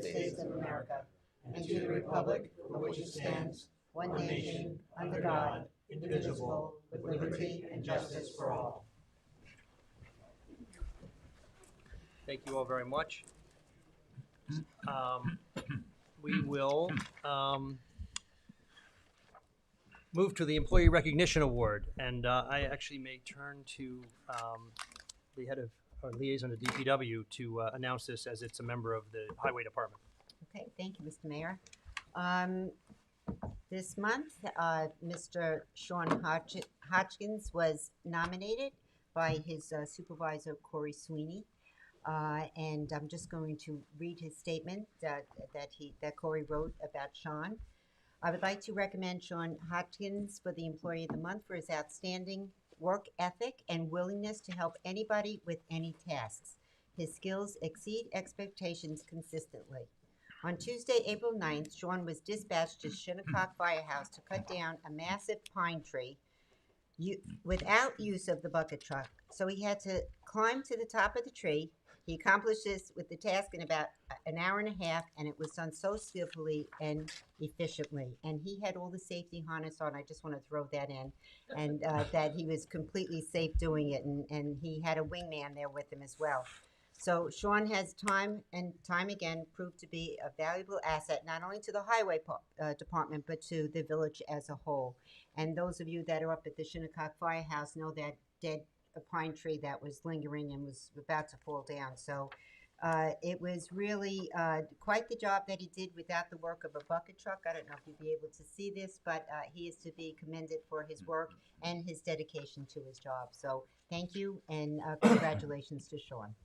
States of America and to the republic for which it stands, one nation, under God, indivisible, with liberty and justice for all. Thank you all very much. We will move to the Employee Recognition Award, and I actually may turn to the head of our liaison to DPW to announce this, as it's a member of the Highway Department. Okay, thank you, Mr. Mayor. This month, Mr. Sean Hodgkins was nominated by his supervisor, Corey Sweeney. And I'm just going to read his statement that Corey wrote about Sean. I would like to recommend Sean Hodgkins for the Employee of the Month for his outstanding work ethic and willingness to help anybody with any tasks. His skills exceed expectations consistently. On Tuesday, April 9th, Sean was dispatched to Shinnecock Firehouse to cut down a massive pine tree without use of the bucket truck. So he had to climb to the top of the tree. He accomplished this with the task in about an hour and a half, and it was done so skillfully and efficiently. And he had all the safety harness on. I just want to throw that in. And that he was completely safe doing it. And he had a wingman there with him as well. So Sean has time and time again proved to be a valuable asset, not only to the highway department, but to the village as a whole. And those of you that are up at the Shinnecock Firehouse know that dead pine tree that was lingering and was about to fall down. So it was really quite the job that he did without the work of a bucket truck. I don't know if you'll be able to see this, but he is to be commended for his work and his dedication to his job. So thank you, and congratulations to Sean.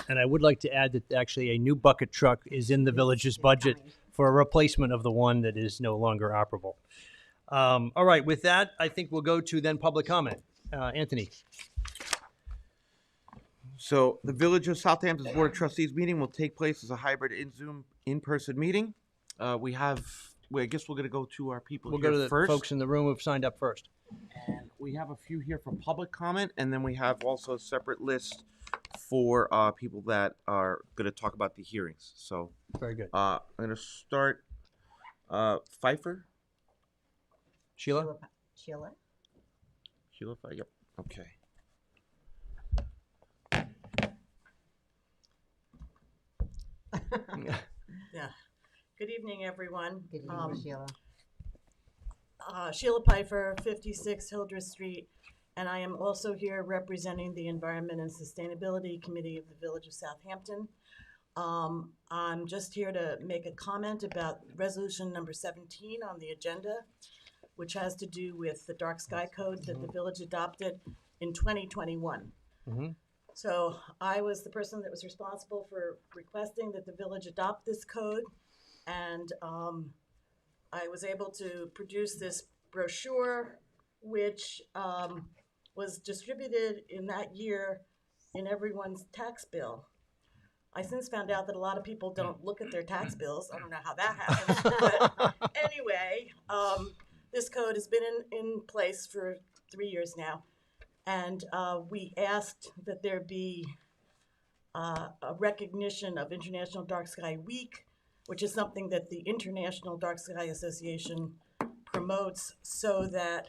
And I would like to add that actually a new bucket truck is in the village's budget for a replacement of the one that is no longer operable. All right, with that, I think we'll go to then public comment. Anthony. So the Village of Southampton's Board of Trustees meeting will take place as a hybrid Zoom in-person meeting. I guess we're going to go to our people We'll here go to the first. folks in the room who've signed up first. And we have a few here for public comment, and then we have also a separate list for people that are going to talk about the hearings. So Very good. I'm going to start. Pfeiffer? Sheila? Sheila? Yep. Okay. Yeah. Good evening, everyone. Good evening, Sheila. Sheila Pfeiffer, 56 Hildreth Street, and I am also here representing the Environment and Sustainability Committee of the Village of Southampton. I'm just here to make a comment about resolution number 17 on the agenda, which has to do with the dark sky code that the village adopted in 2021. Mm-hmm. So I was the person that was responsible for requesting that the village adopt this code, and I was able to produce this brochure, which was distributed in that year in everyone's tax bill. I since found out that a lot of people don't look at their tax bills. I don't know how that happens. But anyway, this code has been in place for 3 years now. And we asked that there be a recognition of International Dark Sky Week, which is something that the International Dark Sky Association promotes, so that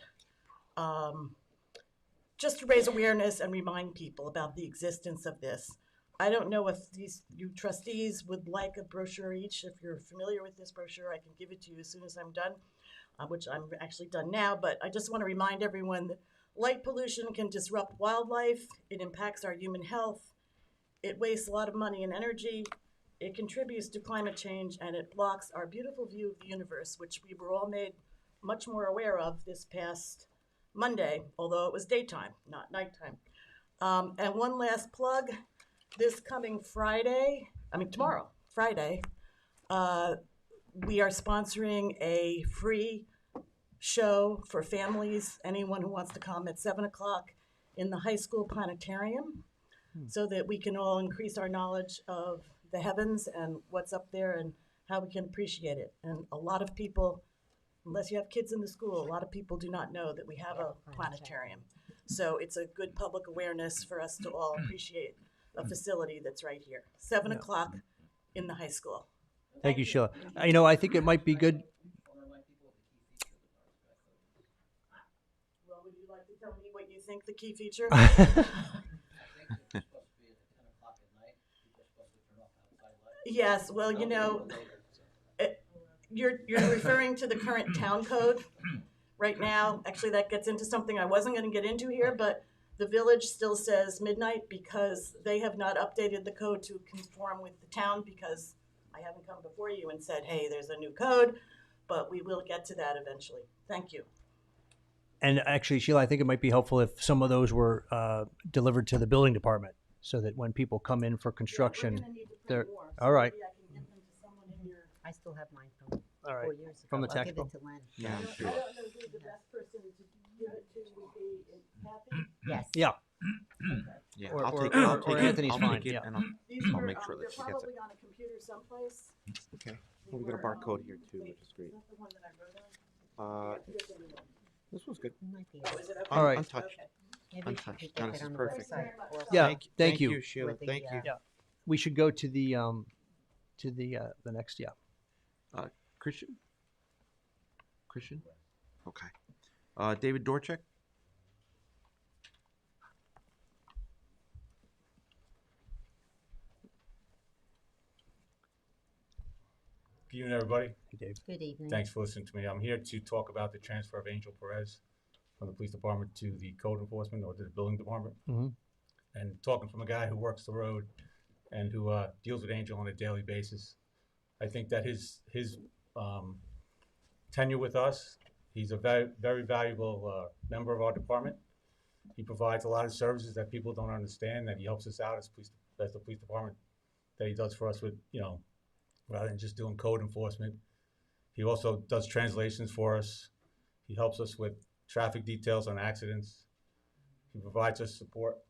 just to raise awareness and remind people about the existence of this. I don't know if you trustees would like a brochure each. If you're familiar with this brochure, I can give it to you as soon as I'm done, which I'm actually done now. But I just want to remind everyone that light pollution can disrupt wildlife. It impacts our human health. It wastes a lot of money and energy. It contributes to climate change, and it blocks our beautiful view of the universe, which we were all made much more aware of this past Monday, although it was daytime, not nighttime. And one last plug. This coming tomorrow, Friday, we are sponsoring a free show for families, anyone who wants to come, at 7 o'clock in the high school planetarium, so that we can all increase our knowledge of the heavens and what's up there and how we can appreciate it. And a lot of people, unless you have kids in the school, a lot of people do not know that we have a planetarium. So it's a good public awareness for us to all appreciate a facility that's right here. 7 o'clock in the high school. Thank you, Sheila. You know, I think it might be good. Well, would you like to tell me what you think the key feature? Yes, well, you know, you're referring to the current town code right now. Actually, that gets into something I wasn't going to get into here, but the village still says midnight because they have not updated the code to conform with the town, because I haven't come before you and said, hey, there's a new code, but we will get to that eventually. Thank you. And actually, Sheila, I think it might be helpful if some of those were delivered to the building department, so that when people come in for construction, they're all right. Maybe I can give them to someone in your. I still have mine from All right. 4 years ago. From the I'll tax give bill? it to Len. Yeah, I'm I sure. don't know who the best person to give it to would be. Kathy? Yes. Yeah. Yeah, Or- I'll or- take it. I'll or take Anthony's it. I'll fine, take it, yeah. and These I'll were, make sure that they're she gets it. probably on a computer someplace. Okay. Well, we got a barcode here too, which is great. Is that the one that I wrote on? This was good. It might be. Oh, is it okay? All right. Untouched. Okay. Maybe Untouched. we could No, get this it is on the perfect. website also. Yeah. Thank Thank you. you, Sheila. With the, Thank you. Yeah. We should go to the next. Yeah. Christian? Christian? Okay. David Dorchek? Good evening, everybody. Hey, Dave. Good evening. Thanks for listening to me. I'm here to talk about the transfer of Angel Perez from the police department to the code enforcement or to the building department. Mhm. And talking from a guy who works the road and who deals with Angel on a daily basis, I think that his tenure with us, he's a very, very valuable member of our department. He provides a lot of services that people don't understand, that he helps us out as the police department, that he does for us with, you know, rather than just doing code enforcement. He also does translations for us. He helps us with traffic details on accidents. He provides us support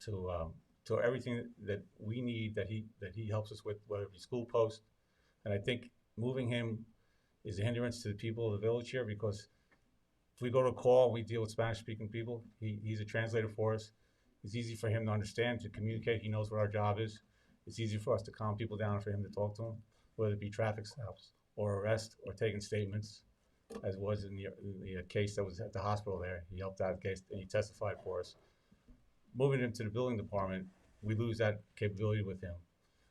to everything that we need, that he helps us with, whether it be school post. And I think moving him is a hindrance to the people of the village here, because if we go to a call, we deal with Spanish-speaking people. He's a translator for us. It's easy for him to understand, to communicate. He knows what our job is. It's easy for us to calm people down, for him to talk to them, whether it be traffic stops or arrest or taking statements, as was in the case that was at the hospital there. He helped out the case and he testified for us. Moving him to the building department, we lose that capability with him.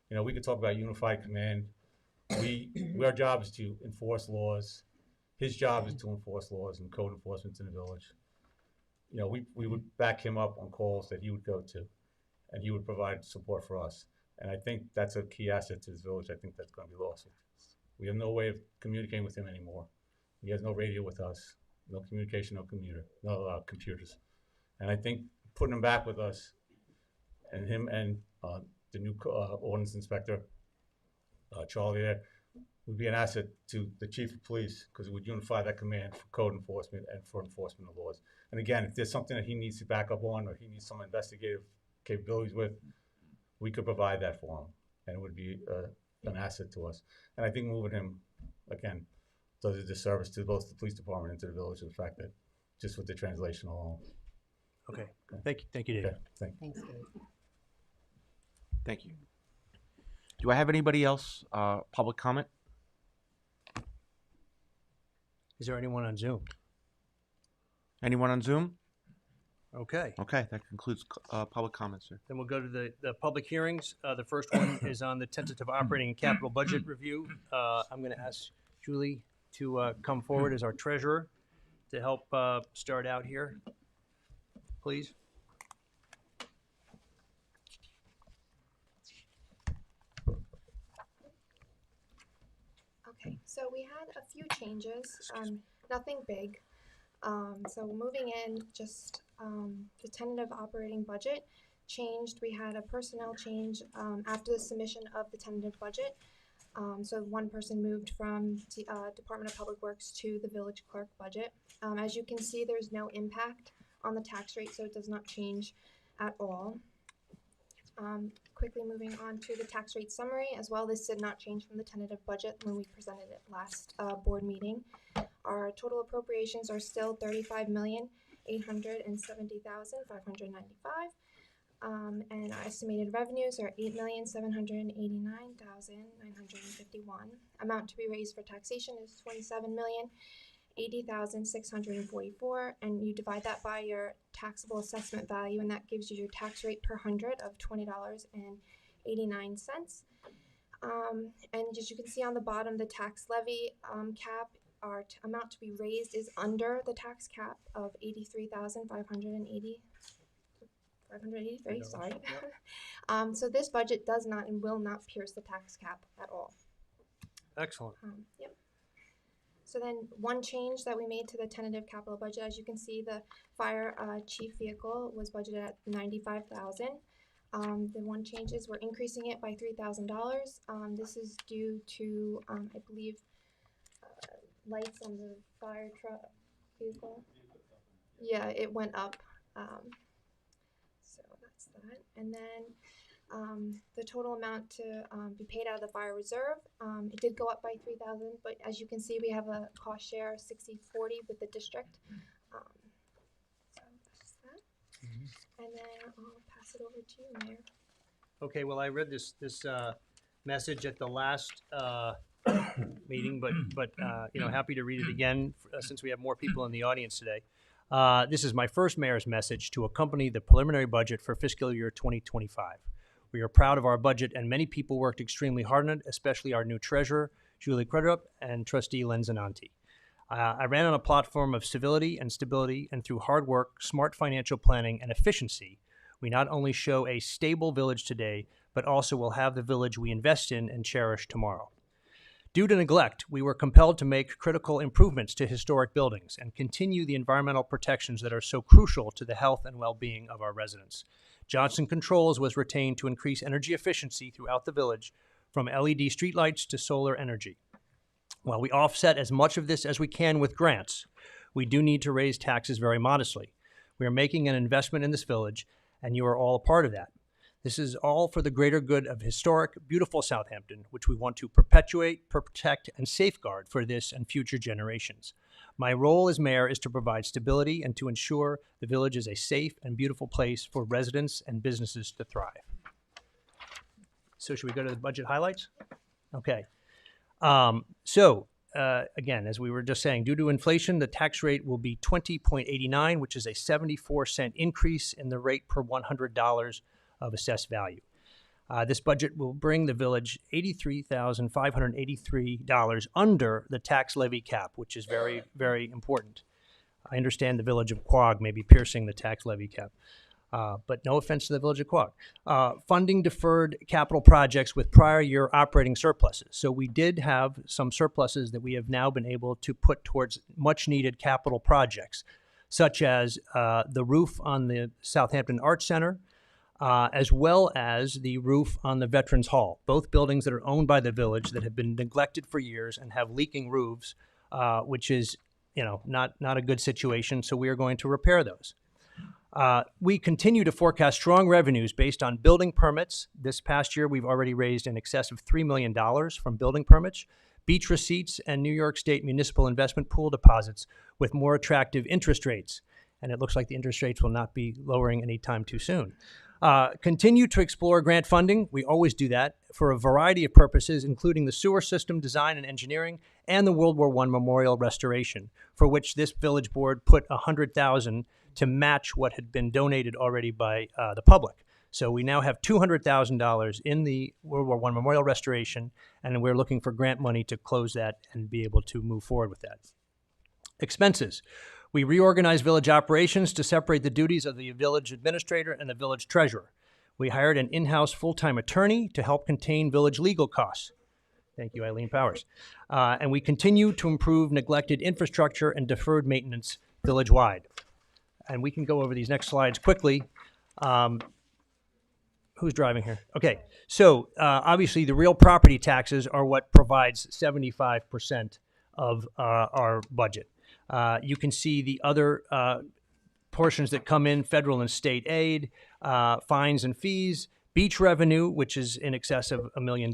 You know, we could talk about unified command. Our job is to enforce laws. His job is to enforce laws and code enforcement in the village. You know, we would back him up on calls that he would go to, and he would provide support for us. And I think that's a key asset to this village. I think that's going to be lost. We have no way of communicating with him anymore. He has no radio with us, no communication, no computers. And I think putting him back with us, and him and the new ordinance inspector, Charlie there, would be an asset to the chief of police, because it would unify that command for code enforcement and for enforcement of laws. And again, if there's something that he needs to back up on, or he needs some investigative capabilities with, we could provide that for him, and it would be an asset to us. And I think moving him, again, does a disservice to both the police department and to the village, the fact that just with the translation alone. Okay. Thank you, Dave. Okay, thank you. Thanks, Dave. Thank you. Do I have anybody else, public comment? Is there anyone on Zoom? Anyone on Zoom? Okay. Okay, that concludes public comments, sir. Then we'll go to the public hearings. The first one is on the tentative operating and capital budget review. I'm going to ask Julie to come forward as our treasurer to help start out here, please. Okay, so we had a few changes, nothing big. So moving in, just the tentative operating budget changed. We had a personnel change after the submission of the tentative budget. So one person moved from the Department of Public Works to the village clerk budget. As you can see, there's no impact on the tax rate, so it does not change at all. Quickly moving on to the tax rate summary as well. This did not change from the tentative budget when we presented it last board meeting. Our total appropriations are still $35,892,000. $870,595. And our estimated revenues are $8,789,951. Amount to be raised for taxation is $27,080,644, and you divide that by your taxable assessment value, and that gives you your tax rate per hundred of $20.89. And as you can see on the bottom, the tax levy cap, our amount to be raised is under the tax cap of $583, sorry. So this budget does not and will not pierce the tax cap at all. Excellent. Yep. So then one change that we made to the tentative capital budget, as you can see, the fire chief vehicle was budgeted at $95,000. The one change is we're increasing it by $3,000. This is due to, I believe, lights on the fire truck vehicle. Yeah, it went up. So that's that. And then the total amount to be paid out of the fire reserve, it did go up by $3,000, but as you can see, we have a cost share 60-40 with the district. So that's that. And then I'll pass it over to you, Mayor. Okay, well, I read this message at the last meeting, but happy to read it again since we have more people in the audience today. This is my first mayor's message to accompany the preliminary budget for fiscal year 2025. We are proud of our budget, and many people worked extremely hard on it, especially our new treasurer, Julie Credrup, and trustee Len Zananti. I ran on a platform of civility and stability, and through hard work, smart financial planning, and efficiency, we not only show a stable village today, but also will have the village we invest in and cherish tomorrow. Due to neglect, we were compelled to make critical improvements to historic buildings and continue the environmental protections that are so crucial to the health and well-being of our residents. Johnson Controls was retained to increase energy efficiency throughout the village, from LED streetlights to solar energy. While we offset as much of this as we can with grants, we do need to raise taxes very modestly. We are making an investment in this village, and you are all a part of that. This is all for the greater good of historic, beautiful Southampton, which we want to perpetuate, protect, and safeguard for this and future generations. My role as mayor is to provide stability and to ensure the village is a safe and beautiful place for residents and businesses to thrive. So should we go to the budget highlights? Okay. Again, as we were just saying, due to inflation, the tax rate will be 20.89, which is a 74-cent increase in the rate per $100 of assessed value. This budget will bring the village $83,583 under the tax levy cap, which is very, very important. I understand the village of Quogue may be piercing the tax levy cap, but no offense to the village of Quogue. Funding deferred capital projects with prior year operating surpluses. So we did have some surpluses that we have now been able to put towards much needed capital projects, such as the roof on the Southampton Arts Center, as well as the roof on the Veterans Hall, both buildings that are owned by the village that have been neglected for years and have leaking roofs, which is, not a good situation. So we are going to repair those. We continue to forecast strong revenues based on building permits. This past year, we've already raised in excess of $3 million from building permits, beach receipts, and New York State municipal investment pool deposits with more attractive interest rates. And it looks like the interest rates will not be lowering anytime too soon. Continue to explore grant funding. We always do that for a variety of purposes, including the sewer system design and engineering and the World War I memorial restoration, for which this village board put $100,000 to match what had been donated already by the public. So we now have $200,000 in the World War I memorial restoration, and we're looking for grant money to close that and be able to move forward with that. Expenses. We reorganized village operations to separate the duties of the village administrator and the village treasurer. We hired an in-house full-time attorney to help contain village legal costs. Thank you, Eileen Powers. And we continue to improve neglected infrastructure and deferred maintenance village-wide. And we can go over these next slides quickly. Who's driving here? Okay, so obviously the real property taxes are what provides 75% of our budget. You can see the other portions that come in: federal and state aid, fines and fees, beach revenue, which is in excess of $1 million.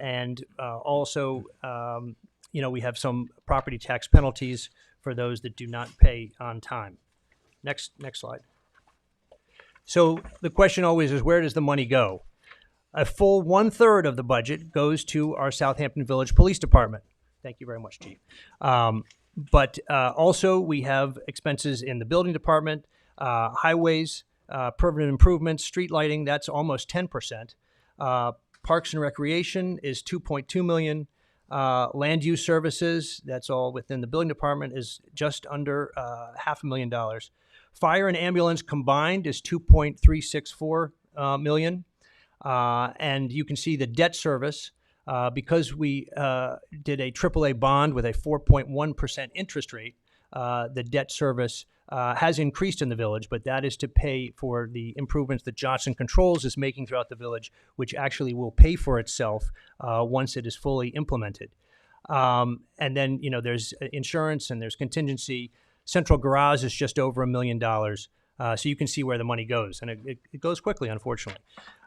And also, we have some property tax penalties for those that do not pay on time. Next slide. So the question always is, where does the money go? A full 1/3 of the budget goes to our Southampton Village Police Department. Thank you very much, Chief. But also we have expenses in the building department, highways, permanent improvements, street lighting, that's almost 10%. Parks and Recreation is $2.2 million. Land use services, that's all within the building department, is just under $500,000. Fire and ambulance combined is $2.364 million. And you can see the debt service, because we did a AAA bond with a 4.1% interest rate, the debt service has increased in the village, but that is to pay for the improvements that Johnson Controls is making throughout the village, which actually will pay for itself once it is fully implemented. And then, there's insurance and there's contingency. Central Garage is just over $1 million. So you can see where the money goes, and it goes quickly, unfortunately.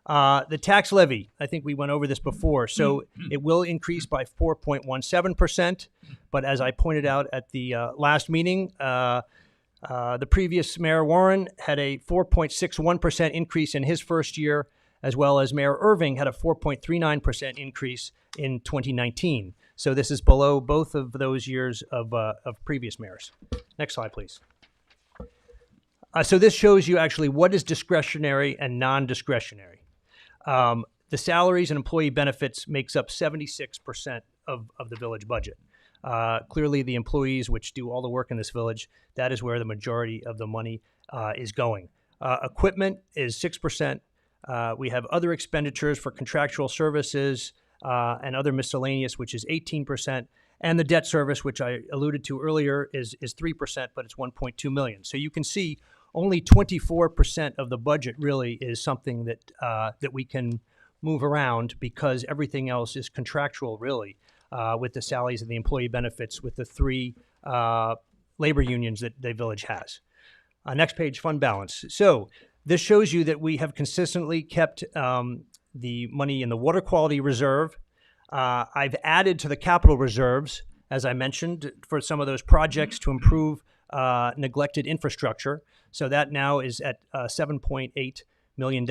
The tax levy, I think we went over this before, so it will increase by 4.17%, but as I pointed out at the last meeting, the previous Mayor Warren had a 4.61% increase in his first year, as well as Mayor Irving had a 4.39% increase in 2019. So this is below both of those years of previous mayors. Next slide, please. So this shows you actually what is discretionary and non-discretionary. The salaries and employee benefits makes up 76% of the village budget. Clearly, the employees, which do all the work in this village, that is where the majority of the money is going. Equipment is 6%. We have other expenditures for contractual services and other miscellaneous, which is 18%. And the debt service, which I alluded to earlier, is 3%, but it's $1.2 million. So you can see only 24% of the budget really is something that we can move around, because everything else is contractual, really, with the salaries and the employee benefits with the 3 labor unions that the village has. Next page, fund balance. So this shows you that we have consistently kept the money in the water quality reserve. I've added to the capital reserves, as I mentioned, for some of those projects to improve neglected infrastructure. So that now is at $7.8 million.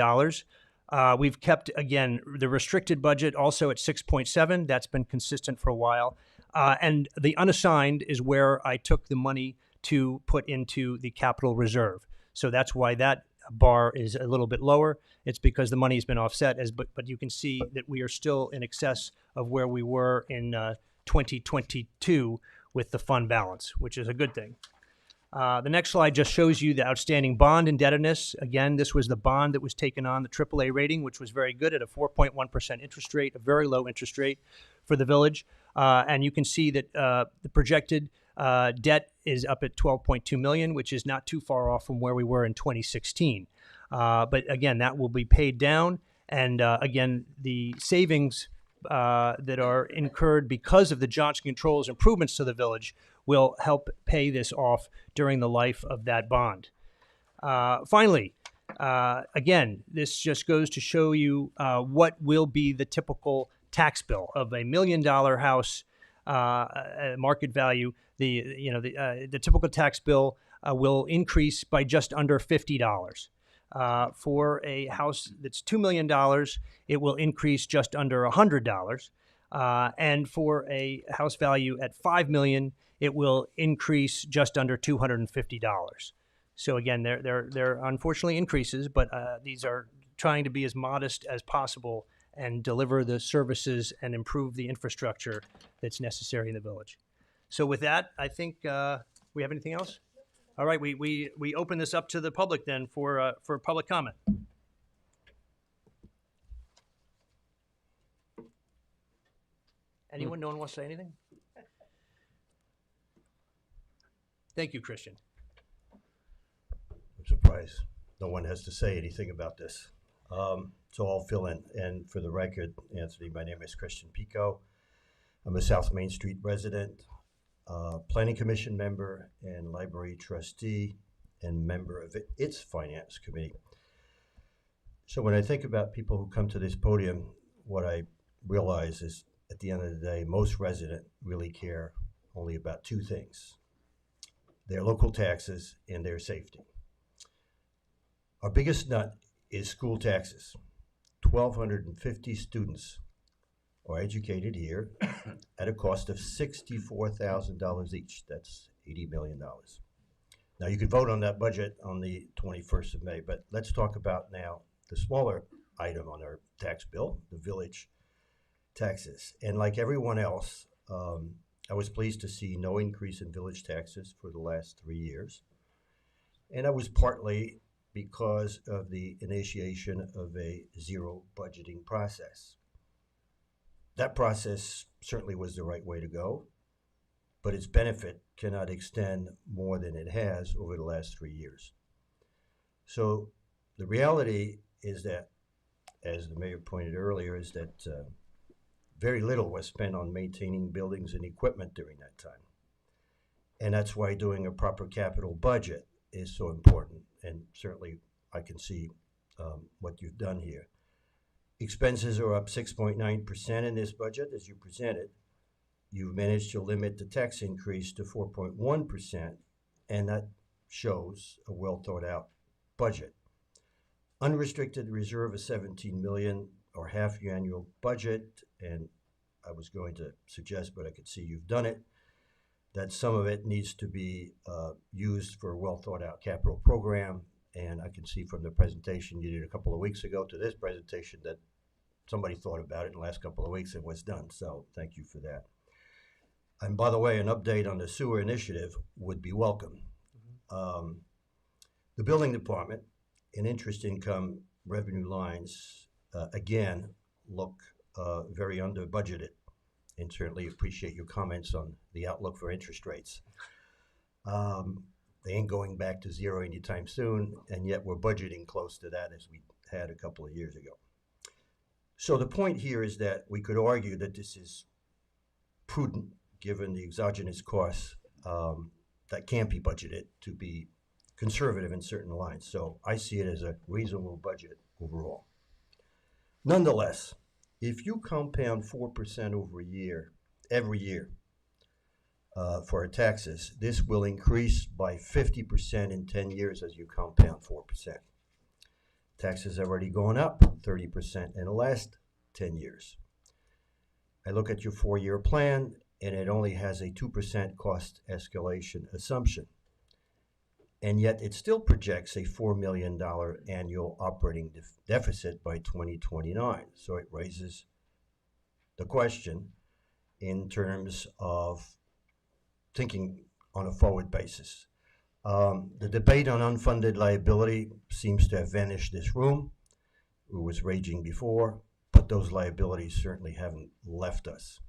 We've kept, again, the restricted budget also at 6.7. That's been consistent for a while. And the unassigned is where I took the money to put into the capital reserve. So that's why that bar is a little bit lower. It's because the money has been offset, but you can see that we are still in excess of where we were in 2022 with the fund balance, which is a good thing. The next slide just shows you the outstanding bond indebtedness. Again, this was the bond that was taken on, the AAA rating, which was very good at a 4.1% interest rate, a very low interest rate for the village. And you can see that the projected debt is up at $12.2 million, which is not too far off from where we were in 2016. But again, that will be paid down. And again, the savings that are incurred because of the Johnson Controls improvements to the village will help pay this off during the life of that bond. Finally, again, this just goes to show you what will be the typical tax bill of $1 million house market value. The typical tax bill will increase by just under $50. For a house that's $2 million, it will increase just under $100. And for a house value at $5 million, it will increase just under $250. So again, they're unfortunately increases, but these are trying to be as modest as possible and deliver the services and improve the infrastructure that's necessary in the village. So with that, I think we have anything else? All right, we open this up to the public then for public comment. Anyone? No one wants to say anything? Thank you, Christian. I'm surprised no one has to say anything about this. So I'll fill in. And for the record, Anthony, my name is Christian Pico. I'm a South Main Street resident, Planning Commission member, and library trustee, and member of its Finance Committee. So when I think about people who come to this podium, what I realize is at the end of the day, most residents really care only about 2 things: their local taxes, and their safety. Our biggest nut is school taxes. 1,250 students are educated here at a cost of $64,000 each. That's $80 million. Now, you can vote on that budget on the 21st of May, but let's talk about now the smaller item on our tax bill, the village taxes. And like everyone else, I was pleased to see no increase in village taxes for the last 3 years. And that was partly because of the initiation of a zero budgeting process. That process certainly was the right way to go, but its benefit cannot extend more than it has over the last 3 years. So the reality is that, as the mayor pointed earlier, is that very little was spent on maintaining buildings and equipment during that time. And that's why doing a proper capital budget is so important. And certainly I can see what you've done here. Expenses are up 6.9% in this budget as you presented. You've managed to limit the tax increase to 4.1%, and that shows a well thought out budget. Unrestricted reserve of $17 million, or half your annual budget, and I was going to suggest, but I could see you've done it, that some of it needs to be used for a well thought out capital program. And I can see from the presentation you did a couple of weeks ago to this presentation that somebody thought about it in the last couple of weeks and was done. So thank you for that. And by the way, an update on the sewer initiative would be welcome. The building department and interest income revenue lines, again, look very under budgeted, and certainly appreciate your comments on the outlook for interest rates. They ain't going back to zero anytime soon, and yet we're budgeting close to that as we had a couple of years ago. So the point here is that we could argue that this is prudent given the exogenous costs that can't be budgeted to be conservative in certain lines. So I see it as a reasonable budget overall. Nonetheless, if you compound 4% over a year, every year, for our taxes, this will increase by 50% in 10 years as you compound 4%. Taxes have already gone up 30% in the last 10 years. I look at your 4-year plan, and it only has a 2% cost escalation assumption. And yet it still projects a $4 million annual operating deficit by 2029. So it raises the question in terms of thinking on a forward basis. The debate on unfunded liability seems to have vanished this room. It was raging before, but those liabilities certainly haven't left us.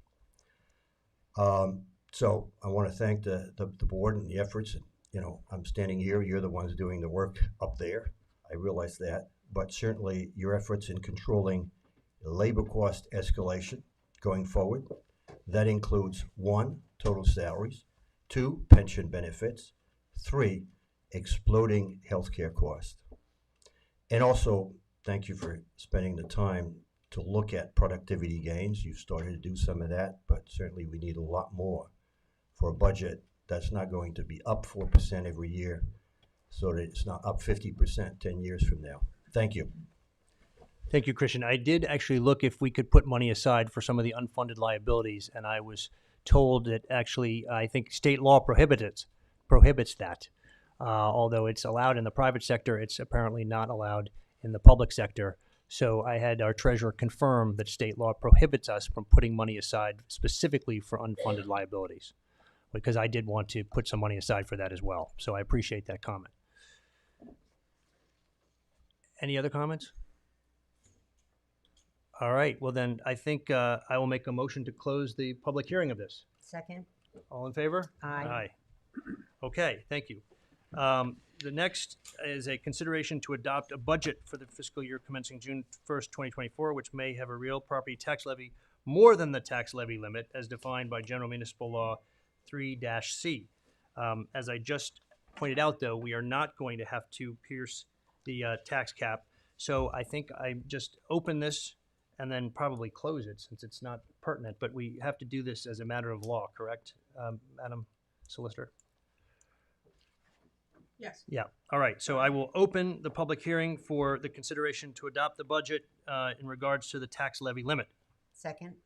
So I want to thank the board and the efforts. You know, I'm standing here, you're the ones doing the work up there. I realize that, but certainly your efforts in controlling labor cost escalation going forward. That includes 1, total salaries, 2, pension benefits, 3, exploding healthcare costs. And also, thank you for spending the time to look at productivity gains. You've started to do some of that, but certainly we need a lot more for a budget that's not going to be up 4% every year, so that it's not up 50% 10 years from now. Thank you. Thank you, Christian. I did actually look if we could put money aside for some of the unfunded liabilities, and I was told that actually I think state law prohibits that. Although it's allowed in the private sector, it's apparently not allowed in the public sector. So I had our treasurer confirm that state law prohibits us from putting money aside specifically for unfunded liabilities, because I did want to put some money aside for that as well. So I appreciate that comment. Any other comments? All right, well then I think I will make a motion to close the public hearing of this. Second? All in favor? Aye. Okay, thank you. The next is a consideration to adopt a budget for the fiscal year commencing June 1st, 2024, which may have a real property tax levy more than the tax levy limit as defined by General Municipal Law 3-C. As I just pointed out, though, we are not going to have to pierce the tax cap. So I think I just open this and then probably close it since it's not pertinent. But we have to do this as a matter of law, correct, Madam Solicitor? Yes. Yeah, all right, so I will open the public hearing for the consideration to adopt the budget in regards to the tax levy limit. Second?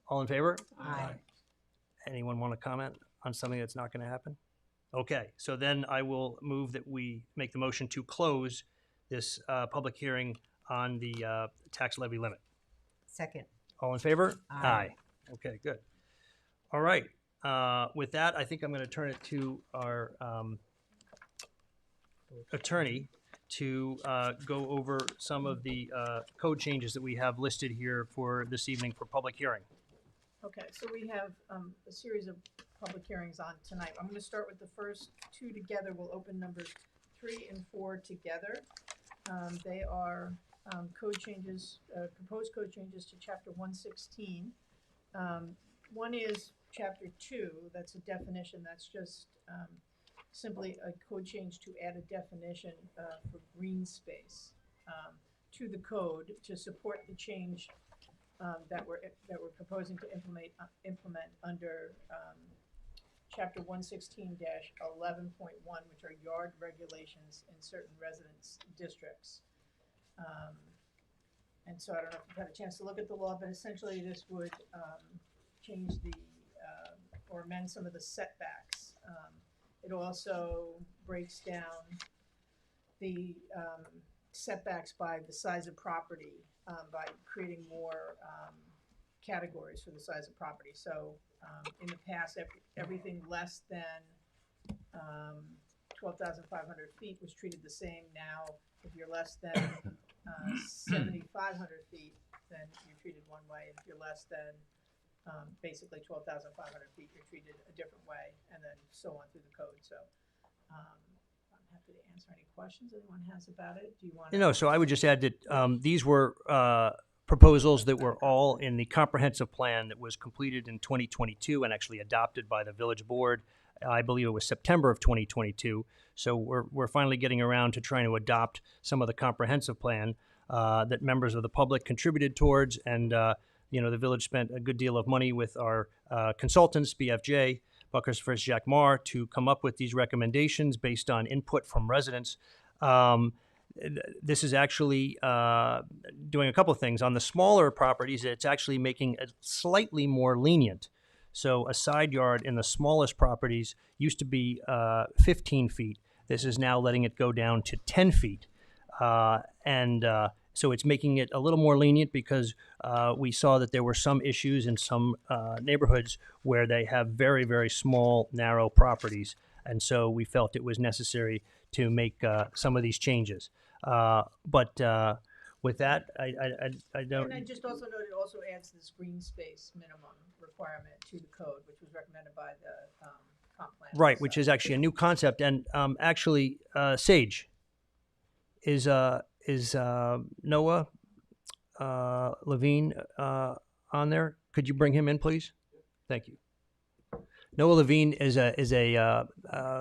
All in favor? Aye. Anyone want to comment on something that's not going to happen? Okay, so then I will move that we make the motion to close this public hearing on the tax levy limit. Second? All in favor? Aye. Okay, good. All right, with that, I think I'm going to turn it to our attorney to go over some of the code changes that we have listed here for this evening for public hearing. Okay, so we have a series of public hearings on tonight. I'm going to start with the first two together. We'll open numbers 3 and 4 together. They are code changes, proposed code changes to Chapter 116. One is Chapter 2. That's a definition. That's just simply a code change to add a definition for green space to the code to support the change that we're proposing to implement under Chapter 116-11.1, which are yard regulations in certain residence districts. And so I don't know if you've had a chance to look at the law, but essentially this would change the or amend some of the setbacks. It also breaks down the setbacks by the size of property by creating more categories for the size of property. So in the past, everything less than 12,500 feet was treated the same. Now, if you're less than 7,500 feet, then you're treated one way. And if you're less than basically 12,500 feet, you're treated a different way, and then so on through the code. So I'm happy to answer any questions anyone has about it. Do you want to? So I would just add that these were proposals that were all in the comprehensive plan that was completed in 2022 and actually adopted by the village board. I believe it was September of 2022. So we're finally getting around to trying to adopt some of the comprehensive plan that members of the public contributed towards. And, the village spent a good deal of money with our consultants, BFJ, Buckers First Jack Marr, to come up with these recommendations based on input from residents. This is actually doing a couple of things. On the smaller properties, it's actually making it slightly more lenient. So a side yard in the smallest properties used to be 15 feet. This is now letting it go down to 10 feet. So it's making it a little more lenient because we saw that there were some issues in some neighborhoods where they have very, very small, narrow properties. And so we felt it was necessary to make some of these changes. But with that, I don't. And I just also noted it also adds this green space minimum requirement to the code, which was recommended by the comp plan. Right, which is actually a new concept. And actually, Sage is Noah Levine on there. Could you bring him in, please? Thank you. Noah Levine is a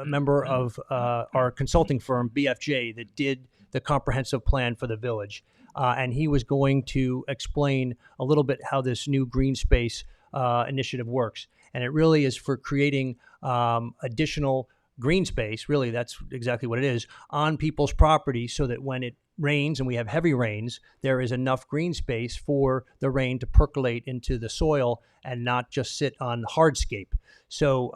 member of our consulting firm, BFJ, that did the comprehensive plan for the village. And he was going to explain a little bit how this new green space initiative works. And it really is for creating additional green space, really that's exactly what it is, on people's property so that when it rains and we have heavy rains, there is enough green space for the rain to percolate into the soil and not just sit on hardscape. So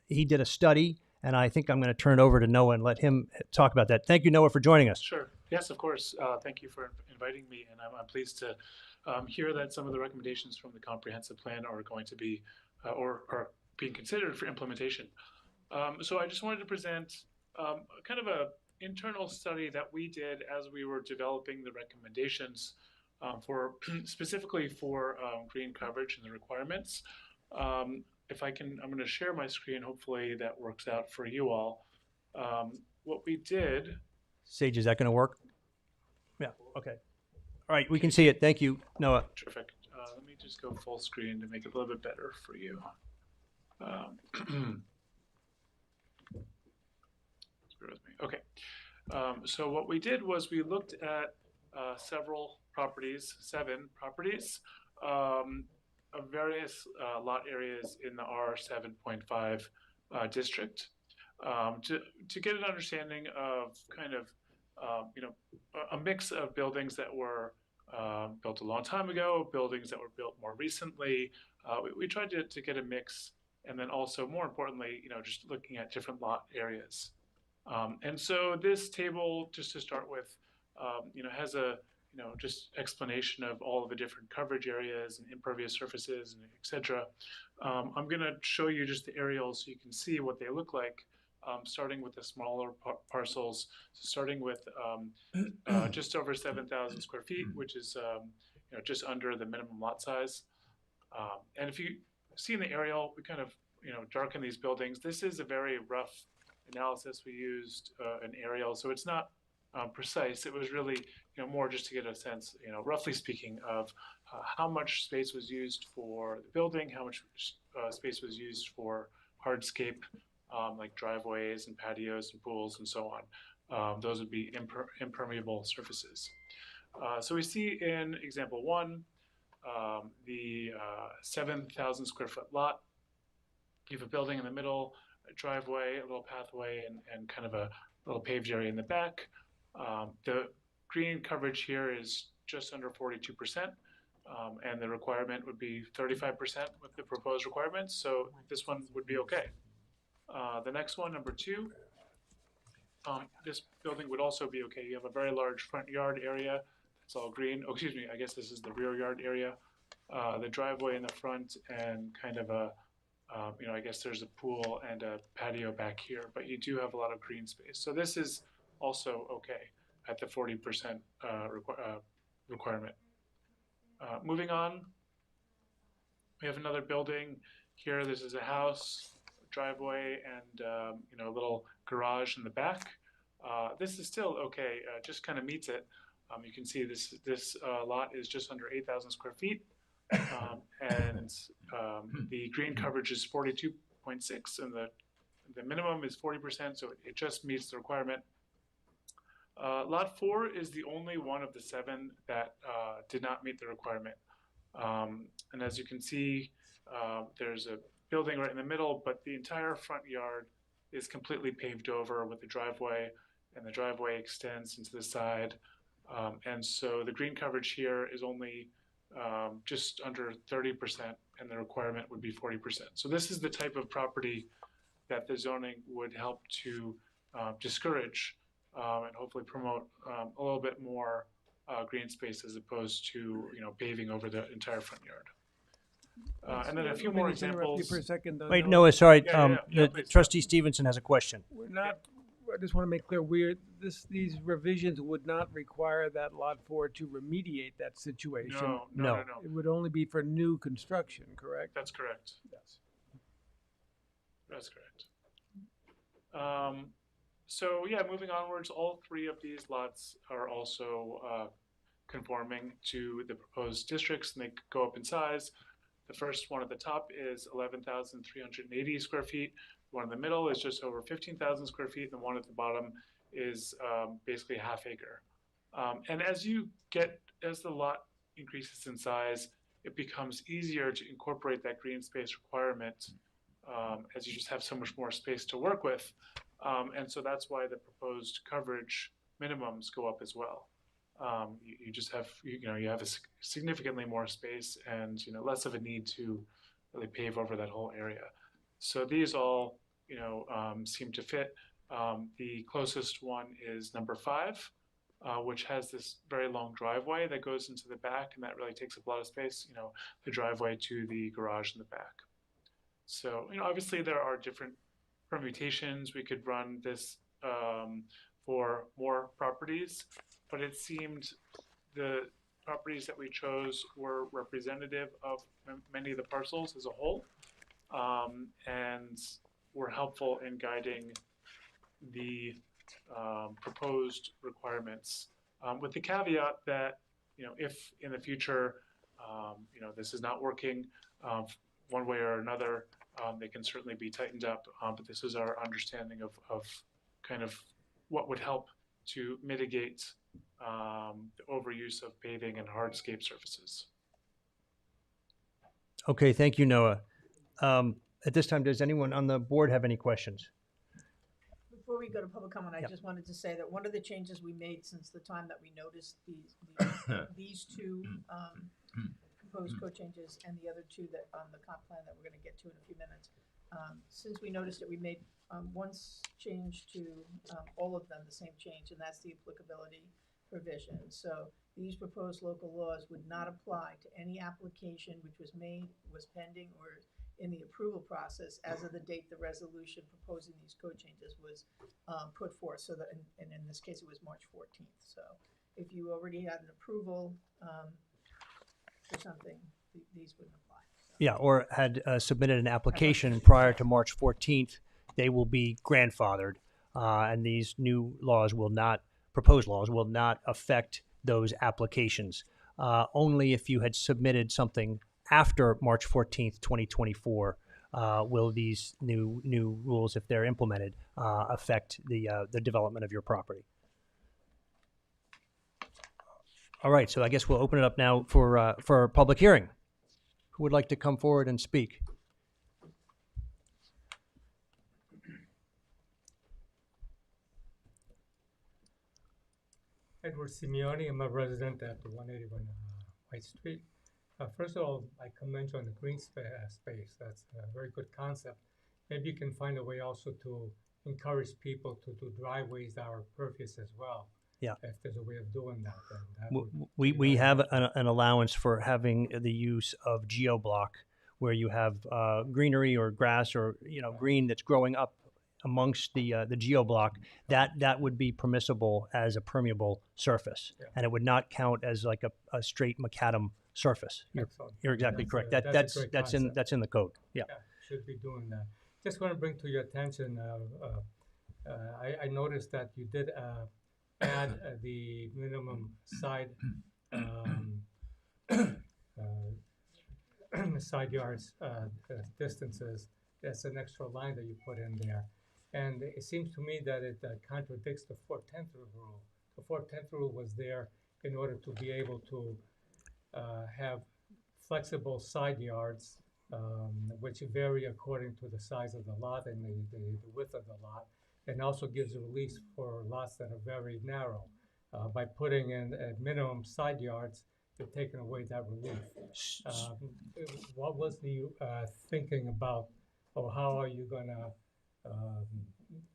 he did a study, and I think I'm going to turn it over to Noah and let him talk about that. Thank you, Noah, for joining us. Sure. Yes, of course. Thank you for inviting me, and I'm pleased to hear that some of the recommendations from the comprehensive plan are going to be or are being considered for implementation. So I just wanted to present kind of a internal study that we did as we were developing the recommendations for specifically for green coverage and the requirements. If I can, I'm going to share my screen. Hopefully that works out for you all. What we did. Sage, is that going to work? Yeah. Okay. All right. We can see it. Thank you, Noah. Terrific. Let me just go full screen to make it a little bit better for you. Bear with me. Okay. So what we did was we looked at several properties, 7 properties of various lot areas in the R7.5 district. to get an understanding of kind of a mix of buildings that were built a long time ago, buildings that were built more recently. We tried to get a mix, and then also more importantly, just looking at different lot areas. And so this table, just to start with, has a just explanation of all of the different coverage areas and impervious surfaces and et cetera. I'm going to show you just the aerials so you can see what they look like, starting with the smaller parcels. So starting with just over 7,000 square feet, which is just under the minimum lot size. And if you see in the aerial, we kind of darken these buildings. This is a very rough analysis. We used an aerial, so it's not precise. It was really more just to get a sense, roughly speaking, of how much space was used for the building, how much space was used for hardscape, like driveways and patios and pools and so on. Those would be impermeable surfaces. So we see in example 1, the 7,000 square foot lot. You have a building in the middle, a driveway, a little pathway, and kind of a little paved area in the back. The green coverage here is just under 42%, and the requirement would be 35% with the proposed requirements, so this one would be okay. The next one, number 2, this building would also be okay. You have a very large front yard area. It's all green. Oh, excuse me, I guess this is the rear yard area. The driveway in the front and kind of a, I guess there's a pool and a patio back here, but you do have a lot of green space. So this is also okay at the 40% requirement. Moving on, we have another building here. This is a house, driveway, and a little garage in the back. This is still okay, just kind of meets it. You can see this lot is just under 8,000 square feet, and the green coverage is 42.6, and the minimum is 40%, so it just meets the requirement. Lot 4 is the only one of the 7 that did not meet the requirement. And as you can see, there's a building right in the middle, but the entire front yard is completely paved over with the driveway, and the driveway extends into the side. And so the green coverage here is only just under 30%, and the requirement would be 40%. So this is the type of property that the zoning would help to discourage and hopefully promote a little bit more green space as opposed to paving over the entire front yard. And then a few more examples. For a second, though, Wait, Noah. Noah, sorry. Yeah, please. Trustee Stevenson has a question. We're not. I just want to make clear, these revisions would not require that Lot 4 to remediate that situation. No. It would only be for new construction, correct? That's correct. Yes. That's correct. So yeah, moving onwards, all 3 of these lots are also conforming to the proposed districts, and they go up in size. The first one at the top is 11,380 square feet. The one in the middle is just over 15,000 square feet, and the one at the bottom is basically half acre. And as the lot increases in size, it becomes easier to incorporate that green space requirement, as you just have so much more space to work with. And so that's why the proposed coverage minimums go up as well. You just have, you have significantly more space and, less of a need to really pave over that whole area. So these all, seem to fit. The closest one is number 5, which has this very long driveway that goes into the back, and that really takes up a lot of space, the driveway to the garage in the back. So, obviously there are different permutations. We could run this for more properties, but it seemed the properties that we chose were representative of many of the parcels as a whole, and were helpful in guiding the proposed requirements, with the caveat that, if in the future, this is not working one way or another, they can certainly be tightened up, but this is our understanding of kind of what would help to mitigate the overuse of paving and hardscape surfaces. Okay, thank you, Noah. At this time, does anyone on the board have any questions? we go to public comment, I Yep. just wanted to say that one of the changes we made since the time that we noticed these two proposed code changes and the other two that on the comp plan that we're going to get to in a few minutes. Since we noticed it, we made change to all of them the same change, and that's the applicability provision. So these proposed local laws would not apply to any application which was made, was pending, or in the approval process as of the date the resolution proposing these code changes was put forth. So that, and in this case, it was March 14th. So if you already had an approval for something, these wouldn't apply. So. Yeah, or had submitted an application prior to March 14th, they will be grandfathered, and these new laws will not, proposed laws will not affect those applications. Only if you had submitted something after March 14th, 2024, will these new rules, if they're implemented, affect the development of your property. All right, so I guess we'll open it up now for a public hearing. Who would like to come forward and speak? Edward Simeoni. I'm a resident at 181 White Street. First of all, I commend you on the green space. That's a very good concept. Maybe you can find a way also to encourage people to do driveways that are pervious as well. Yeah. If there's a way of doing that, then that We have an allowance for having the use of geoblock, where you have greenery or grass or green that's growing up amongst the geoblock. That would be permissible as a permeable surface, and it would not count as like a straight macadam surface. You're exactly correct. That's in the code. Yeah. Should be doing that. Just want to bring to your attention. I noticed that you did add the minimum side side yards distances. That's an extra line that you put in there, and it seems to me that it contradicts the 4/10 rule. The 4/10 rule was there in order to be able to have flexible side yards, which vary according to the size of the lot and the width of the lot, and also gives a release for lots that are very narrow. By putting in minimum side yards, you're taking away that relief. What was the thinking about, or how are you going to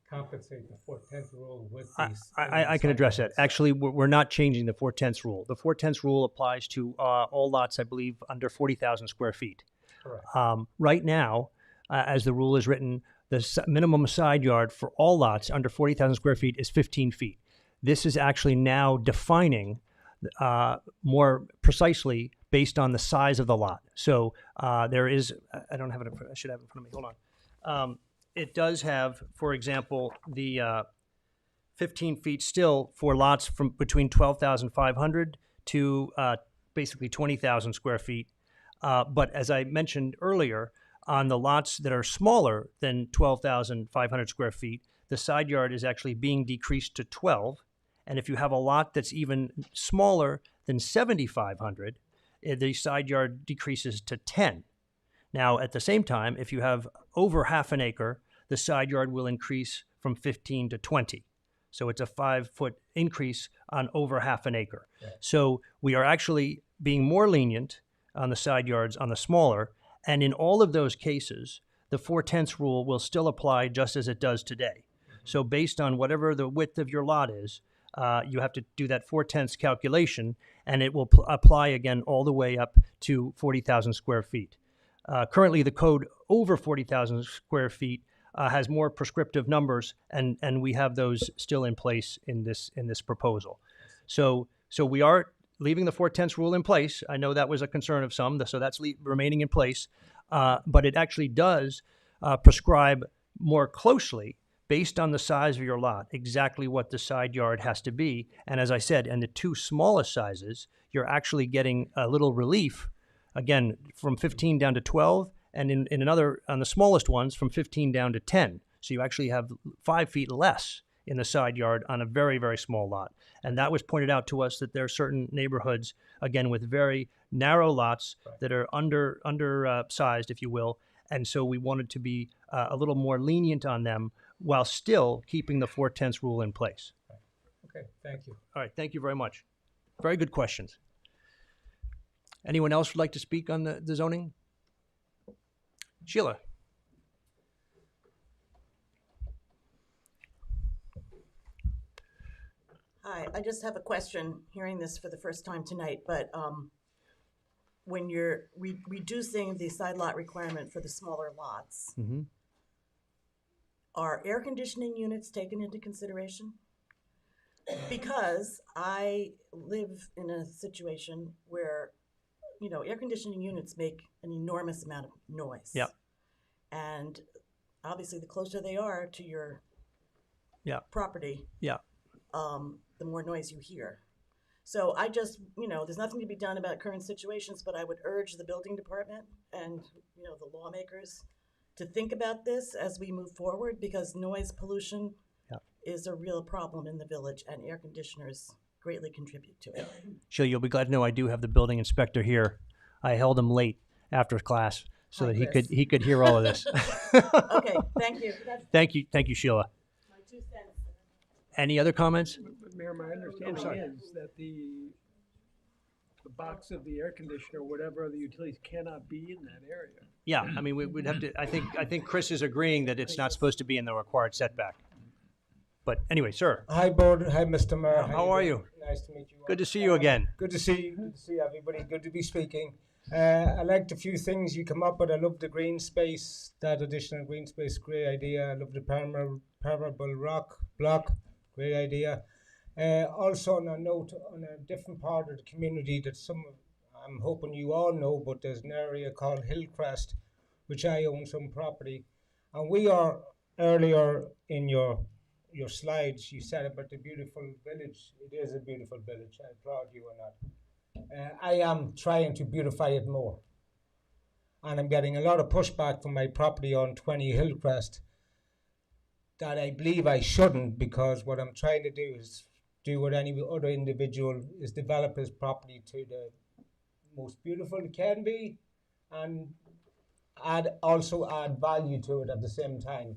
compensate the 4/10 rule with these? I can address that. Actually, we're not changing the 4/10 rule. The 4/10 rule applies to all lots, I believe, under 40,000 square feet. Correct. Right now, as the rule is written, the minimum side yard for all lots under 40,000 square feet is 15 feet. This is actually now defining more precisely based on the size of the lot. So there is, I don't have it, I should have it in front of me, hold on. It does have, for example, the 15 feet still for lots from between 12,500 to basically 20,000 square feet. But as I mentioned earlier, on the lots that are smaller than 12,500 square feet, the side yard is actually being decreased to 12. And if you have a lot that's even smaller than 7,500, the side yard decreases to 10. Now, at the same time, if you have over half an acre, the side yard will increase from 15 to 20. So it's a 5-foot increase on over half an acre. Yeah. So we are actually being more lenient on the side yards on the smaller. And in all of those cases, the 4/10 rule will still apply just as it does today. Mm-hmm. So based on whatever the width of your lot is, you have to do that 4/10 calculation, and it will apply again all the way up to 40,000 square feet. Currently, the code over 40,000 square feet has more prescriptive numbers, and we have those still in place in this proposal. So we are leaving the 4/10 rule in place. I know that was a concern of some, so that's remaining in place. But it actually does prescribe more closely, based on the size of your lot, exactly what the side yard has to be. And as I said, in the two smallest sizes, you're actually getting a little relief, again, from 15 down to 12, and in another, on the smallest ones, from 15 down to 10. So you actually have 5 feet less in the side yard on a very, very small lot. And that was pointed out to us that there are certain neighborhoods, again, with very narrow lots that are undersized, if you will. And so we wanted to be a little more lenient on them while still keeping the 4/10 rule in place. Okay, thank you. All right, thank you very much. Very good questions. Anyone else would like to speak on the zoning? Sheila? Hi, I just have a question, hearing this for the first time tonight, but when you're reducing the side lot requirement for the smaller lots, Mm-hmm. are air conditioning units taken into consideration? Because I live in a situation where, air conditioning units make an enormous amount of noise. Yeah. And obviously, the closer they are to your property, Yeah. the more noise you hear. So I just, there's nothing to be done about current situations, but I would urge the building department and, the lawmakers to think about this as we move forward, because noise pollution is a real problem in the village, and air conditioners greatly contribute to it. Sheila, you'll be glad to know I do have the building inspector here. I held him late after class so Hi, that Chris. he could hear all of this. Okay, thank you. That's Thank you, Sheila. my 2 cents. Any other comments? But Mayor, my understanding sorry. is that the box of the air conditioner, whatever other utilities, cannot be in that area. Yeah, I mean, we'd have to, I think Chris is agreeing that it's not supposed to be in the required setback. But anyway, sir, Hi, Board. Hi, Mr. Mayor. how are you? Nice to meet you. Good to see you again. Good to see you. Good to see everybody. Good to be speaking. I liked a few things you come up with. I love the green space, that additional green space, great idea. I love the permeable rock block, great idea. Also, on a note, on a different part of the community that I'm hoping you all know, but there's an area called Hillcrest, which I own some property. And we are, earlier in your slides, you said about the beautiful village. It is a beautiful village. I applaud you on that. I am trying to beautify it more. And I'm getting a lot of pushback from my property on 20 Hillcrest that I believe I shouldn't, because what I'm trying to do is do what any other individual is, develop his property to the most beautiful it can be, and also add value to it at the same time.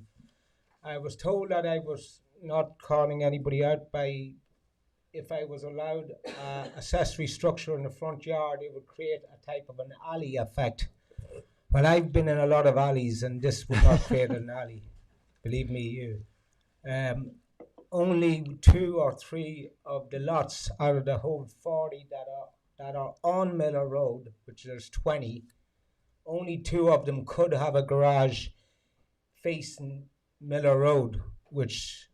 I was told that I was not calling anybody out by, if I was allowed accessory structure in the front yard, it would create a type of an alley effect. Well, I've been in a lot of alleys, and this would not create an alley. Believe me, only 2 or 3 of the lots out of the whole 40 that are on Miller Road, which there's 20, only 2 of them could have a garage facing Miller Road, which,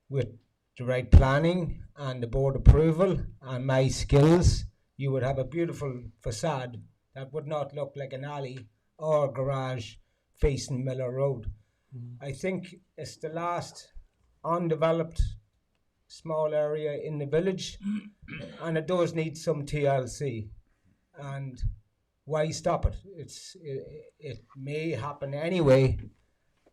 with the right planning and the board approval and my skills, you would have a beautiful facade that would not look like an alley or garage facing Miller Road. I think it's the last undeveloped small area in the village, and it does need some TLC. And why stop it? It may happen anyway,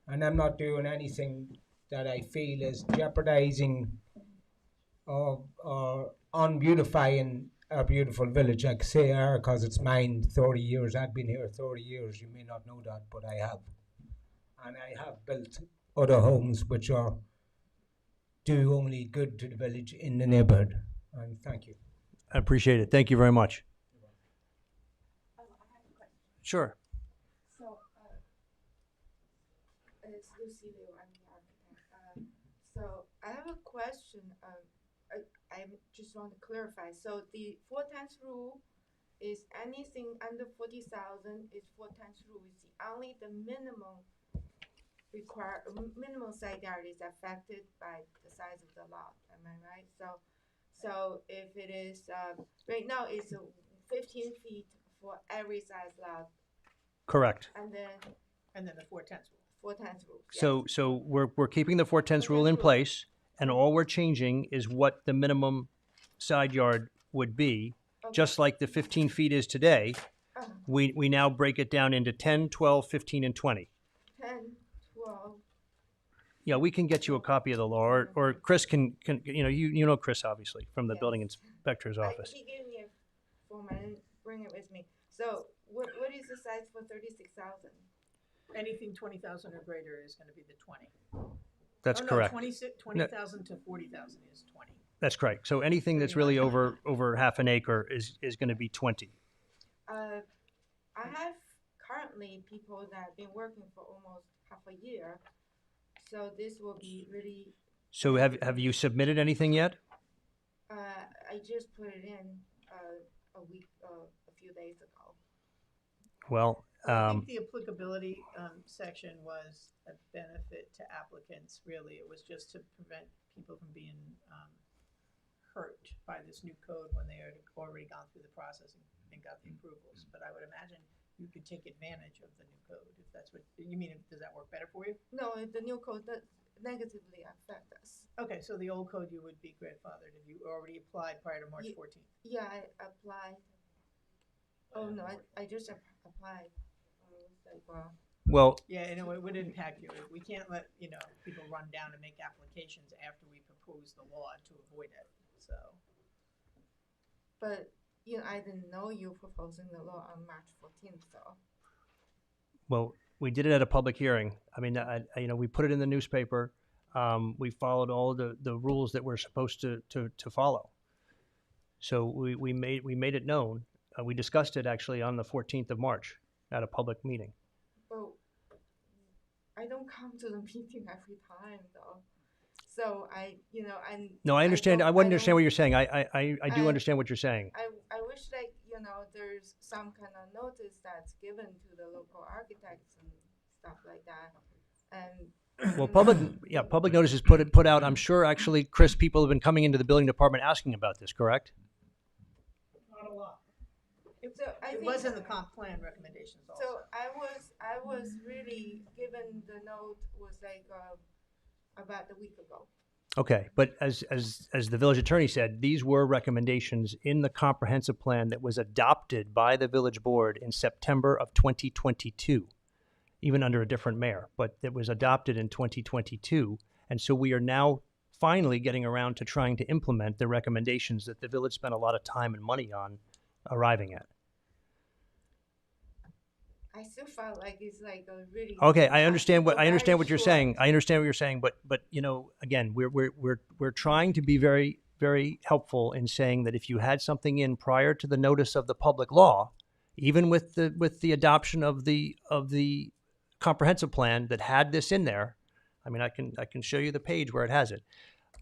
and I'm not doing anything that I feel is jeopardizing or unbeautifying our beautiful village. I say our because it's mine. 30 years. I've been here 30 years. You may not know that, but I have. And I have built other homes which do only good to the village in the neighborhood. And thank you. I appreciate it. Thank you very much. I have a question. Sure. So, it's Lucille, I'm the architect. So I have a question. I just want to clarify. So the 4/10 rule is anything under 40,000 is 4/10 rule. It's only the minimum side yard is affected by the size of the lot. Am I right? So if it is right now it's 15 feet for every size lot, Correct. and then the 4/10 rule. 4/10 rule. Yes. So we're keeping the 4/10 rule in place, and all we're changing is what the minimum side yard would be, Okay. just like the 15 feet is today. Uh-huh. We now break it down into 10, 12, 15, and 20. 10, 12. Yeah, we can get you a copy of the law, or Chris can you know Chris obviously from the Yes. building inspector's office. He gave me a form. I didn't bring it with me. So what is the size for 36,000? Anything 20,000 or greater is going to be the 20. That's Oh, no, correct. 20,000 to 40,000 is 20. That's correct. So anything that's really over half an acre is going to be 20. I have currently people that have been working for almost half a year, so this will be really. So have you submitted anything yet? I just put it in a few days ago. Well, I think the applicability section was a benefit to applicants, really. It was just to prevent people from being hurt by this new code when they had already gone through the process and got the approvals. But I would imagine you could take advantage of the new code if that's what you mean. Does that work better for you? No, the new code does negatively affect us. Okay, so the old code you would be grandfathered if you already applied prior to March 14th. Yeah, I applied. Oh no, I just applied. Well, yeah, and it would impact you. We can't let people run down and make applications after we propose the law to avoid it. So. But I didn't know you were proposing the law on March 14th, so. Well, we did it at a public hearing. I mean, we put it in the newspaper. We followed all the rules that we're supposed to follow. So we made it known. We discussed it actually on the 14th of March at a public meeting. But I don't come to the meeting every time though. So No, I understand. I wouldn't understand what you're saying. I do understand what you're saying. I wish there's some kind of notice that's given to the local architects and stuff like that. And well, public notice is put out. I'm sure actually, Chris, people have been coming into the building department asking about this, correct? Not a lot. So it was in the comp plan recommendations also. So I was really given the note was like about a week ago. Okay, but as the village attorney said, these were recommendations in the comprehensive plan that was adopted by the village board in September of 2022, even under a different mayor, but it was adopted in 2022. And so we are now finally getting around to trying to implement the recommendations that the village spent a lot of time and money on arriving at. I still felt like it's like a really okay. I understand what you're saying. I understand what you're saying, but again, we're trying to be very, very helpful in saying that if you had something in prior to the notice of the public law, even with the adoption of the comprehensive plan that had this in there, I mean, I can show you the page where it has it.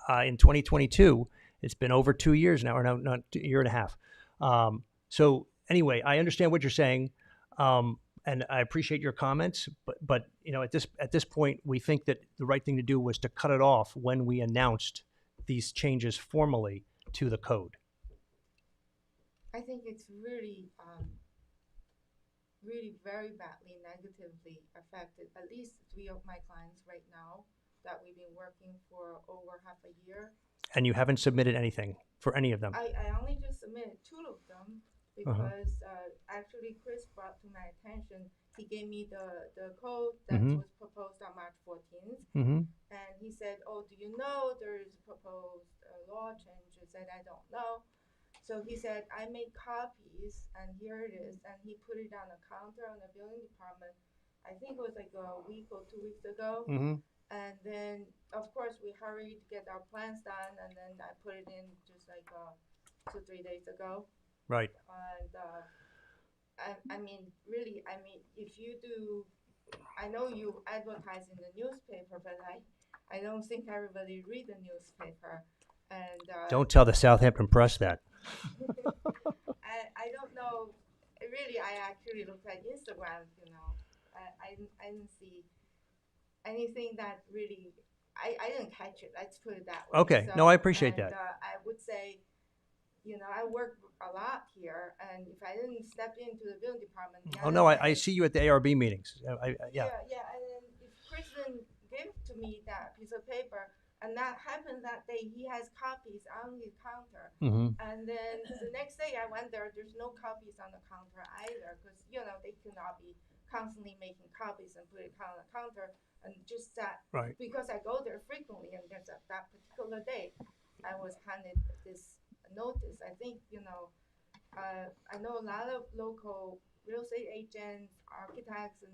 In 2022, it's been over 2 years now, or no, not a year and a half. So anyway, I understand what you're saying. And I appreciate your comments, but at this point, we think that the right thing to do was to cut it off when we announced these changes formally to the code. I think it's really, really very badly negatively affected at least 3 of my clients right now that we've been working for over half a year. And you haven't submitted anything for any of them? I only just submitted 2 of them. Because actually Chris brought to my attention, he gave me the code that was proposed on March 14th. And he said, oh, do you know there is a proposed law change? I said, I don't know. So he said, I made copies and here it is. And he put it on a counter on the building department. I think it was like a week or 2 weeks ago. And then, of course, we hurried to get our plans done. And then I put it in just like 2-3 days ago. Right. And I mean, really, if you do, I know you advertise in the newspaper, but I don't think everybody read the newspaper. And don't tell the Southampton Press that. I don't know. Really, I actually looked at Instagram. I didn't see anything that really. I didn't catch it. Let's put it that way. Okay. No, I appreciate that. I would say. I work a lot here, and if I didn't step into the building department, I see you at the ARB meetings. Yeah, and then if Chris didn't give to me that piece of paper, and that happened that day, he has copies on his counter, and then the next day I went there, there's no copies on the counter either, because they cannot be constantly making copies and put it on the counter, and just that because I go there frequently, and there's that particular day, I was handed this notice. I think I know a lot of local real estate agents, architects, and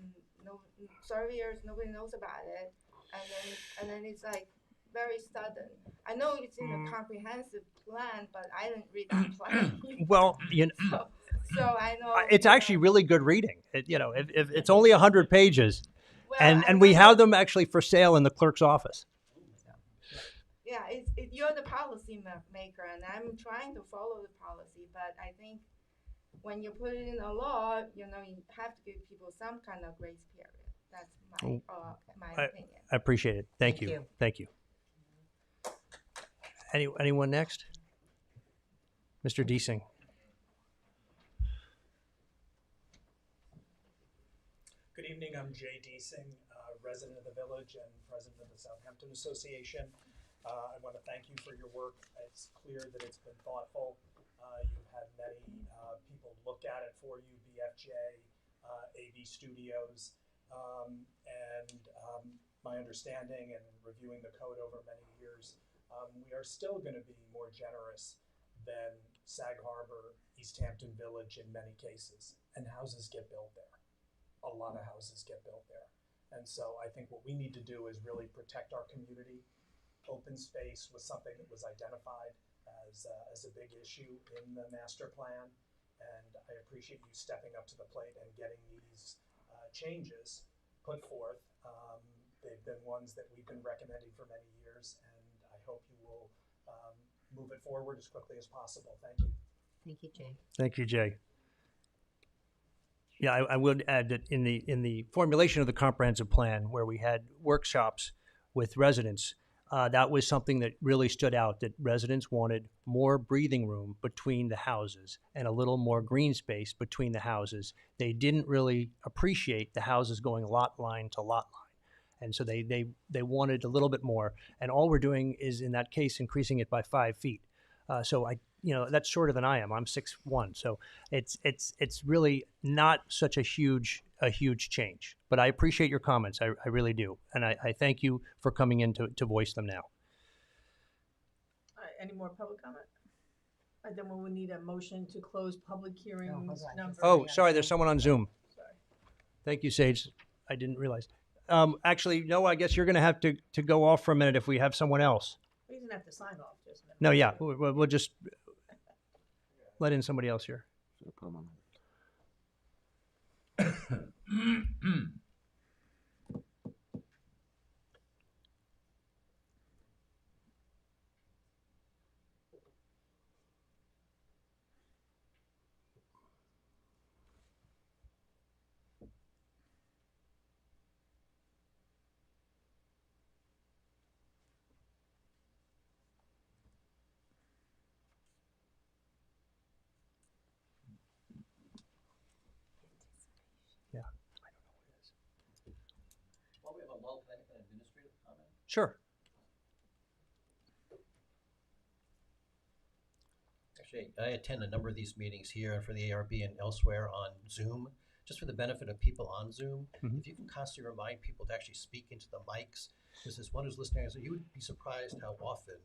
surveyors. Nobody knows about it, and then it's like very sudden. I know it's in the comprehensive plan, but I didn't read that plan. Well, So I know it's actually really good reading. If it's only 100 pages, well, and we have them actually for sale in the clerk's office. Yeah, you're the policy maker, and I'm trying to follow the policy, but I think when you put it in a law, you have to give people some kind of grace period. That's my opinion. I appreciate it. Thank Thank you. you. Thank you. Anyone next? Mr. Deasing. Good evening. I'm Jay Deasing, resident of the village and president of the Southampton Association. I want to thank you for your work. It's clear that it's been thoughtful. You've had many people look at it for you, BFJ, AV Studios, and my understanding and reviewing the code over many years, we are still going to be more generous than Sag Harbor, East Hampton Village in many cases, and houses get built there. A lot of houses get built there. And so I think what we need to do is really protect our community. Open space was something that was identified as a big issue in the master plan. And I appreciate you stepping up to the plate and getting these changes put forth. They've been ones that we've been recommending for many years, and I hope you will move it forward as quickly as possible. Thank you. Thank you, Jay. Thank you, Jay. Yeah, I would add that in the formulation of the comprehensive plan, where we had workshops with residents, that was something that really stood out, that residents wanted more breathing room between the houses and a little more green space between the houses. They didn't really appreciate the houses going lot line to lot line. And so they wanted a little bit more. And all we're doing is, in that case, increasing it by 5 feet. So that's shorter than I am. I'm 6'1", so it's really not such a huge change. But I appreciate your comments. I really do, and I thank you for coming in to voice them now. Any more public comment? Then we will need a motion to close public hearings number. Oh, sorry, there's someone on Zoom. Sorry. Thank you, Sage. I didn't realize. Actually, no, I guess you're going to have to go off for a minute if we have someone else. We didn't have to sign off just a minute. No, yeah, we'll just let in somebody else here. Yeah. Well, we have a well-planned and administrative comment. Sure. Actually, I attend a number of these meetings here and for the ARB and elsewhere on Zoom, just for the benefit of people on Zoom. Mm-hmm. If you can constantly remind people to actually speak into the mics, because as one who's listening, so you would be surprised how often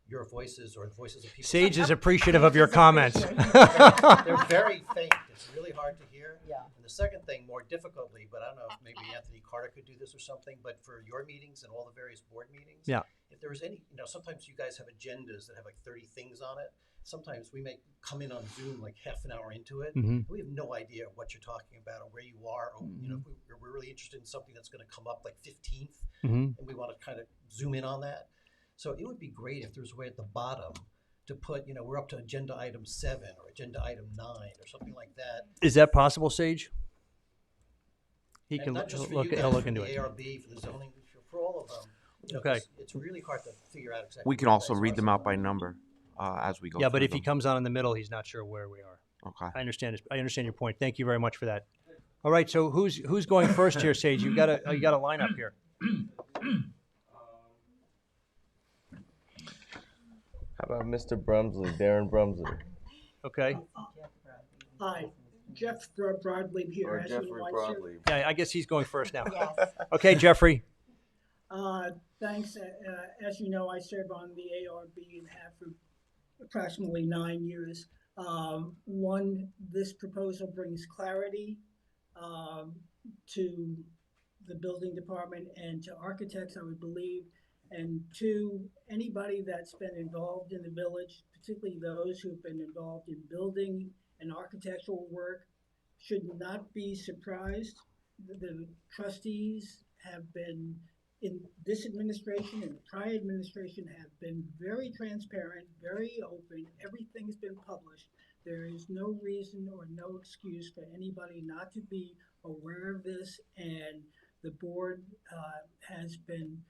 your voices or the voices of people. Sage is appreciative of your comments. They're very faint. It's really hard to hear. Yeah. And the second thing, more difficultly, but I don't know if maybe Anthony Carter could do this or something, but for your meetings and all the various board meetings, Yeah. if there was any, sometimes you guys have agendas that have like 30 things on it. Sometimes we may come in on Zoom like half an hour into it. Mm-hmm. We have no idea what you're talking about or where you are. Or, if we're really interested in something that's going to come up like 15th, Mm-hmm. and we want to kind of zoom in on that. So it would be great if there's a way at the bottom to put, we're up to agenda item 7 or agenda item 9 or something like that. Is that possible, Sage? He And can not just for look. you guys, He'll look for into the it. ARB, for the zoning, for all of them. Okay. It's really hard to figure out exactly. We can what also you guys read are. them out by number as we go. Yeah, but through if he them. comes on in the middle, he's not sure where we are. Okay. I understand. I understand your point. Thank you very much for that. All right. So who's going first here, Sage? You got a lineup here. How about Mr. Brumsley, Darren Brumsley? Okay. Hi, Jeff Broadleaf here. Or as Jeffrey you know, I serve- Broadley. Yeah, I guess he's going first now. Yes. Okay, Jeffrey. Thanks. As you know, I serve on the ARB and have for approximately 9 years. This proposal brings clarity to the building department and to architects, I would believe, and to anybody that's been involved in the village, particularly those who've been involved in building and architectural work, should not be surprised. The trustees have been, in this administration and the prior administration, have been very transparent, very open. Everything's been published. There is no reason or no excuse for anybody not to be aware of this, and the board has been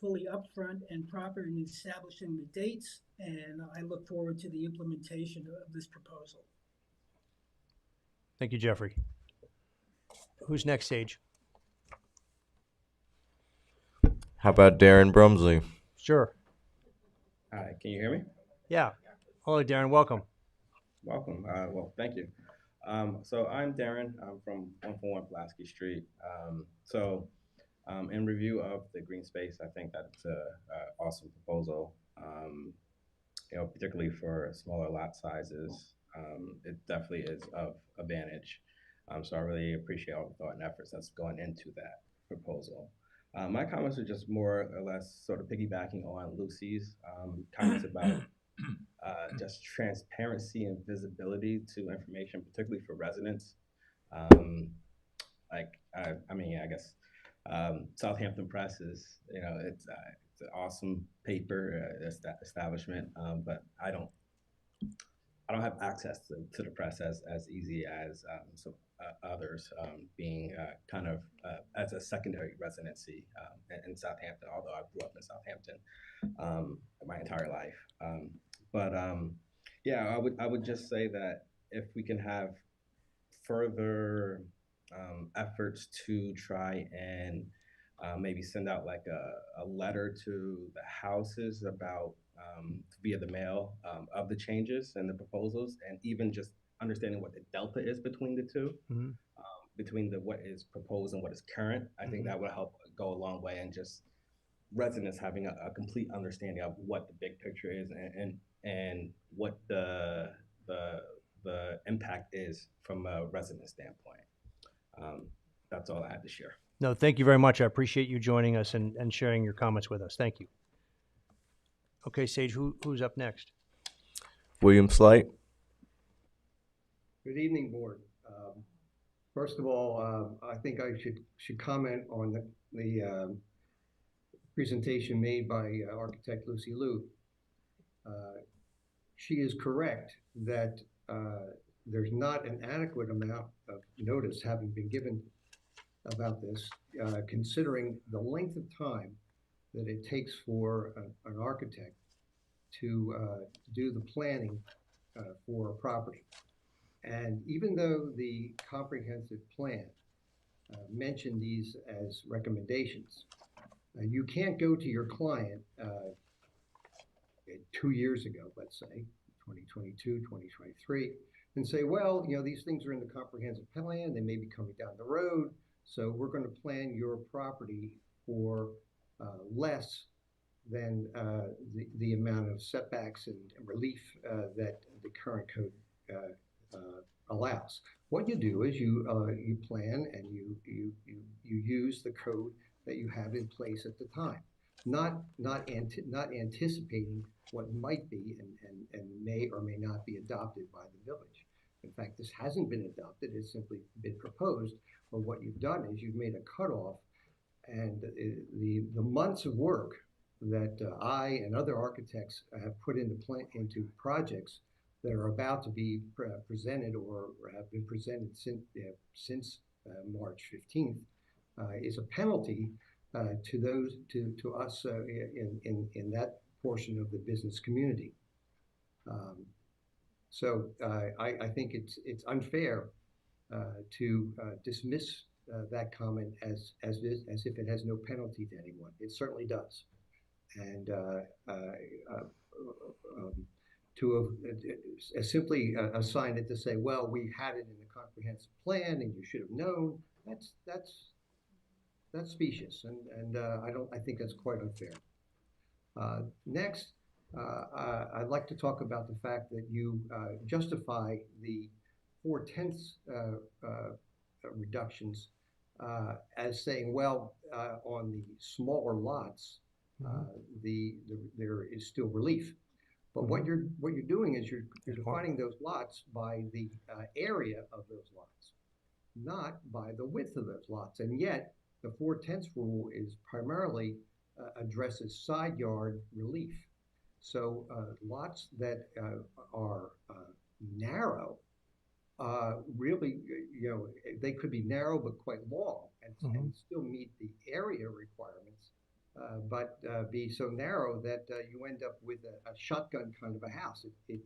fully upfront and proper in establishing the dates, and I look forward to the implementation of this proposal. Thank you, Jeffrey. Who's next, Sage? How about Darren Brumsley? Sure. Hi, can you hear me? Yeah. Hello, Darren. Welcome. Welcome. Well, thank you. So I'm Darren. I'm from 141 Pulaski Street. In review of the green space, I think that it's a awesome proposal. Particularly for smaller lot sizes, it definitely is of advantage. So I really appreciate all the thought and efforts that's going into that proposal. My comments are just more or less sort of piggybacking on Lucy's comments about just transparency and visibility to information, particularly for residents. I guess Southampton Press is, it's an awesome paper establishment, but I don't have access to the press as easy as some others, being kind of as a secondary residency in Southampton, although I grew up in Southampton my entire life. I would just say that if we can have further efforts to try and maybe send out like a letter to the houses about via the mail of the changes and the proposals, and even just understanding what the delta is between the two, between what is proposed and what is current. I think that would help go a long way, and just residents having a complete understanding of what the big picture is and what the impact is from a resident standpoint. That's all I had to share. No, thank you very much. I appreciate you joining us and sharing your comments with us. Thank you. Okay, Sage, who's up next? William Slight. Good evening, board. First of all, I think I should comment on the presentation made by architect Lucy Liu. She is correct that there's not an adequate amount of notice having been given about this, considering the length of time that it takes for an architect to do the planning for a property. And even though the comprehensive plan mentioned these as recommendations, you can't go to your client 2 years ago, let's say, 2022, 2023, and say, well, these things are in the comprehensive plan, they may be coming down the road, so we're going to plan your property for less than the amount of setbacks and relief that the current code allows. What you do is you plan and you use the code that you have in place at the time, not anticipating what might be and may or may not be adopted by the village. In fact, this hasn't been adopted; it's simply been proposed. But what you've done is you've made a cutoff, and the months of work that I and other architects have put into projects that are about to be presented or have been presented since March 15th is a penalty to us in that portion of the business community. I think it's unfair to dismiss that comment as if it has no penalty to anyone. It certainly does, and to simply assign it to say, well, we had it in the comprehensive plan and you should have known, that's specious, and I think that's quite unfair. Next, I'd like to talk about the fact that you justify the 4/10 reductions as saying, well, on the smaller lots, there is still relief. But what you're doing is you're defining those lots by the area of those lots, not by the width of those lots. And yet, the 4/10 rule is primarily addresses side yard relief. So lots that are narrow, really, they could be narrow but quite long and still meet the area requirements, but be so narrow that you end up with a shotgun kind of a house. It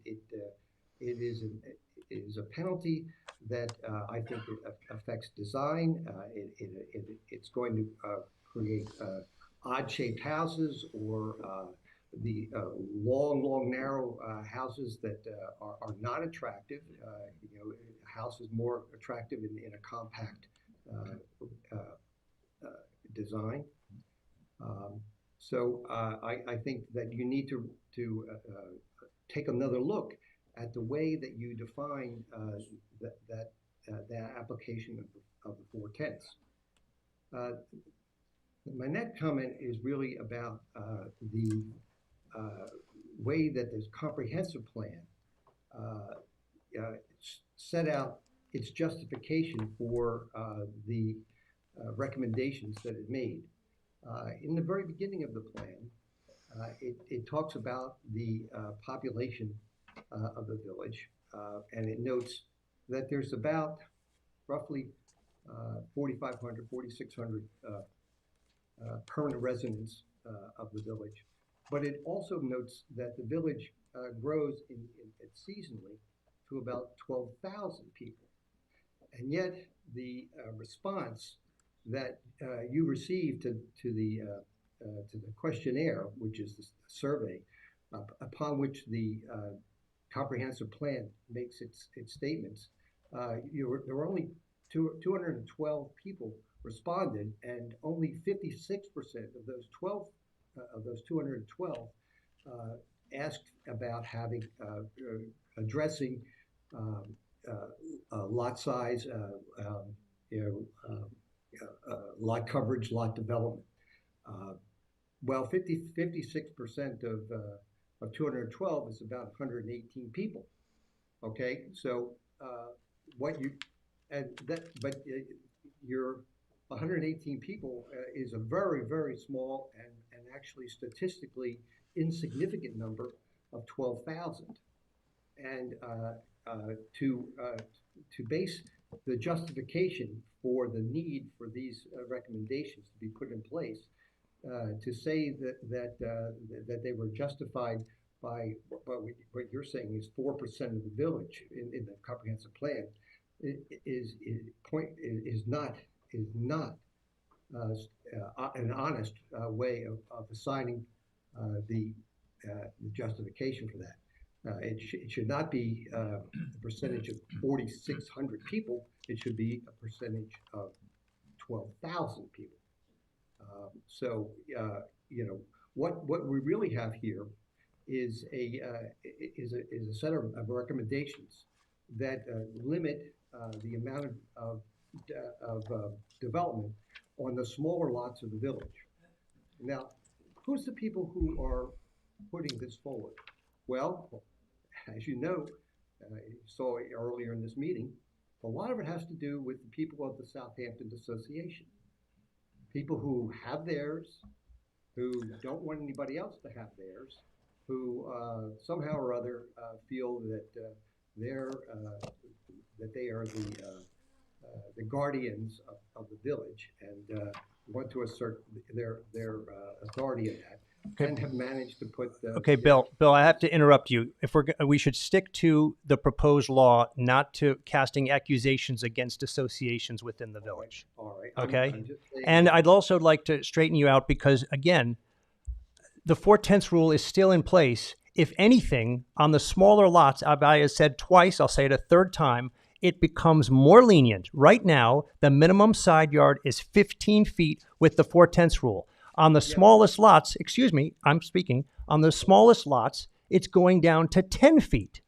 is a penalty that I think affects design. It's going to create odd-shaped houses or the long, narrow houses that are not attractive. A house is more attractive in a compact design. So I think that you need to take another look at the way that you define that application of the 4/10. My next comment is really about the way that this comprehensive plan set out its justification for the recommendations that it made. In the very beginning of the plan, it talks about the population of the village, and it notes that there's about roughly 4,500, 4,600 permanent residents of the village. But it also notes that the village grows seasonally to about 12,000 people. And yet the response that you received to the questionnaire, which is the survey, upon which the comprehensive plan makes its statements, there were only 212 people responded, and only 56% of those 212 asked about addressing lot size, lot coverage, lot development. Well, 56% of 212 is about 118 people. Okay, so your 118 people is a very, very small and actually statistically insignificant number of 12,000. And to base the justification for the need for these recommendations to be put in place, to say that they were justified by what you're saying is 4% of the village in the comprehensive plan is not an honest way of assigning the justification for that. It should not be a percentage of 4,600 people. It should be a percentage of 12,000 people. So what we really have here is a set of recommendations that limit the amount of development on the smaller lots of the village. Now, who's the people who are putting this forward? Well, as you know, you saw earlier in this meeting, a lot of it has to do with the people of the Southampton Association. People who have theirs, who don't want anybody else to have theirs, who somehow or other feel that they are the guardians of the village and want to assert their authority in that. Okay. And have managed to put okay, Bill, I have to interrupt you. We should stick to the proposed law, not to casting accusations against associations within the village. All right. Okay. I'm just saying And I'd also like to straighten you out because, again, the 4/10 rule is still in place. If anything, on the smaller lots, I have said twice, I'll say it a third time, it becomes more lenient. Right now, the minimum side yard is 15 feet with the 4/10 rule. On the smallest lots, on the smallest lots, it's going down to 10 feet.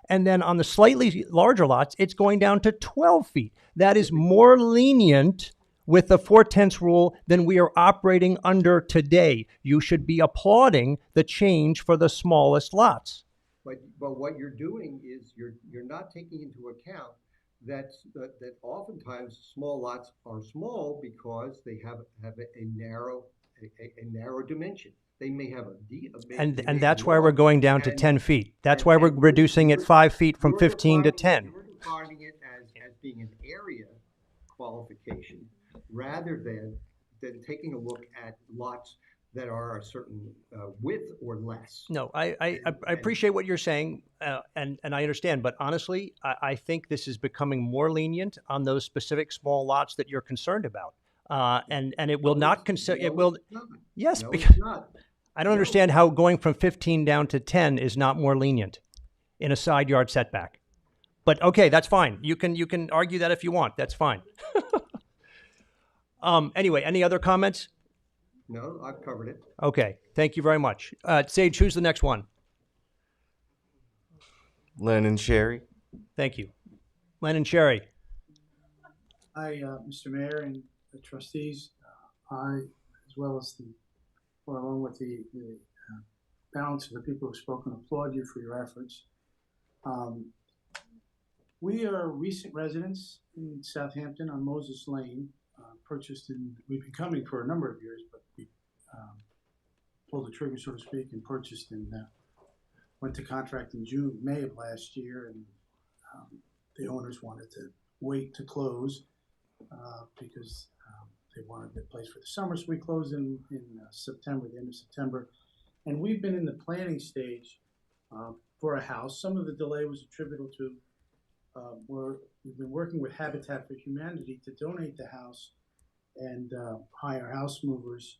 And then on the slightly larger lots, it's going down to 12 feet. That is more lenient with the 4/10 rule than we are operating under today. You should be applauding the change for the smallest lots. But what you're doing is you're not taking into account that oftentimes small lots are small because they have a narrow dimension. They may have And that's why we're going down to 10 feet. That's why we're reducing it 5 feet from 15 to 10. You're defining it as being an area qualification rather than taking a look at lots that are a certain width or less. No, I appreciate what you're saying, and I understand, but honestly, I think this is becoming more lenient on those specific small lots that you're concerned about. And it will not consider, it will, yes, No, because it's not. I don't understand how going from 15 down to 10 is not more lenient in a side yard setback. But okay, that's fine. You can argue that if you want. That's fine. Anyway, any other comments? No, I've covered it. Okay, thank you very much. Sage, who's the next one? Len and Sherry. Thank you. Len and Sherry. Hi, Mr. Mayor and the trustees. I, as well as along with the balance of the people who have spoken, applaud you for your efforts. We are recent residents in Southampton on Moses Lane, we've been coming for a number of years, but we pulled the trigger, so to speak, and purchased and went to contract in May of last year, and the owners wanted to wait to close because they wanted the place for the summer, so we closed in September, the end of September, and we've been in the planning stage for a house. Some of the delay was attributable to we've been working with Habitat for Humanity to donate the house and hire house movers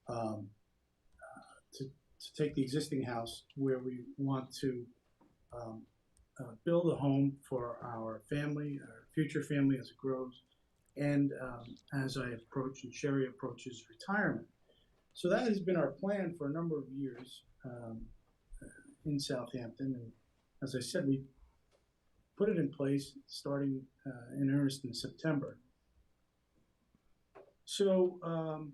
to take the existing house where we want to build a home for our family, our future family as it grows, and as I approach and Sherry approaches retirement. So that has been our plan for a number of years in Southampton. And as I said, we put it in place starting in earnest in September. So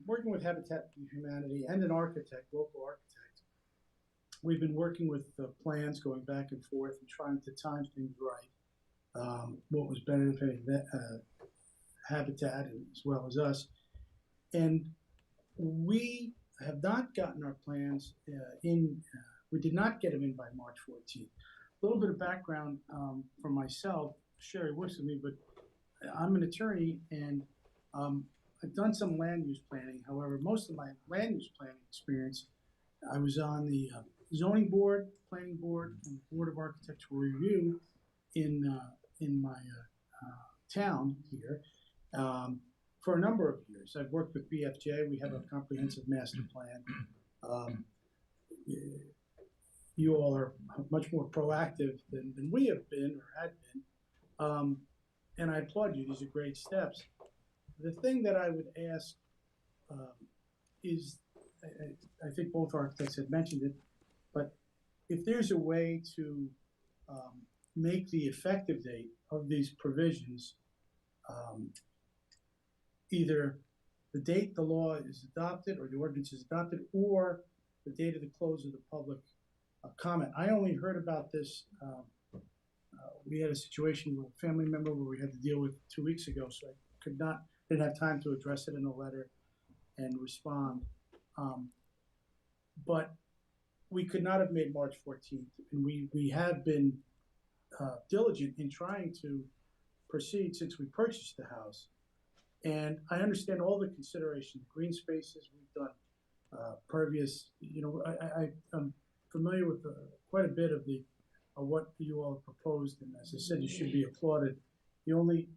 working with Habitat for Humanity and an architect, local architect, we've been working with plans going back and forth and trying to time things right. What was benefiting Habitat as well as us. And we have not gotten our plans we did not get them in by March 14th. A little bit of background for myself. Sherry works with me, but I'm an attorney and I've done some land use planning. However, most of my land use planning experience, I was on the zoning board, planning board, and board of architectural review in my town here for a number of years. I've worked with BFJ. We have a comprehensive master plan. You all are much more proactive than we have been or had been. And I applaud you. These are great steps. The thing that I would ask is, I think both architects had mentioned it, but if there's a way to make the effective date of these provisions either the date the law is adopted or the ordinance is adopted or the date of the close of the public comment. I only heard about this, we had a situation with a family member where we had to deal with 2 weeks ago, so I didn't have time to address it in a letter and respond. But we could not have made March 14th, and we have been diligent in trying to proceed since we purchased the house. And I understand all the considerations, green spaces, we've done pervious, I'm familiar with quite a bit of what you all have proposed, and as I said, you should be applauded. The only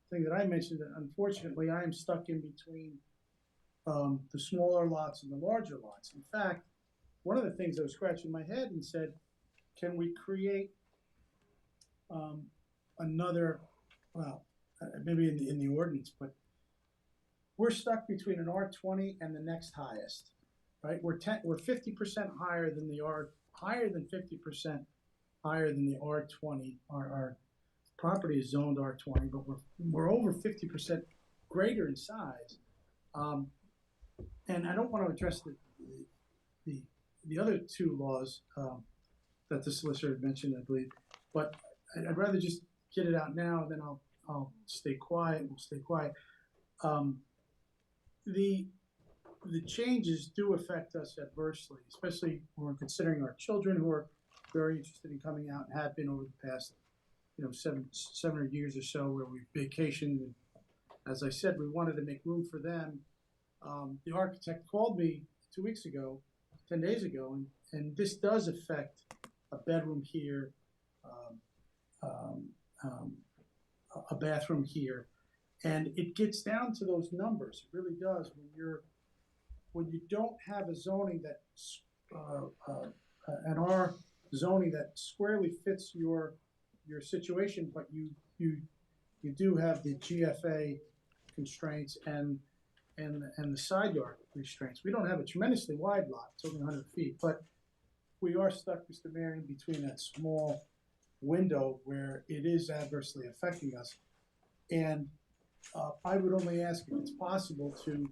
thing that I mentioned, unfortunately, I am stuck in between the smaller lots and the larger lots. In fact, one of the things I was scratching my head and said, can we create another, well, maybe in the ordinance, but we're stuck between an R20 and the next highest, right? We're 50% higher than the higher than 50% higher than the R20. Our property is zoned R20, but we're over 50% greater in size. And I don't want to address the other two laws that the solicitor had mentioned, I believe, but I'd rather just get it out now, then I'll stay quiet. We'll stay quiet. The changes do affect us adversely, especially when we're considering our children who are very interested in coming out and have been over the past, 7 or 8 years or so, where we vacationed. And as I said, we wanted to make room for them. The architect called me 2 weeks ago, 10 days ago, and this does affect a bedroom here, a bathroom here, and it gets down to those numbers. It really does. When you don't have a zoning that an R zoning that squarely fits your situation, but you do have the GFA constraints and the side yard restraints. We don't have a tremendously wide lot; it's only 100 feet, but we are stuck, Mr. Mayor, in between that small window where it is adversely affecting us. And I would only ask if it's possible to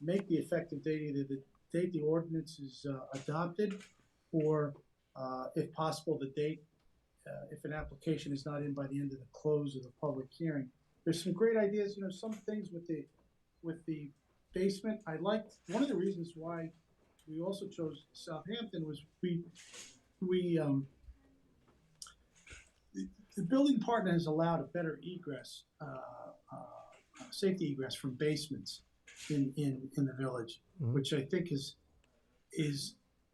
make the effective date either the date the ordinance is adopted, or if possible, the date if an application is not in by the end of the close of the public hearing. There's some great ideas, some things with the basement. I liked one of the reasons why we also chose Southampton was the building partner has allowed a better egress, safety egress from basements in the village, which I think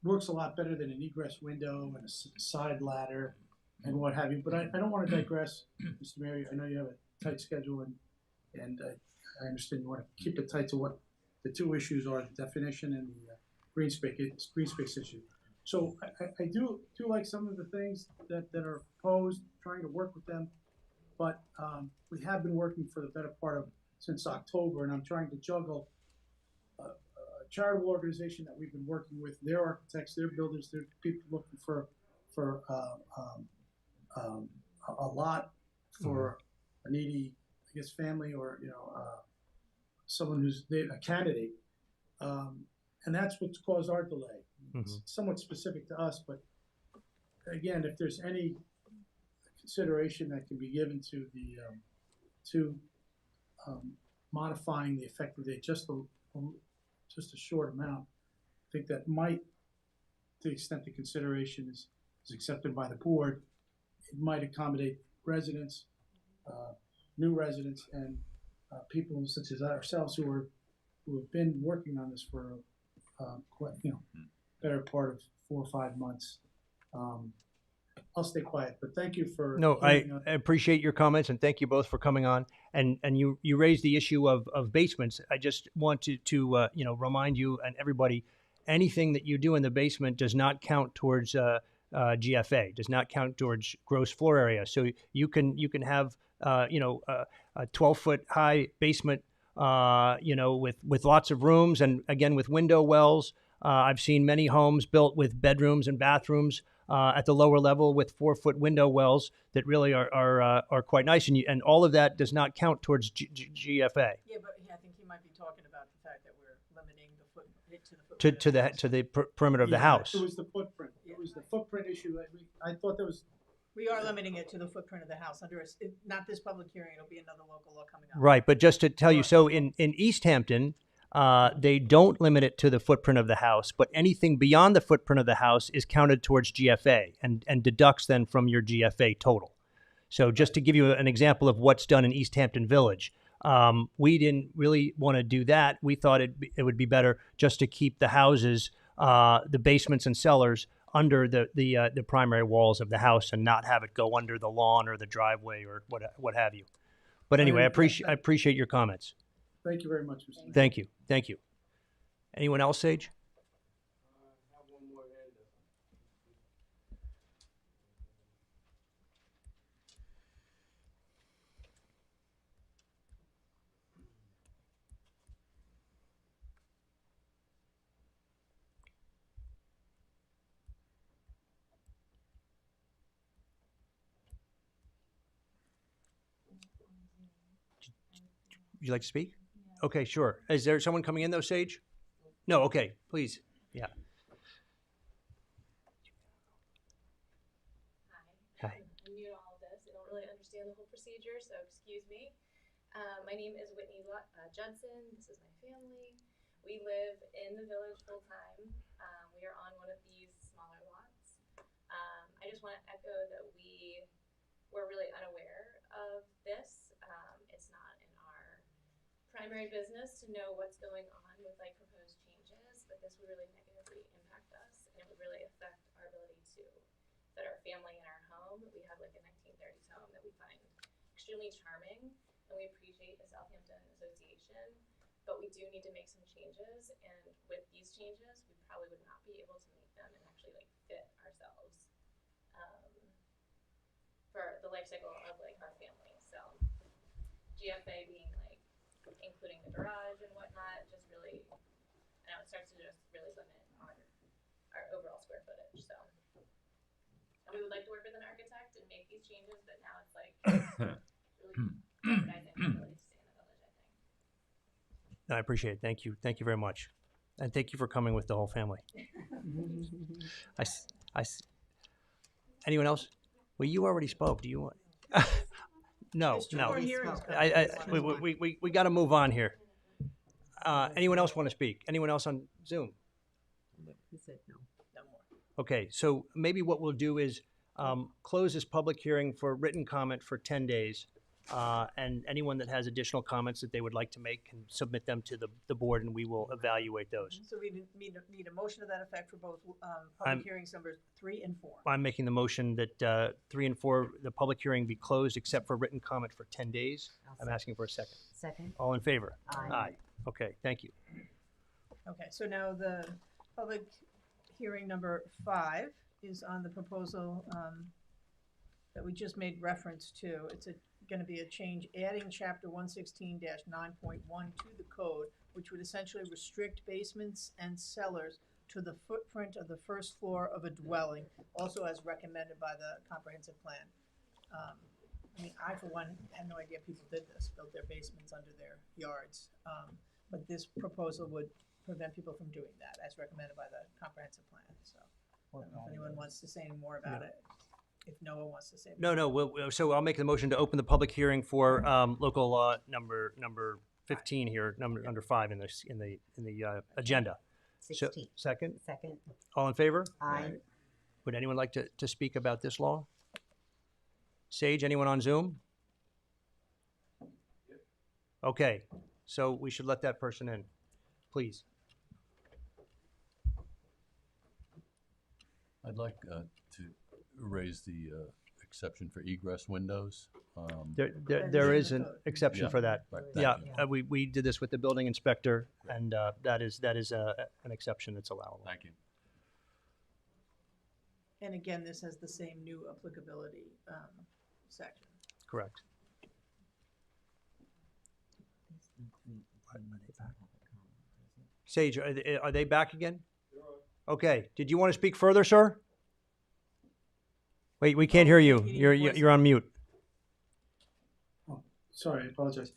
works a lot better than an egress window and a side ladder and what have you. But I don't want to digress, Mr. Mayor. I know you have a tight schedule, and I understand you want to keep it tight to what the two issues are: the definition and the green space issue. So I do like some of the things that are proposed, trying to work with them, but we have been working for the better part of since October, and I'm trying to juggle a charitable organization that we've been working with, their architects, their builders, their people looking for a lot for a needy, I guess, family or someone who's a candidate, and that's what's caused our delay. It's somewhat specific to us, but again, if there's any consideration that can be given to the modifying the effective date just a short amount, I think that might, to the extent the consideration is accepted by the board, it might accommodate residents, new residents, and people such as ourselves who have been working on this for quite, better part of 4 or 5 months. I'll stay quiet, but thank you for. No, I appreciate your comments, and thank you both for coming on. And you raised the issue of basements. I just want to remind you and everybody, anything that you do in the basement does not count towards GFA, does not count towards gross floor area. So you can have a 12-foot high basement, with lots of rooms, and again with window wells. I've seen many homes built with bedrooms and bathrooms at the lower level with 4-foot window wells that really are quite nice, and all of that does not count towards GFA. Yeah, but I think he might be talking about the fact that we're limiting the the perimeter of the house. It was the footprint. It was the footprint issue. I thought that was. We are limiting it to the footprint of the house under not this public hearing. It'll be another local law coming up. Right, but just to tell you, so in East Hampton, they don't limit it to the footprint of the house, but anything beyond the footprint of the house is counted towards GFA and deducts then from your GFA total. So just to give you an example of what's done in East Hampton Village, we didn't really want to do that. We thought it would be better just to keep the houses, the basements and cellars under the primary walls of the house and not have it go under the lawn or the driveway or what have you. But anyway, I appreciate your comments. Thank you very much, Mr. Mayor. Thank you. Anyone else, Sage? Would you like to speak? Okay, sure. Is there someone coming in though, Sage? No, okay, please, yeah. Hi. I'm new to all of this. I don't really understand the whole procedure, so excuse me. My name is Whitney Judson. This is my family. We live in the village full time. We are on one of these smaller lots. I just want to echo that we're really unaware of this. It's not in our primary business to know what's going on with like proposed changes, but this would really negatively impact us, and it would really affect our ability to fit our family in our home. We have like a 1930s home that we find extremely charming, and we appreciate the Southampton Association, but we do need to make some changes, and with these changes, we probably would not be able to make them and actually like fit ourselves for the life cycle of like our family. So GFA being like including the garage and whatnot, just really, I know it starts to just really limit our overall square footage. So, and we would like to work with an architect and make these changes, but now it's like really jeopardizing our ability to stay in the village, I think. I appreciate it. Thank you very much. And thank you for coming with the whole family. Anyone else? Well, you already spoke. Do you want? No. We got to move on here. Anyone else want to speak? Anyone else on Zoom? He said no. No more. Okay, so maybe what we'll do is close this public hearing for written comment for 10 days. And anyone that has additional comments that they would like to make can submit them to the board, and we will evaluate those. So we need a motion to that effect for both public hearings numbers 3 and 4. I'm making the motion that 3 and 4, the public hearing be closed except for written comment for 10 days. I'm asking for a second. Second. All in favor? Aye. Okay, thank you. Okay, so now the public hearing number 5 is on the proposal that we just made reference to. It's going to be a change adding chapter 116-9.1 to the code, which would essentially restrict basements and cellars to the footprint of the first floor of a dwelling, also as recommended by the comprehensive plan. I mean, I, for one, had no idea people did this, built their basements under their yards. But this proposal would prevent people from doing that, as recommended by the comprehensive plan. So I don't know if anyone wants to say any more about it. If no one wants to say No. So I'll make the motion to open the public hearing for local law number 15 here, number 5 in the agenda. 16. So, second. Second. All in favor? Aye. Would anyone like to speak about this law? Sage, anyone on Zoom? Okay, so we should let that person in, please. I'd like to raise the exception for egress windows. There is an exception for that. Right, Yeah, thank you. we did this with the building inspector, and that is an exception that's allowable. Thank you. And again, this has the same new applicability section. Correct. Sage, are they back again? Okay. Did you want to speak further, sir? Wait, we can't hear you. You're on mute. Oh, sorry, I apologize.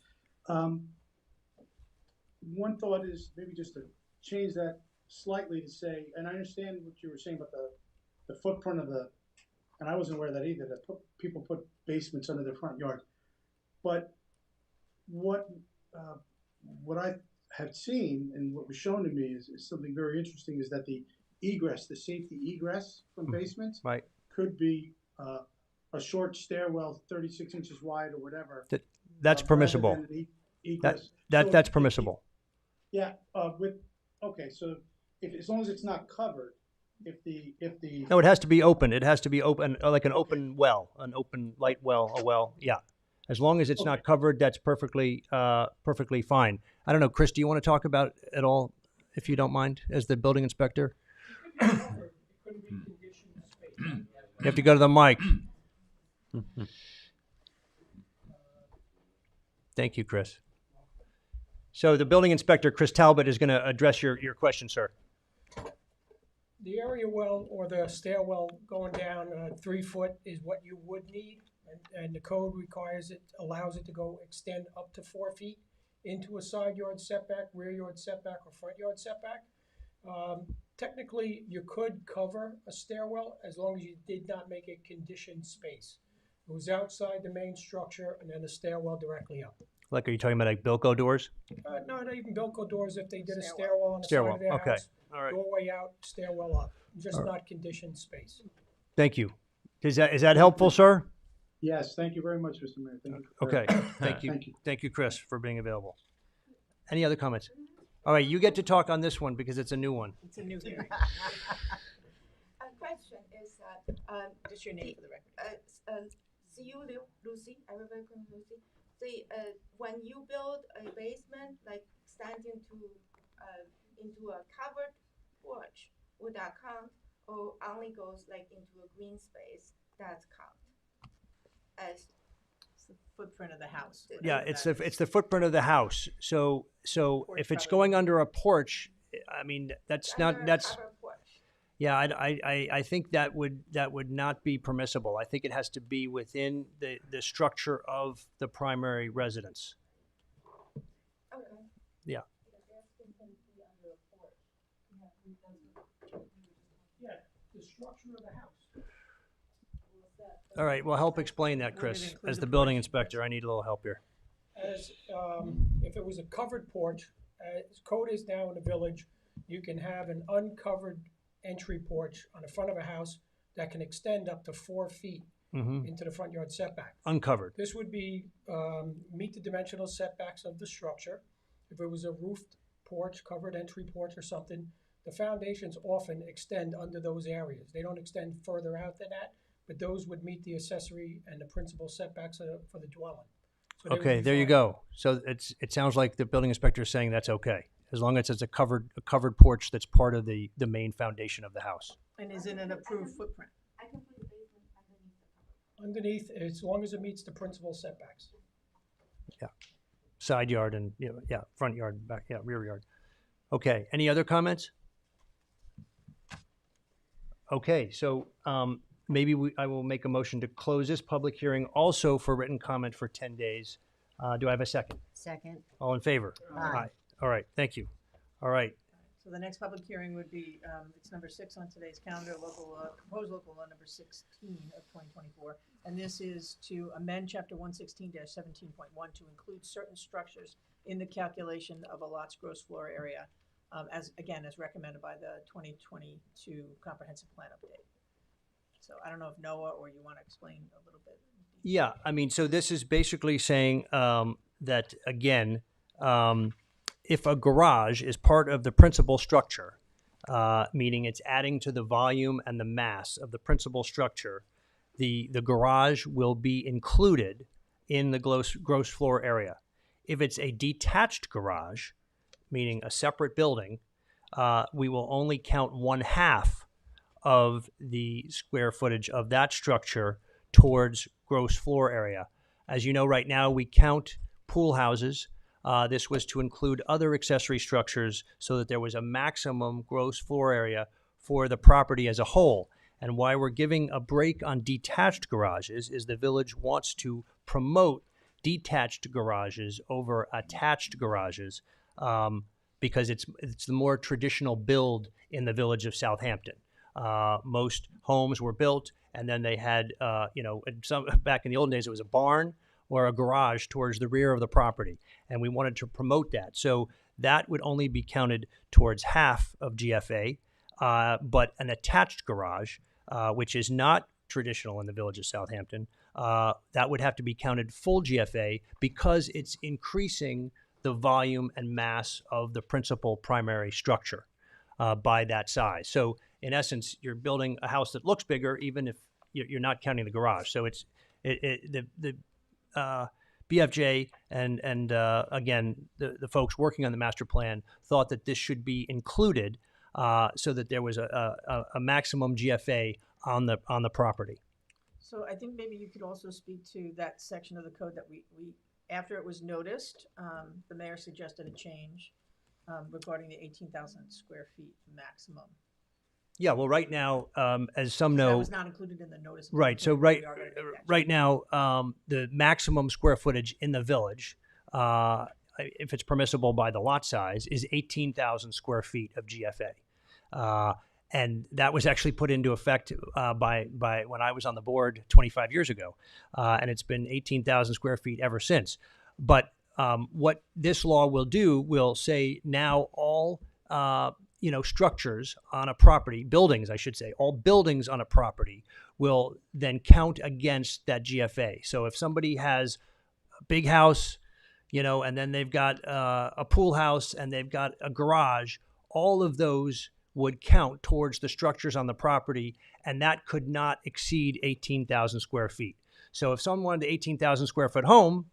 One thought is maybe just to change that slightly to say, and I understand what you were saying about the footprint of the, and I wasn't aware of that either, that people put basements under their front yard. But what I have seen and what was shown to me is something very interesting, is that the egress, the safety egress from basements, right, could be a short stairwell, 36 inches wide or whatever. That's permissible. That's permissible. Yeah. Okay. So as long as it's not covered, if the No, it has to be open. It has to be open, like an open well, an open light well, a well. Yeah. As long as it's not covered, that's perfectly fine. I don't know, Chris, do you want to talk about it at all, if you don't mind, as the building inspector? You have to go to the mic. Thank you, Chris. So the building inspector, Chris Talbot, is going to address your question, sir. The area well or the stairwell going down 3 foot is what you would need, and the code requires it, allows it to go extend up to 4 feet. into a side yard setback, rear yard setback, or front yard setback. Technically, you could cover a stairwell as long as you did not make it conditioned space. It was outside the main structure and then a stairwell directly up. Like, are you talking about like Bilko doors? No, not even Bilko doors. If they did a stairwell on the Stairwell, side of their okay. house, All right. doorway out, stairwell up, just All right. not conditioned space. Thank you. Is that helpful, sir? Yes, thank you very much, Mr. Mayor. Thank you. for Okay, clarifying. thank you. Thank you. Thank you, Chris, for being available. Any other comments? All right, you get to talk on this one because it's a new one. It's a new hearing. A question is Just your name for the record. See you, Lucy. Everybody call me Lucy. See, when you build a basement, like extending to into a covered porch, would that count, or only goes like into a green space? That's count as It's the footprint of the house. Yeah, whatever that it's the footprint of the house. So if it's going under a porch, I mean that's under not a that's covered porch. yeah. I think that would not be permissible. I think it has to be within the structure of the primary residence. Okay. Yeah. Yeah, the structure of the house. All right. Well, help explain that, Would it Chris. include As the the building porch? inspector, I need a little help here. As if it was a covered porch, as code is now in the village, you can have an uncovered entry porch on the front of a house that can extend up to 4 feet Mhm. into the front yard setback. Uncovered. This would be meet the dimensional setbacks of the structure. If it was a roofed porch, covered entry porch or something, the foundations often extend under those areas. They don't extend further out than that, but those would meet the accessory and the principal setbacks for the dwelling. So they would Okay, be there you fine. go. So it sounds like the building inspector is saying that's okay, as long as it's a covered porch that's part of the main foundation of the house. And is it an approved footprint? I can put the basement underneath the cover. Underneath, as long as it meets the principal setbacks. Yeah, side yard and front yard, back rear yard. Okay, any other comments? Okay, so maybe I will make a motion to close this public hearing also for written comment for 10 days. Do I have a second? Second. All in favor? Aye. All right, thank you. All right, So the next public hearing would be, it's number 6 on today's calendar, proposed local law number 16 of 2024. And this is to amend chapter 116-17.1 to include certain structures in the calculation of a lot's gross floor area, as recommended by the 2022 comprehensive plan update. So I don't know if Noah or you want to explain a little bit. yeah, I mean, so this is basically saying that, again, if a garage is part of the principal structure, meaning it's adding to the volume and the mass of the principal structure, the garage will be included in the gross floor area. If it's a detached garage, meaning a separate building, we will only count 1/2 of the square footage of that structure towards gross floor area. As you know, right now we count pool houses. This was to include other accessory structures so that there was a maximum gross floor area for the property as a whole. And why we're giving a break on detached garages is the village wants to promote detached garages over attached garages because it's the more traditional build in the village of Southampton. Most homes were built and then they had, back in the olden days, it was a barn or a garage towards the rear of the property. And we wanted to promote that. So that would only be counted towards half of GFA, but an attached garage, which is not traditional in the village of Southampton, that would have to be counted full GFA because it's increasing the volume and mass of the principal primary structure by that size. So in essence, you're building a house that looks bigger even if you're not counting the garage. So it's the BFJ and again, the folks working on the master plan thought that this should be included so that there was a maximum GFA on the property. So I think maybe you could also speak to that section of the code that we after it was noticed, the mayor suggested a change regarding the 18,000 square feet maximum. Yeah, well, right now, as some That know, was not included in the notice. of right. So public right, hearing. We are gonna make that right now, the maximum square footage in the village if it's permissible by the lot size, is 18,000 square feet of GFA. And that was actually put into effect by when I was on the board 25 years ago. And it's been 18,000 square feet ever since. But what this law will do will say now all structures on a property, buildings, I should say, all buildings on a property will then count against that GFA. So if somebody has a big house, and then they've got a pool house and they've got a garage, all of those would count towards the structures on the property, and that could not exceed 18,000 square feet. So if someone wanted an 18,000 square foot home,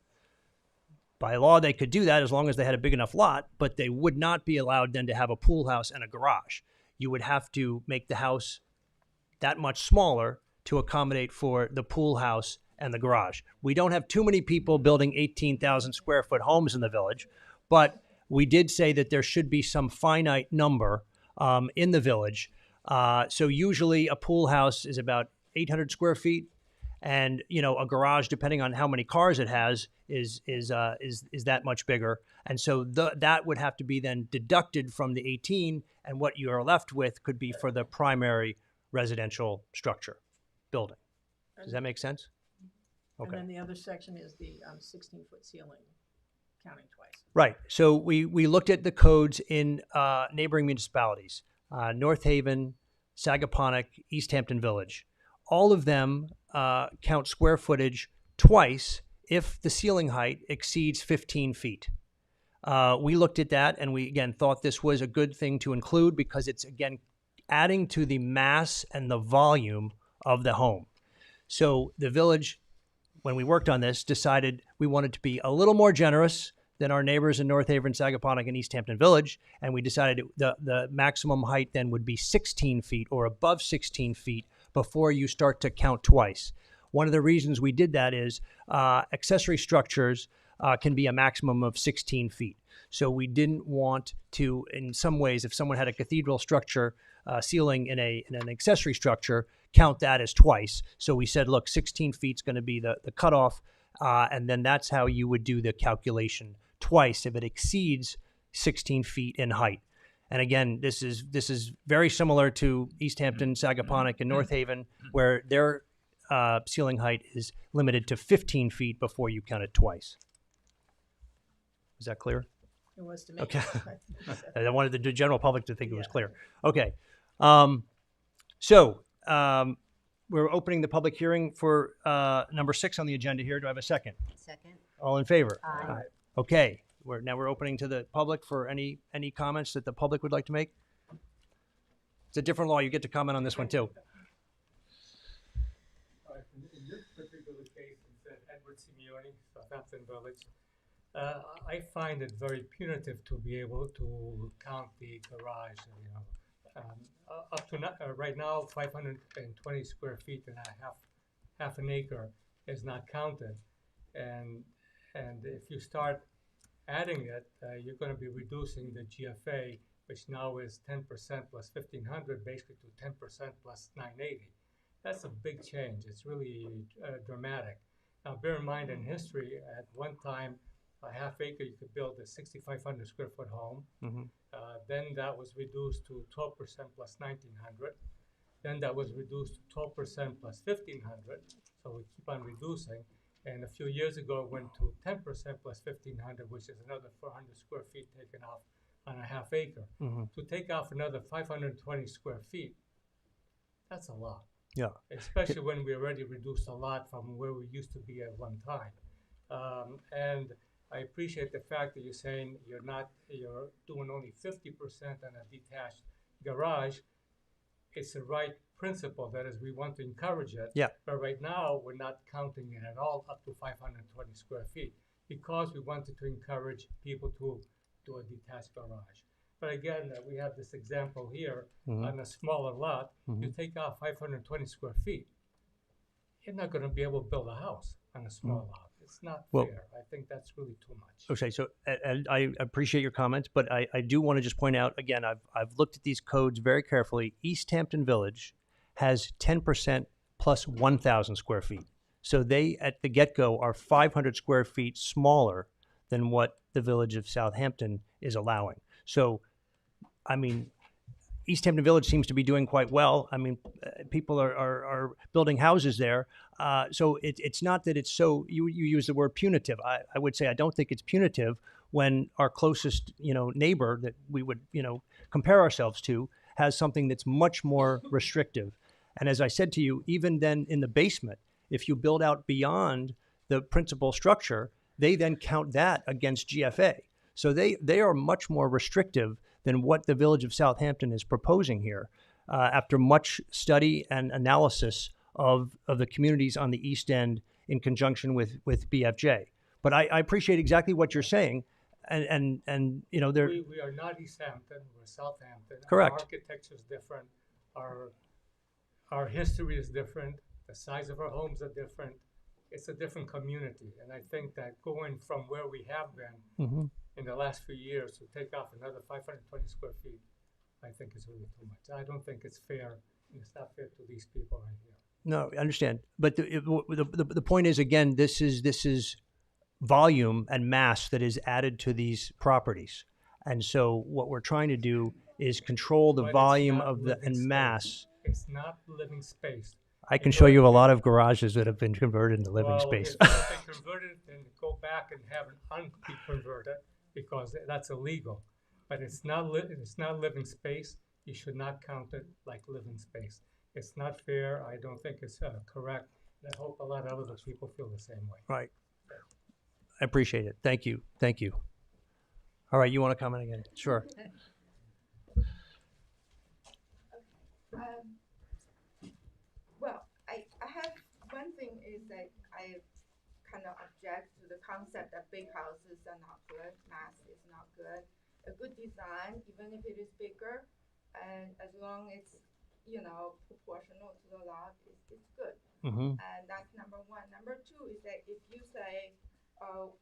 by law, they could do that as long as they had a big enough lot, but they would not be allowed then to have a pool house and a garage. You would have to make the house that much smaller to accommodate for the pool house and the garage. We don't have too many people building 18,000 square foot homes in the village, but we did say that there should be some finite number in the village. So usually a pool house is about 800 square feet. And a garage, depending on how many cars it has, is that much bigger. And so that would have to be then deducted from the 18, and what you are left with could be for the primary residential structure building. Does that make sense? Okay. And then the other section is the 16-foot ceiling, counting twice. Right. So we looked at the codes in neighboring municipalities, North Haven, Sagaponack, East Hampton Village. All of them count square footage twice if the ceiling height exceeds 15 feet. We looked at that, and we, again, thought this was a good thing to include because it's, again, adding to the mass and the volume of the home. So the village, when we worked on this, decided we wanted to be a little more generous than our neighbors in North Haven, Sagaponack, and East Hampton Village, and we decided the maximum height then would be 16 feet or above 16 feet before you start to count twice. One of the reasons we did that is accessory structures can be a maximum of 16 feet. So we didn't want to, in some ways, if someone had a cathedral structure ceiling in an accessory structure, count that as twice. So we said, look, 16 feet is going to be the cutoff, and then that's how you would do the calculation twice if it exceeds 16 feet in height. And again, this is very similar to East Hampton, Sagaponack, and North Haven, where their ceiling height is limited to 15 feet before you count it twice. Is that clear? It was to me. Okay. I wanted the general public to think it was clear. Okay. We're opening the public hearing for number 6 on the agenda here. Do I have a second? Second. All in favor? Aye. Okay. We're opening to the public for any comments that the public would like to make. It's a different law. You get to comment on this one too. In this particular case, it's Edward Simeone, Southampton Village. I find it very punitive to be able to count the garage. Up to right now, 520 square feet and half an acre is not counted, and if you start adding it, you're going to be reducing the GFA, which now is 10% plus 1,500, basically to 10% plus 980. That's a big change. It's really dramatic. Now, bear in mind, in history, at one time, a half acre you could build a 6,500 square foot home. Mm-hmm. Then that was reduced to 12% plus 1,900. Then that was reduced to 12% plus 1,500. So we keep on reducing. And a few years ago, it went to 10% plus 1,500, which is another 400 square feet taken off on a half acre. Mm-hmm. To take off another 520 square feet, that's a lot. Yeah. Especially when we already reduced a lot from where we used to be at one time. And I appreciate the fact that you're saying you're doing only 50% on a detached garage. It's the right principle. That is, we want to encourage it. Yeah. But right now, we're not counting it at all up to 520 square feet because we wanted to encourage people to do a detached garage. But again, we have this example here on a smaller lot. You take out 520 square feet, you're not going to be able to build a house on a small lot. It's not fair. I think that's really too much. Okay, so and I appreciate your comments, but I do want to just point out, again, I've looked at these codes very carefully. East Hampton Village has 10% plus 1,000 square feet. So they, at the get-go, are 500 square feet smaller than what the village of Southampton is allowing. So, I mean, East Hampton Village seems to be doing quite well. I mean, people are building houses there. So it's not that it's so, you use the word punitive. I would say I don't think it's punitive when our closest, neighbor that we would, compare ourselves to has something that's much more restrictive. And as I said to you, even then in the basement, if you build out beyond the principal structure, they then count that against GFA. So they are much more restrictive than what the village of Southampton is proposing here, after much study and analysis of the communities on the East End in conjunction with BFJ. But I appreciate exactly what you're saying, and there. We are not East Hampton, we're Southampton. Correct. Our architecture is different. Our history is different. The size of our homes are different. It's a different community, and I think that going from where we have been in the last few years to take off another 520 square feet, I think is really too much. I don't think it's fair. It's not fair to these people right here. No, I understand. But the point is, again, this is volume and mass that is added to these properties. And so what we're trying to do is control the But it's volume not of the living and space. mass. It's not living space. I can show you a lot of garages that have been converted into living space. If they convert it, then go back and have it unconverted because that's illegal. But it's not living space. You should not count it like living space. It's not fair. I don't think it's correct. And I hope a lot of other people feel the same way. Right. I appreciate it. Thank you. Thank you. All right, you want to comment again? Sure. Well, I have one thing is that I kind of object to the concept that big houses are not good, mass is not good. A good design, even if it is bigger, and as long as proportional to the lot, it's good. And that's number one. Number two is that if you say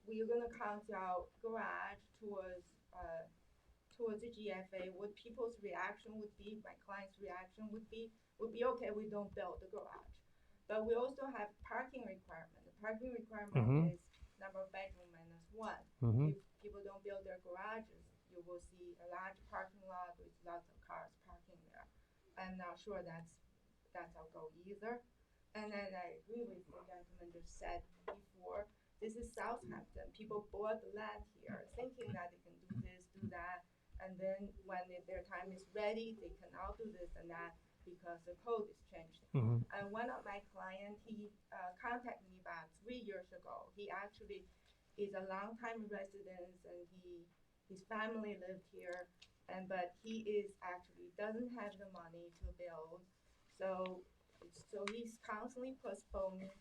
we're going to count our garage towards the GFA, what people's reaction would be, my client's reaction would be okay, we don't build the garage. But we also have parking requirement. The parking requirement is number of bedroom minus one. If people don't build their garages, you will see a large parking lot with lots of cars parking there. I'm not sure that's our goal either. And then I agree with what the gentleman just said before. This is Southampton. People bought the land here thinking that they can do this, do that. And then when their time is ready, they can now do this and that because the code is changed. And one of my clients, he contacted me about 3 years ago. He actually is a longtime resident and his family lived here, but he doesn't have the money to build. So he's constantly postponing.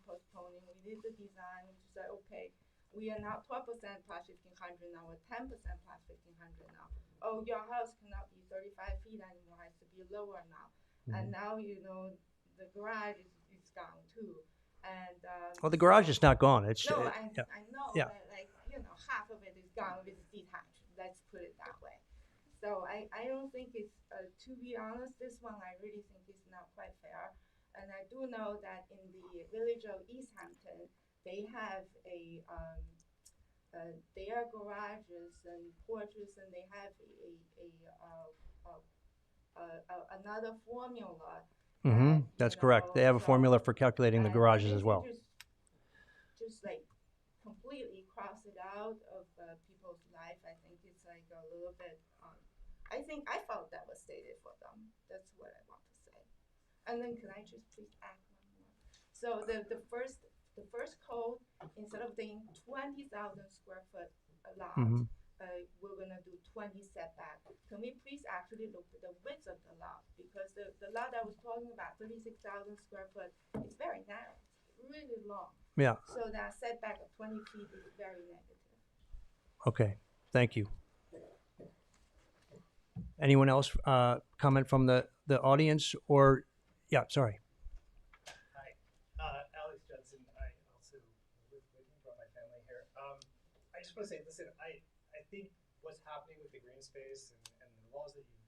We did the design, we said, okay, we are now 12% plus 1,500 now, we're 10% plus 1,500 now. Oh, your house cannot be 35 feet anymore, it has to be lower now. And now, the garage is gone too. And Well, the garage is not gone. It's no, yeah. I know Yeah. that half of it is gone with detached. Let's put it that way. So I don't think it's to be honest, this one I really think is not quite fair. And I do know that in the village of East Hampton, they have their garages and porches, and they have another formula. That's correct. They have a formula for calculating the garages as well. Just like completely cross it out of people's life. I think it's like a little bit. I felt devastated for them. That's what I want to say. And then can I just please add one more? So the first code, instead of saying 20,000 square foot a lot, we're gonna do 20 setback. Can we please actually look at the width of the lot? Because the lot I was talking about, 36,000 square foot, is very narrow, really long. Yeah. So that setback of 20 feet is very negative. Okay. Thank you. Anyone else comment from the audience or yeah, sorry. Hi, Alex Judson. I also live with and brought my family here. I just want to say, listen, I think what's happening with the green space and the laws that you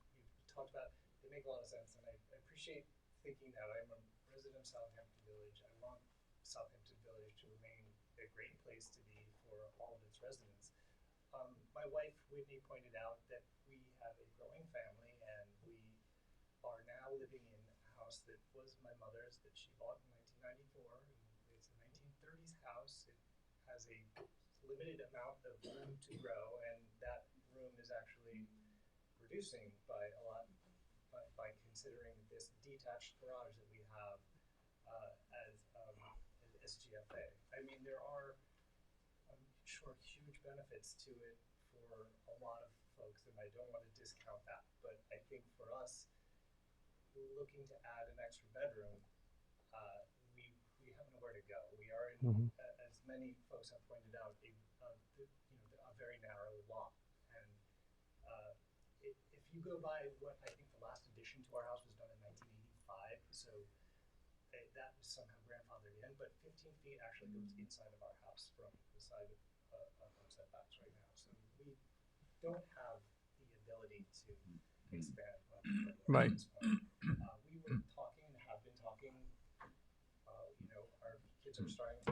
talked about, they make a lot of sense. And I appreciate thinking that. I'm a resident of Southampton Village. I want Southampton Village to remain a great place to be for all of its residents. my wife Whitney pointed out that we have a growing family, and we are now living in a house that was my mother's that she bought in 1994. And it's a 1930s house. It has a limited amount of room to grow, and that room is actually reducing by a lot by considering this detached garage that we have as SGFA. I mean, there are, I'm sure, huge benefits to it for a lot of folks, and I don't want to discount that. But I think for us, looking to add an extra bedroom, we have nowhere to go. We are in, as many folks have pointed out, a very narrow lot. And if you go by what I think the last addition to our house was done in 1985, so that was somehow grandfathered in, but 15 feet actually goes inside of our house from the side of our setbacks right now. So we don't have the ability to expand much further Right. at this point. We were talking and have been talking, our kids are starting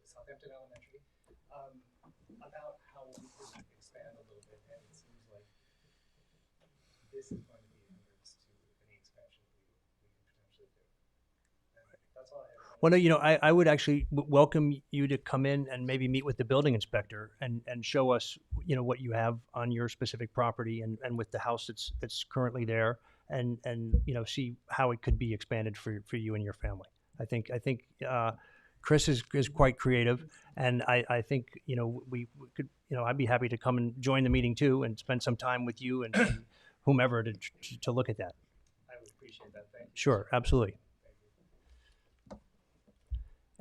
Southampton Elementary, about how we could expand a little bit, and it seems like this is going to be a hindrance to any expansion we can potentially do. And that's all I have. Well, no, I would actually welcome you to come in and maybe meet with the building inspector and show us, what you have on your specific property and with the house that's currently there and see how it could be expanded for you and your family. I think Chris is quite creative, and I think, we could, I'd be happy to come and join the meeting too and spend some time with you and whomever to look at that. I would appreciate that. Thank you. Sure, absolutely.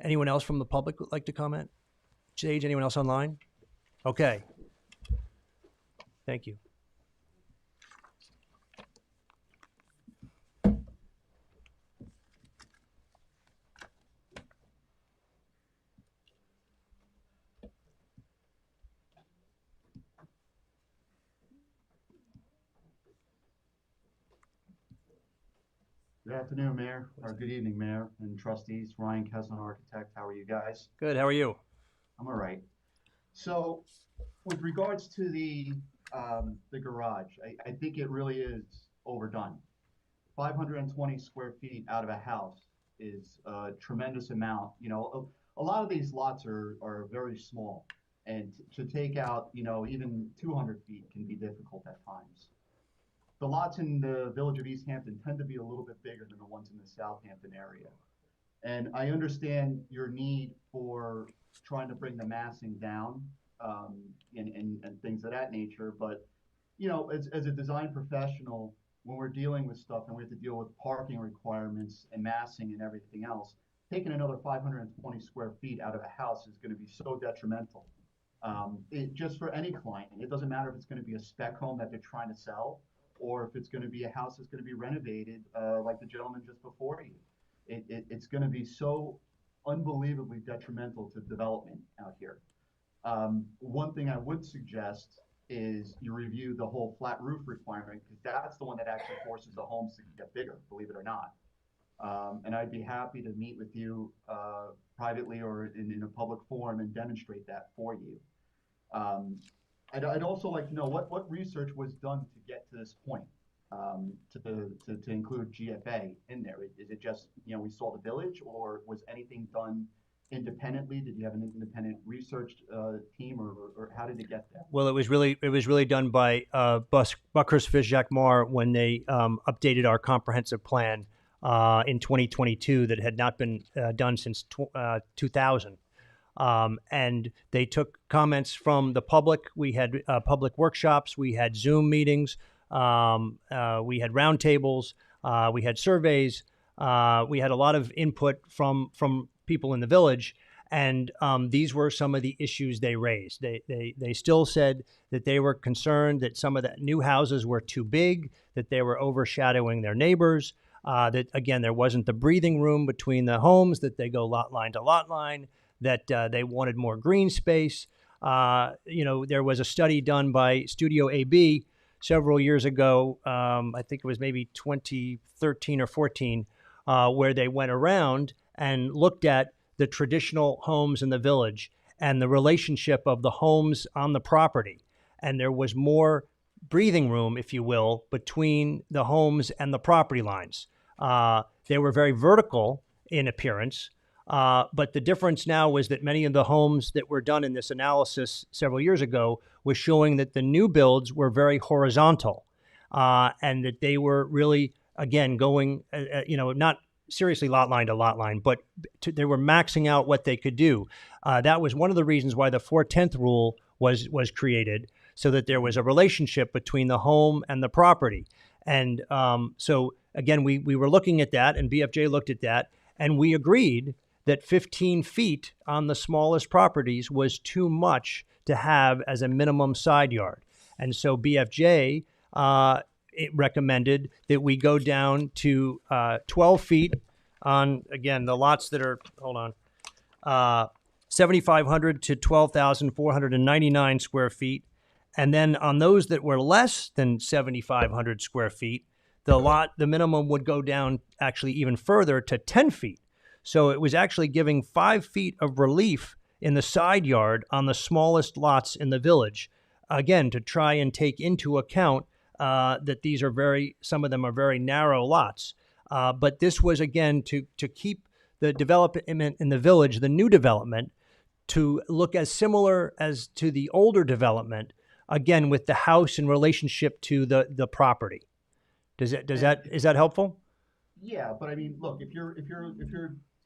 Anyone else from the public would like to comment? Sage, anyone else online? Okay. Thank you. Good afternoon, Mayor, or good evening, Mayor and trustees. Ryan Kesson, architect. How are you guys? Good. How are you? I'm all right. So, with regards to the garage, I think it really is overdone. 520 square feet out of a house is a tremendous amount. A lot of these lots are very small, and to take out, even 200 feet can be difficult at times. The lots in the village of East Hampton tend to be a little bit bigger than the ones in the Southampton area. And I understand your need for trying to bring the massing down and things of that nature. But, as a design professional, when we're dealing with stuff and we have to deal with parking requirements and massing and everything else, taking another 520 square feet out of a house is going to be so detrimental. Just for any client, it doesn't matter if it's going to be a spec home that they're trying to sell, or if it's going to be a house that's going to be renovated, like the gentleman just before you. It's going to be so unbelievably detrimental to development out here. One thing I would suggest is you review the whole flat roof requirement, because that's the one that actually forces the homes to get bigger, believe it or not. And I'd be happy to meet with you privately or in a public forum and demonstrate that for you. I'd also like to know what research was done to get to this point, to include GFA in there. Is it just, we saw the village, or was anything done independently? Did you have an independent research team, or how did it get there? Well, it was really done by Buckhurst Fish Jacques Mar when they updated our comprehensive plan in 2022 that had not been done since 2000. And they took comments from the public. We had public workshops, we had Zoom meetings, we had roundtables, we had surveys, we had a lot of input from people in the village, and these were some of the issues they raised. They still said that they were concerned that some of the new houses were too big, that they were overshadowing their neighbors, that again there wasn't the breathing room between the homes, that they go lot line to lot line, that they wanted more green space. There was a study done by Studio AB several years ago, I think it was maybe 2013 or 14, where they went around and looked at the traditional homes in the village and the relationship of the homes on the property. and there was more breathing room, if you will, between the homes and the property lines. They were very vertical in appearance, but the difference now was that many of the homes that were done in this analysis several years ago was showing that the new builds were very horizontal, and that they were really, again, going, not seriously lot line to lot line, but they were maxing out what they could do. That was one of the reasons why the 4/10 rule was created, so that there was a relationship between the home and the property. And so again, we were looking at that, and BFJ looked at that, and we agreed that 15 feet on the smallest properties was too much to have as a minimum side yard. And so BFJ it recommended that we go down to 12 feet on, again, the lots that are, 7,500 to 12,499 square feet. And then on those that were less than 7,500 square feet, the minimum would go down actually even further to 10 feet. So it was actually giving 5 feet of relief in the side yard on the smallest lots in the village, again, to try and take into account that these are some of them are very narrow lots. But this was, again, to keep the development in the village, the new development, to look as similar as to the older development, again, with the house in relationship to the property. Is that helpful? Yeah, but I mean, look, if you're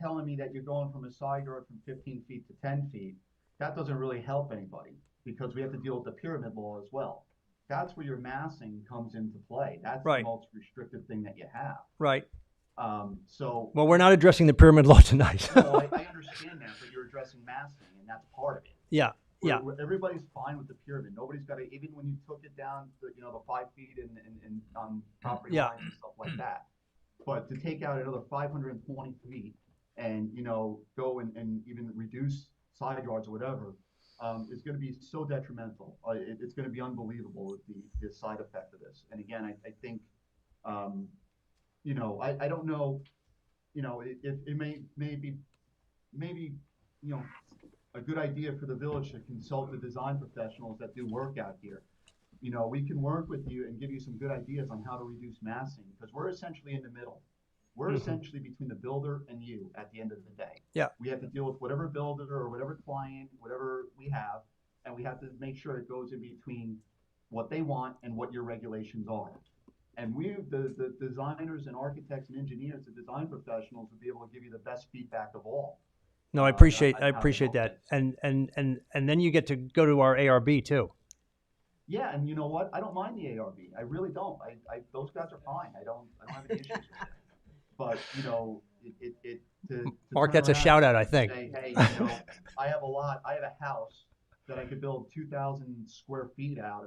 telling me that you're going from a side yard from 15 feet to 10 feet, that doesn't really help anybody, because we have to deal with the pyramid law as well. That's where your massing comes into play. That's right. The most restrictive thing that you have. Right. Well, we're not addressing the pyramid law tonight. No, I understand that, but you're addressing massing, and that's part of it. Yeah. Everybody's fine with the pyramid. Nobody's got to, even when you took it down to, the 5 feet and on property lines and stuff like that. But to take out another 520 feet and, go and even reduce side yards or whatever, is going to be so detrimental. It's going to be unbelievable, the side effect of this. And again, I think, I don't know, it may be a good idea for the village to consult the design professionals that do work out here. We can work with you and give you some good ideas on how to reduce massing, because we're essentially in the middle. We're essentially between the builder and you at the end of the day. Yeah. We have to deal with whatever builder or whatever client, whatever we have, and we have to make sure it goes in between what they want and what your regulations are. And the designers and architects and engineers, the design professionals, will be able to give you the best feedback of all. No, I appreciate that. And then you get to go to our ARB too. Yeah, and you know what? I don't mind the ARB. I really don't. Those guys are fine. I don't have any issues with it. But to Mark, that's a shout out, I think. Say, hey, I have a house that I could build 2,000 square feet out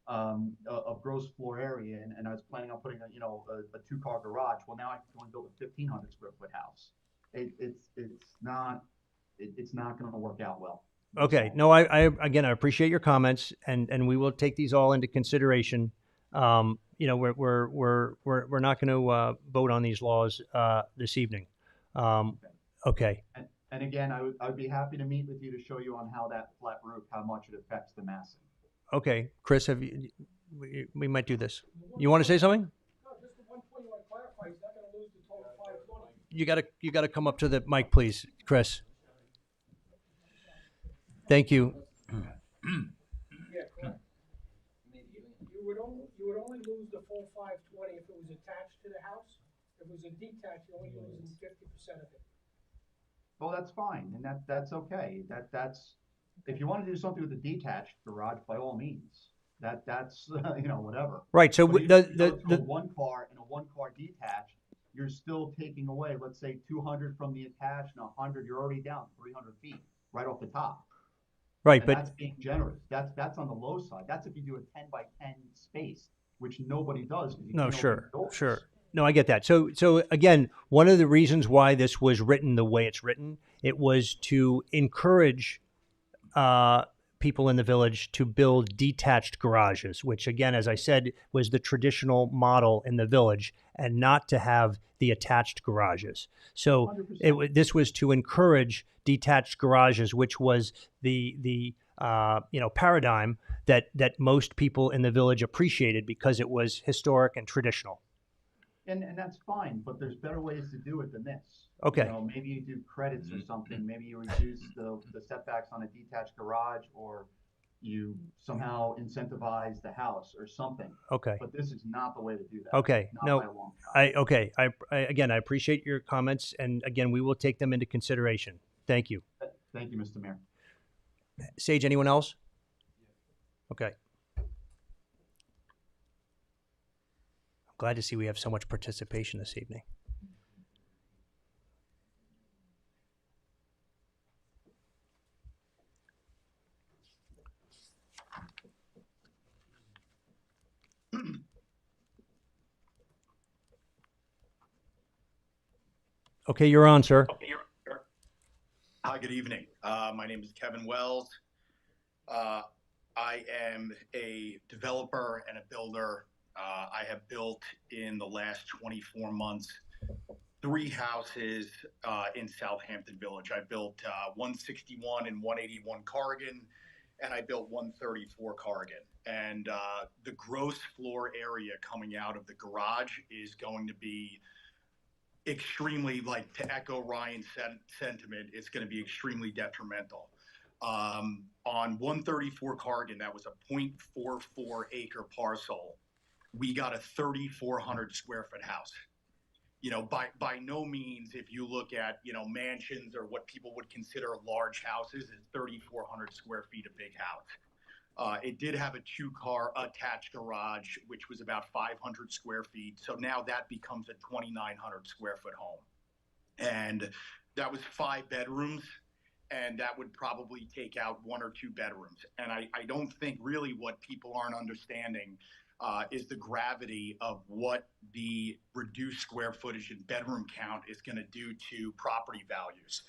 of gross floor area, and I was planning on putting a 2-car garage. Well, now I can go and build a 1,500 square foot house. It's not going to work out well. Okay. No, I appreciate your comments, and we will take these all into consideration. We're not going to vote on these laws this evening. Okay. And again, I would be happy to meet with you to show you on how that flat roof, how much it affects the massing. Okay, Chris, we might do this. You want to say something? No, just the one point you want to clarify. He's not going to lose the total 520. You gotta come up to the mic, please, Chris. Thank you. Yeah, correct. You would only lose the full 520 if it was attached to the house. If it was a detached, you're only losing 50% of it. Well, that's fine, and that's okay. That's if you want to do something with a detached garage, by all means. That's whatever. Right. So the 1 car and a 1-car detached, you're still taking away, let's say, 200 from the attached and 100. You're already down 300 feet right off the top. Right, and but that's being generous. That's on the low side. That's if you do a 10 by 10 space, which nobody does. No, sure. No, I get that. So again, one of the reasons why this was written the way it's written, it was to encourage people in the village to build detached garages, which again, as I said, was the traditional model in the village, and not to have the attached garages. So this was to encourage detached garages, which was the paradigm that most people in the village appreciated because it was historic and traditional. And that's fine, but there's better ways to do it than this. Okay. You know, maybe you do credits or something. Maybe you reduce the setbacks on a detached garage, or you somehow incentivize the house or something. Okay. But this is not the way to do that. Okay. Not No. by a long shot. I appreciate your comments, and again, we will take them into consideration. Thank you. Thank you, Mr. Mayor. Sage, anyone else? Okay. I'm glad to see we have so much participation this evening. Okay, you're on, sir. Hi, good evening. My name is Kevin Wells. I am a developer and a builder. I have built in the last 24 months 3 houses in Southampton Village. I built 161 and 181 Corrigan, and I built 134 Corrigan. And the gross floor area coming out of the garage is going to be extremely, like, to echo Ryan's sentiment, it's going to be extremely detrimental. On 134 Corrigan, that was a 0.44 acre parcel. We got a 3,400 square foot house. You know, by no means, if you look at, mansions or what people would consider large houses, is 3,400 square feet a big house. It did have a 2-car attached garage, which was about 500 square feet. So now that becomes a 2,900 square foot home. And that was 5 bedrooms, and that would probably take out 1 or 2 bedrooms. And I don't think really what people aren't understanding is the gravity of what the reduced square footage and bedroom count is going to do to property values.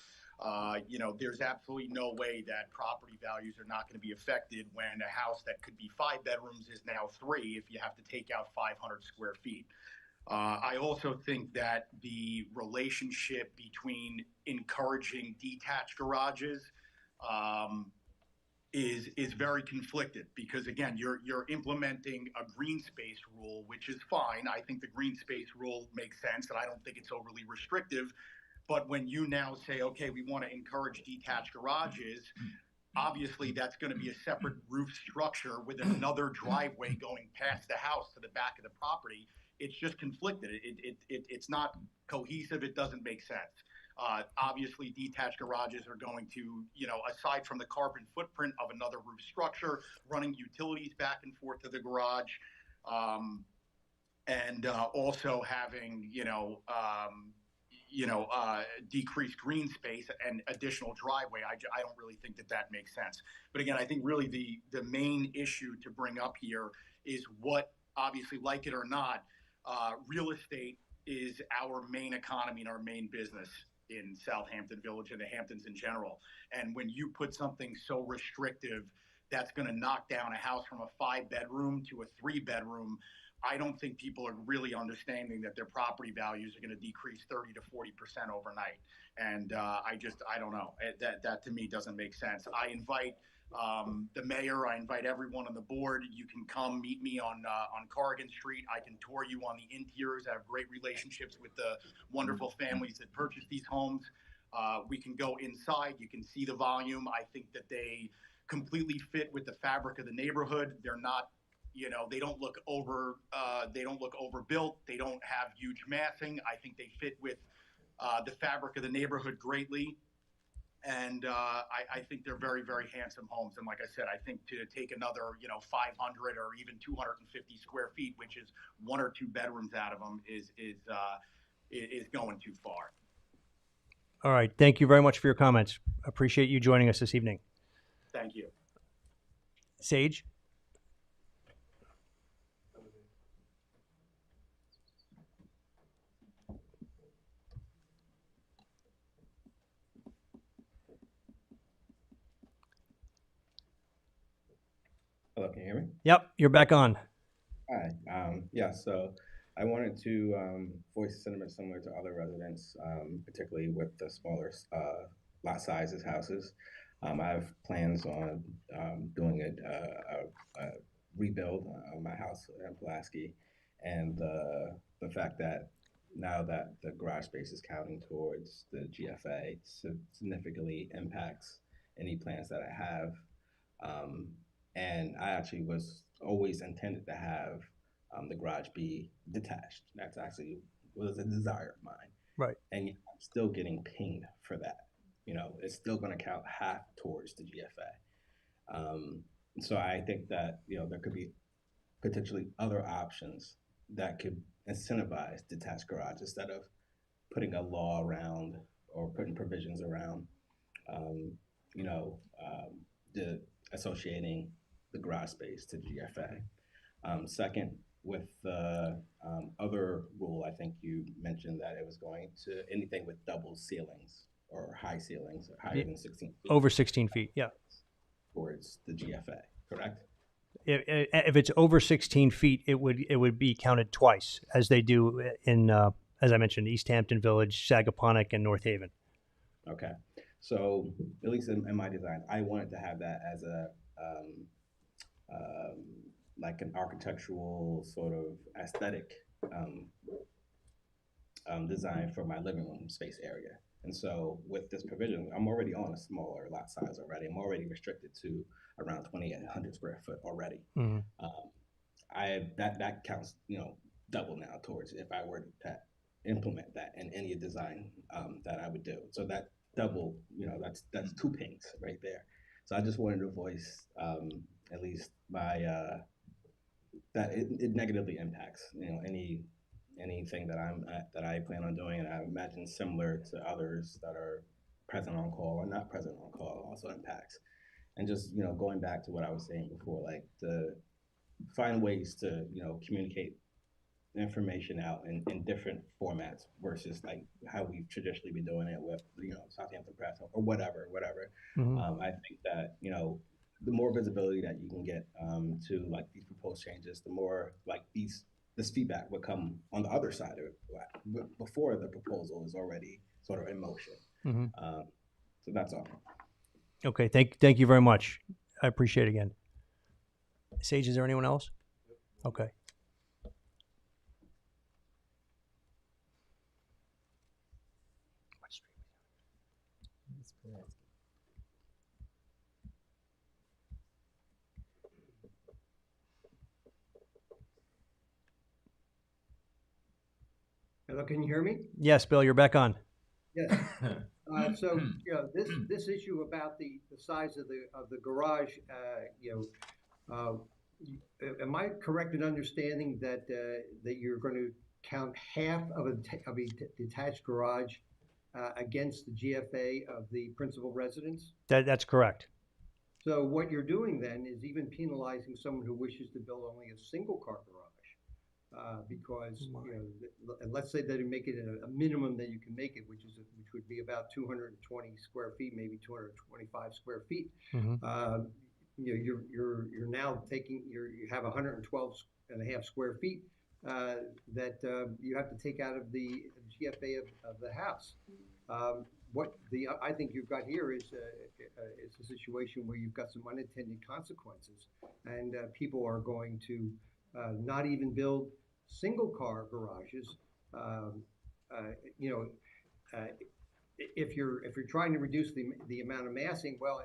There's absolutely no way that property values are not going to be affected when a house that could be 5 bedrooms is now 3 if you have to take out 500 square feet. I also think that the relationship between encouraging detached garages is very conflicted, because again, you're implementing a green space rule, which is fine. I think the green space rule makes sense, and I don't think it's overly restrictive. But when you now say, okay, we want to encourage detached garages, obviously that's going to be a separate roof structure with another driveway going past the house to the back of the property. It's just conflicted. It's not cohesive. It doesn't make sense. Obviously, detached garages are going to, aside from the carbon footprint of another roof structure, running utilities back and forth to the garage, and also having, decreased green space and additional driveway. I don't really think that makes sense. But again, I think really the main issue to bring up here is what, obviously, like it or not, real estate is our main economy and our main business in Southampton Village and the Hamptons in general. And when you put something so restrictive that's going to knock down a house from a 5-bedroom to a 3-bedroom, I don't think people are really understanding that their property values are going to decrease 30 to 40% overnight. And I don't know. That to me doesn't make sense. I invite the mayor, I invite everyone on the board. You can come meet me on Corrigan Street. I can tour you on the interiors. I have great relationships with the wonderful families that purchase these homes. We can go inside. You can see the volume. I think that they completely fit with the fabric of the neighborhood. They're not, they don't look overbuilt. They don't have huge massing. I think they fit with the fabric of the neighborhood greatly. And I think they're very, very handsome homes. And like I said, I think to take another, 500 or even 250 square feet, which is 1 or 2 bedrooms out of them, is going too far. All right. Thank you very much for your comments. Appreciate you joining us this evening. Thank you. Sage? Hello, can you hear me? Yep, you're back on. Hi. So I wanted to voice a sentiment similar to other residents, particularly with the smaller lot sizes houses. I have plans on doing a rebuild on my house in Pulaski, and the fact that now that the garage space is counting towards the GFA significantly impacts any plans that I have. Um, and I actually was always intended to have the garage be detached. That's actually was a desire of mine. Right. And yet I'm still getting pinged for that. You know, it's still going to count half towards the GFA. So I think that, you know, there could be potentially other options that could incentivize detached garage instead of putting a law around or putting provisions around, um, you know, the associating the garage space to GFA. Second, with the other rule, I think you mentioned that it was going to anything with double ceilings or high ceilings or higher than 16 feet. Over 16 feet, yeah. Towards the GFA, correct? If it's over 16 feet, it would be counted twice, as they do in, as I mentioned, East Hampton Village, Sagaponack, and North Haven. Okay, so at least in my design, I wanted to have that as a like an architectural sort of aesthetic design for my living room space area. And so with this provision, I'm already on a smaller lot size already. I'm already restricted to around 2,800 square foot already. Mm-hmm. That counts, you know, double now towards if I were to implement that in any design that I would do. So that double, you know, that's two pings right there. So I just wanted to voice at least my that it negatively impacts, you know, anything that I plan on doing, and I imagine similar to others that are present on call or not present on call also impacts. And just, you know, going back to what I was saying before, like to find ways to, you know, communicate information out in different formats versus like how we've traditionally been doing it with, you know, Southampton Press or whatever. Mm-hmm. I think that, you know, the more visibility that you can get to like these proposed changes, the more like this feedback would come on the other side of it before the proposal is already sort of in motion. Mm-hmm. So that's all. Okay, thank you very much. I appreciate it again. Sage, is there anyone else? Okay. Hello, can you hear me? Yes, Bill, you're back on. Yes. So you know this issue about the size of the garage, you know, am I correct in understanding that that you're going to count half of a detached garage against the GFA of the principal residence? That's correct. So what you're doing then is even penalizing someone who wishes to build only a single car garage, because you know, and let's say that you make it a minimum that you can make it, which would be about 220 square feet, maybe 225 square feet. Mm-hmm. You know, you're now taking you have 112 and a half square feet that you have to take out of the GFA of the house. What I think you've got here is a situation where you've got some unintended consequences, and people are going to not even build single car garages. You know, if you're trying to reduce the amount of massing, well,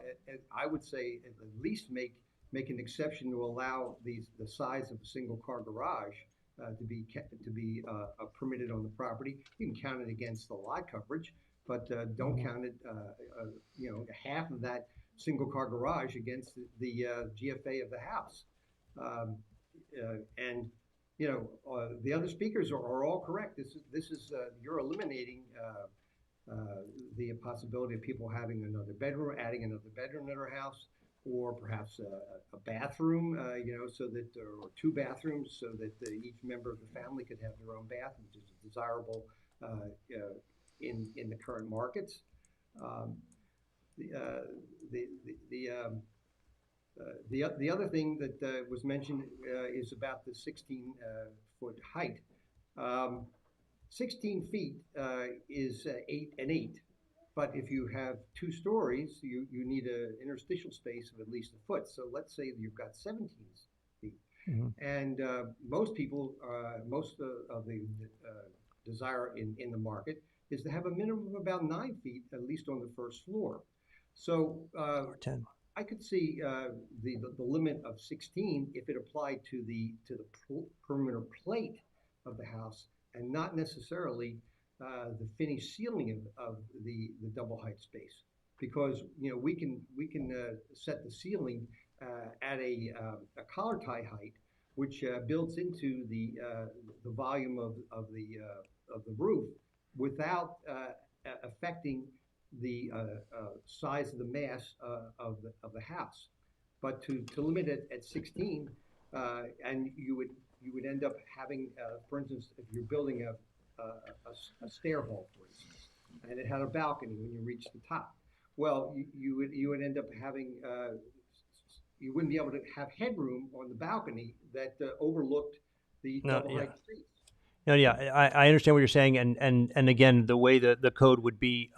I would say at least make an exception to allow the size of a single car garage to be permitted on the property. You can count it against the lot coverage, but don't count it, you know, half of that single car garage against the GFA of the house. And you know, the other speakers are all correct. This is you're eliminating the possibility of people having another bedroom, adding another bedroom in their house, or perhaps a bathroom, you know, so that or two bathrooms, so that each member of the family could have their own bath, which is desirable in the current markets. The other thing that was mentioned is about the 16-foot height. 16 feet is 8 and 8, But if you have 2 stories, you need an interstitial space of at least a foot. So let's say you've got 17 feet. And most people, most of the desire in the market is to have a minimum of about 9 feet, at least on the first floor. So Or 10. I could see the limit of 16 if it applied to the perimeter plate of the house, and not necessarily the finished ceiling of the double height space, because we can set the ceiling at a collar tie height, which builds into the volume of the roof without affecting the size of the mass of the house. But to limit it at 16, and you would end up having, for instance, if you're building a stair hall, for instance, and it had a balcony when you reach the top. Well, you would end up having you wouldn't be able to have headroom on the balcony that overlooked the double height streets. No, yeah, I understand what you're saying, and again, the way the code would be,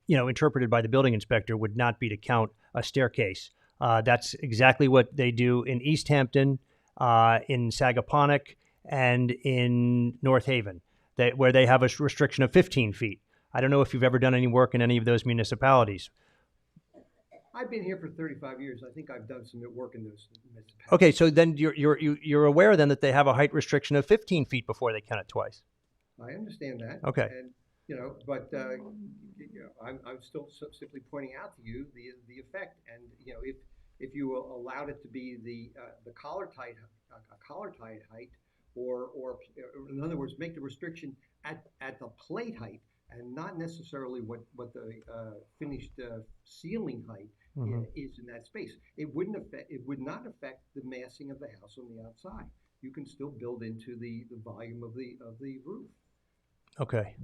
interpreted by the building inspector would not be to count a staircase. That's exactly what they do in East Hampton, in Sagaponack, and in North Haven, where they have a restriction of 15 feet. I don't know if you've ever done any work in any of those municipalities. I've been here for 35 years. I think I've done some work in those municipalities. Okay, so then you're aware then that they have a height restriction of 15 feet before they count it twice. I understand that. Okay. And but I'm still simply pointing out to you the effect, and if you allowed it to be the collar tie height, or in other words, make the restriction at the plate height, and not necessarily what the finished ceiling height is in that space. It would not affect the massing of the house on the outside. You can still build into the volume of the roof. Okay.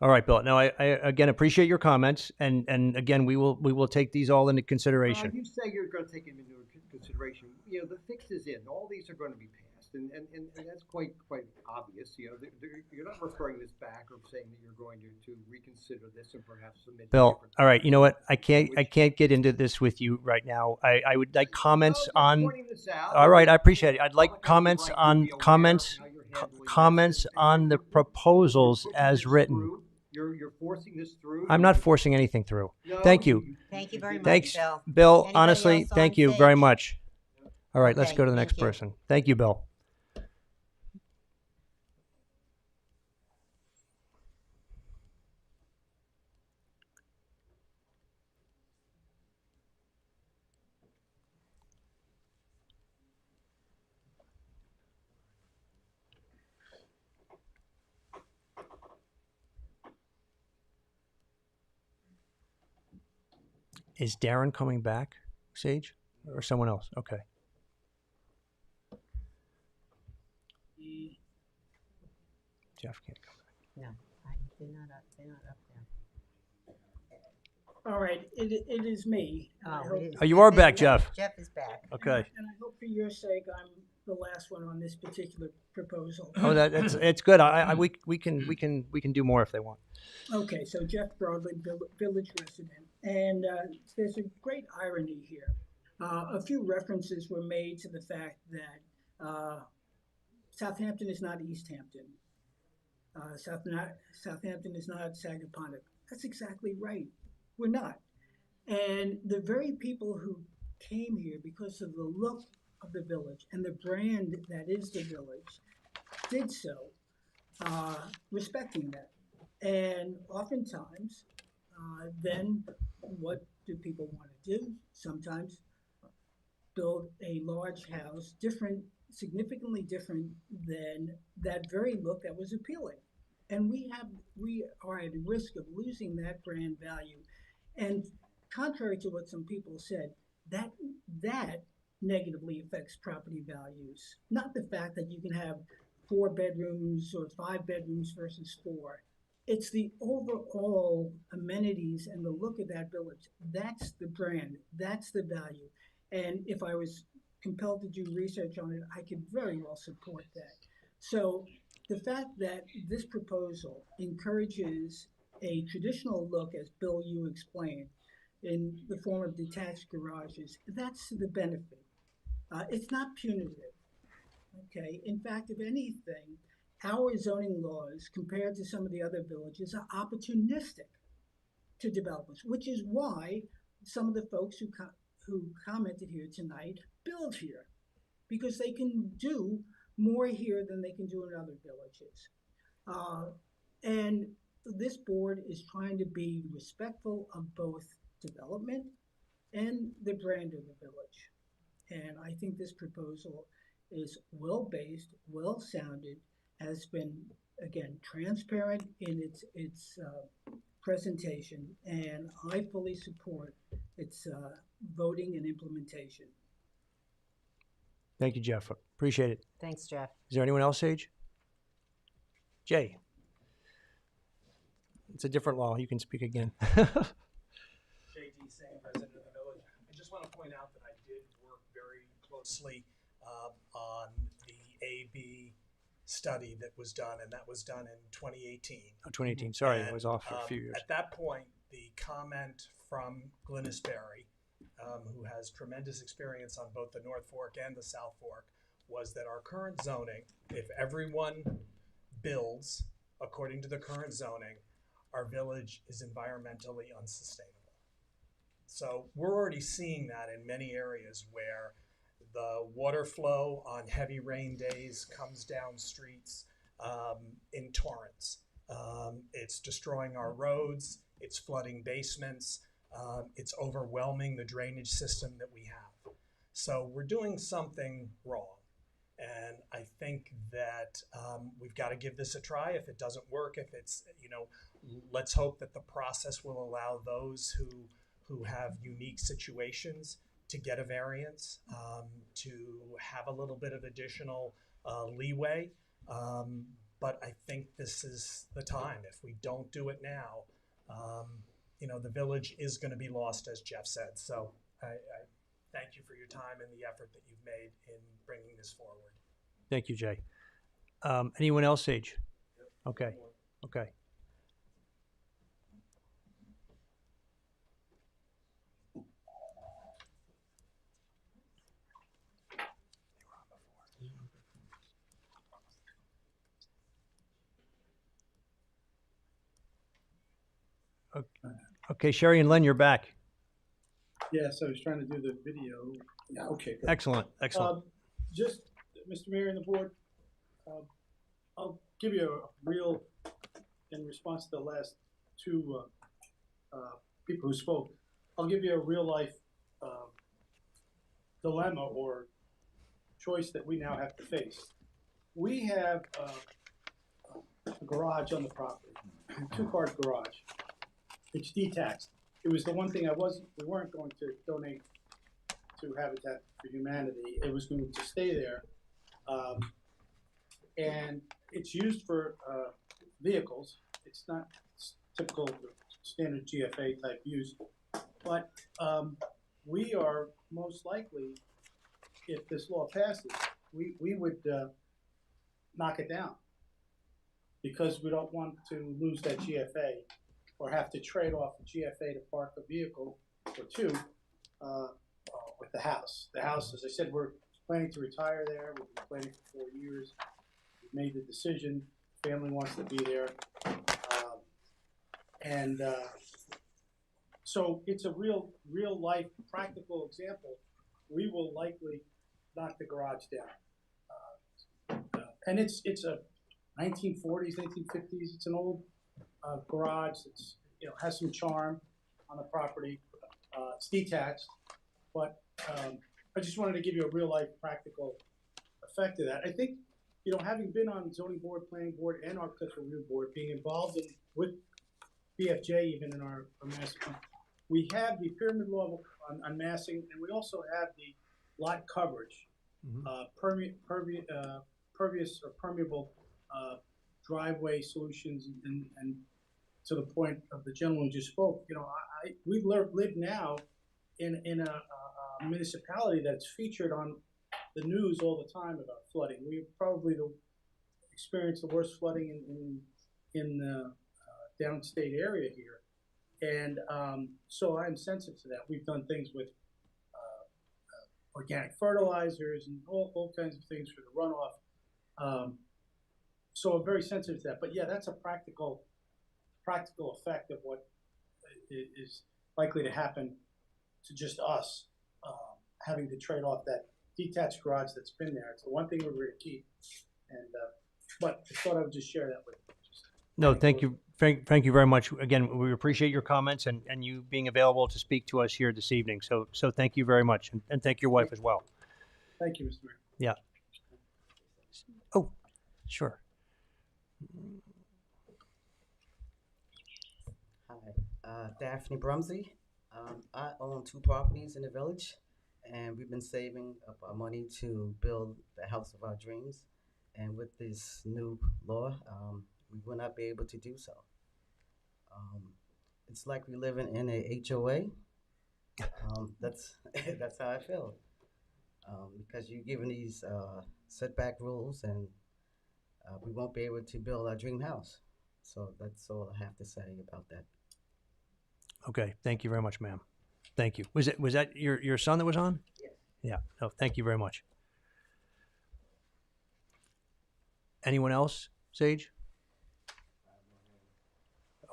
All right, Bill. Now, I again appreciate your comments, and again, we will take these all into consideration. You say you're going to take them into consideration. The fix is in. All these are going to be passed, and that's quite obvious. You're not referring this back or saying that you're going to reconsider this and perhaps submit. Bill, all right. You know what? I can't get into this with you right now. I would like comments on. All right, I appreciate it. I'd like comments on the proposals as written. You're forcing this through. I'm not forcing anything through. No, Thank you. Thank you very much, Thanks, Bill. Bill. Anybody Honestly, else on thank you stage? very much. All right, let's Okay, go to the thank next you. person. Thank you, Bill. Is Darren coming back, Sage, or someone else? Okay. Jeff can't come back. No, they're not up there. All right, it is me. and I Oh, hope- it is. Oh, you are back, Jeff. Jeff is back. Okay. And I hope for your sake, I'm the last one on this particular proposal. Oh, it's good. We can do more if they want. Okay, so Jeff Broadley, village resident, and there's a great irony here. A few references were made to the fact that Southampton is not East Hampton. Southampton is not Sagaponack. That's exactly right. We're not. And the very people who came here because of the look of the village and the brand that is the village did so respecting that. And oftentimes, then what do people want to do? Sometimes build a large house, significantly different than that very look that was appealing. And we are at risk of losing that brand value. And contrary to what some people said, that negatively affects property values. Not the fact that you can have 4 bedrooms or 5 bedrooms versus 4. It's the overall amenities and the look of that village. That's the brand. That's the value. And if I was compelled to do research on it, I could very well support that. So the fact that this proposal encourages a traditional look, as Bill, you explained, in the form of detached garages. That's the benefit. It's not punitive. Okay. In fact, if anything, our zoning laws, compared to some of the other villages, are opportunistic to developers, which is why some of the folks who commented here tonight build here, because they can do more here than they can do in other villages. And this board is trying to be respectful of both development and the brand of the village. And I think this proposal is well-based, well-sounded, has been, again, transparent in its presentation, and I fully support its voting and implementation. Thank you, Jeff. Appreciate it. Thanks, Jeff. Is there anyone else, Sage? Jay. It's a different law. You can speak again. J.D. Singh, president of the village. I just want to point out that I did work very closely on the AB study that was done, and that was done in 2018. Oh, 2018. Sorry, And, I was off for a few years. At that point, the comment from Glynis Berry, who has tremendous experience on both the North Fork and the South Fork, was that our current zoning, if everyone builds according to the current zoning, our village is environmentally unsustainable. So we're already seeing that in many areas where the water flow on heavy rain days comes down streets in torrents. It's destroying our roads, it's flooding basements, it's overwhelming the drainage system that we have. So we're doing something wrong. And I think that we've got to give this a try. If it doesn't work, if it's, let's hope that the process will allow those who have unique situations to get a variance, to have a little bit of additional leeway. But I think this is the time. If we don't do it now, the village is going to be lost, as Jeff said. So I thank you for your time and the effort that you've made in bringing this forward. Thank you, Jay. Anyone else, Sage? Okay. Okay. Okay, Sherry and Len, you're back. Yes, I was trying to do the video. Yeah, okay. Good. Excellent, excellent. Just, Mr. Mayor and the board, I'll give you a real, in response to the last two people who spoke, I'll give you a real life dilemma or choice that we now have to face. We have a garage on the property, a two-car garage. It's detached. It was the one thing we weren't going to donate to Habitat for Humanity. It was going to stay there. And it's used for vehicles. It's not typical standard GFA type use. But we are most likely, if this law passes, we would knock it down because we don't want to lose that GFA or have to trade off the GFA to park a vehicle or two with the house. The house, as I said, we're planning to retire there. We've been planning for 4 years. We've made the decision. Family wants to be there. So it's a real life practical example. We will likely knock the garage down. And it's a 1940s, 1950s. It's an old garage. It's has some charm on the property. It's detached, but I just wanted to give you a real life practical effect of that. I think having been on zoning board, planning board, and architectural review board, being involved with BFJ even in our massing, we have the pyramid law on massing, and we also have the lot coverage, pervious or permeable driveway solutions, and to the point of the gentleman who just spoke, we live now in a municipality that's featured on the news all the time about flooding. We probably experienced the worst flooding in downstate area here. And so I'm sensitive to that. We've done things with organic fertilizers and all kinds of things for the runoff. So I'm very sensitive to that. But yeah, that's a practical effect of what is likely to happen to just us, having to trade off that detached garage that's been there. It's the one thing we're going to keep. And but I thought I would just share that with you. No, thank you. Thank you very much. Again, we appreciate your comments and you being available to speak to us here this evening. So thank you very much. And thank your wife as well. Thank you, Mr. Mayor. Yeah. Oh, sure. Hi, Daphne Brumsey. I own 2 properties in the village, and we've been saving up our money to build the house of our dreams. And with this new law, we will not be able to do so. It's like we're living in a HOA. That's that's how I feel. Because you're given these setback rules, and we won't be able to build our dream house. So that's all I have to say about that. Okay. Thank you very much, ma'am. Thank you. Was that your son that was on? Yes. Yeah. No, thank you very much. Anyone else, Sage?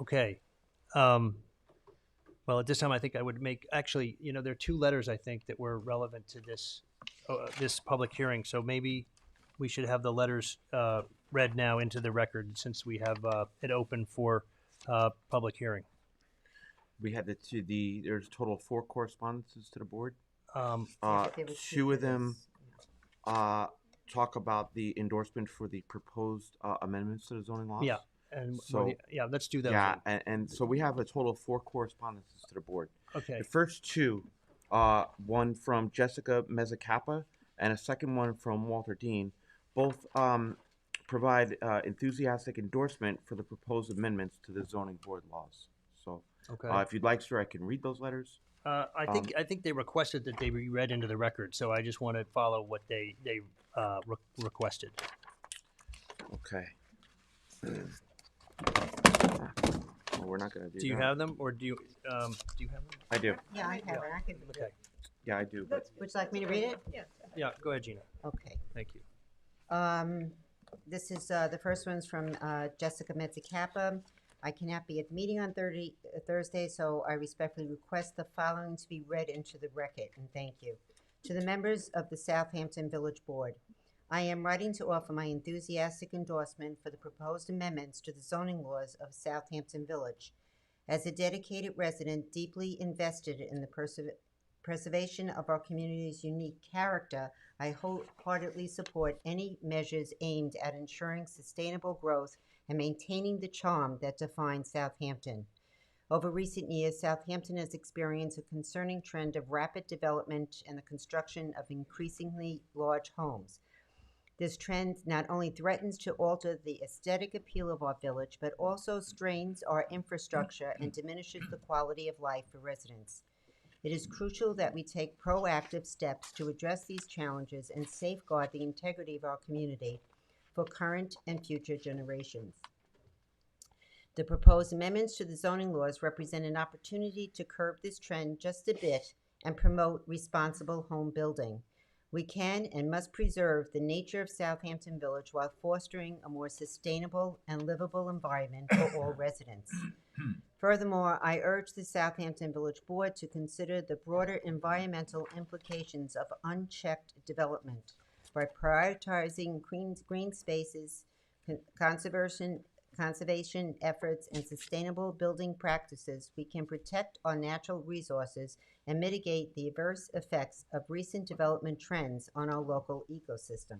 Okay. Well, at this time, I think I would make, actually, there are 2 letters, I think, that were relevant to this public hearing. So maybe we should have the letters read now into the record since we have it open for public hearing. We had there's a total of 4 correspondences to the board. There were 2 of them talk about the endorsement for the proposed amendments to the zoning laws. Yeah. And so, let's do those. Yeah, and so we have a total of 4 correspondences to the board. Okay. The first 2, one from Jessica Mezzacappa and a second one from Walter Dean, both provide enthusiastic endorsement for the proposed amendments to the zoning board laws. So, okay. If you'd like, sir, I can read those letters. I think they requested that they be read into the record, so I just want to follow what they requested. Okay. Well, we're not going to do that. Do you have them, or do you have them? I do. Yeah, I have it. I can. Okay. Yeah, I do. But Would you like me to read it? Yeah. Yeah, go ahead, Gina. Okay. Thank you. This is the first one's from Jessica Mezzacappa. I cannot be at the meeting on Thursday, so I respectfully request the following to be read into the record, and thank you. To the members of the Southampton Village Board, I am writing to offer my enthusiastic endorsement for the proposed amendments to the zoning laws of Southampton Village. As a dedicated resident deeply invested in the preservation of our community's unique character, I wholeheartedly support any measures aimed at ensuring sustainable growth and maintaining the charm that defines Southampton. Over recent years, Southampton has experienced a concerning trend of rapid development and the construction of increasingly large homes. This trend not only threatens to alter the aesthetic appeal of our village, but also strains our infrastructure and diminishes the quality of life for residents. It is crucial that we take proactive steps to address these challenges and safeguard the integrity of our community for current and future generations. The proposed amendments to the zoning laws represent an opportunity to curb this trend just a bit and promote responsible home building. We can and must preserve the nature of Southampton Village while fostering a more sustainable and livable environment for all residents. Furthermore, I urge the Southampton Village Board to consider the broader environmental implications of unchecked development by prioritizing green spaces, conservation efforts, and sustainable building practices. We can protect our natural resources and mitigate the adverse effects of recent development trends on our local ecosystem.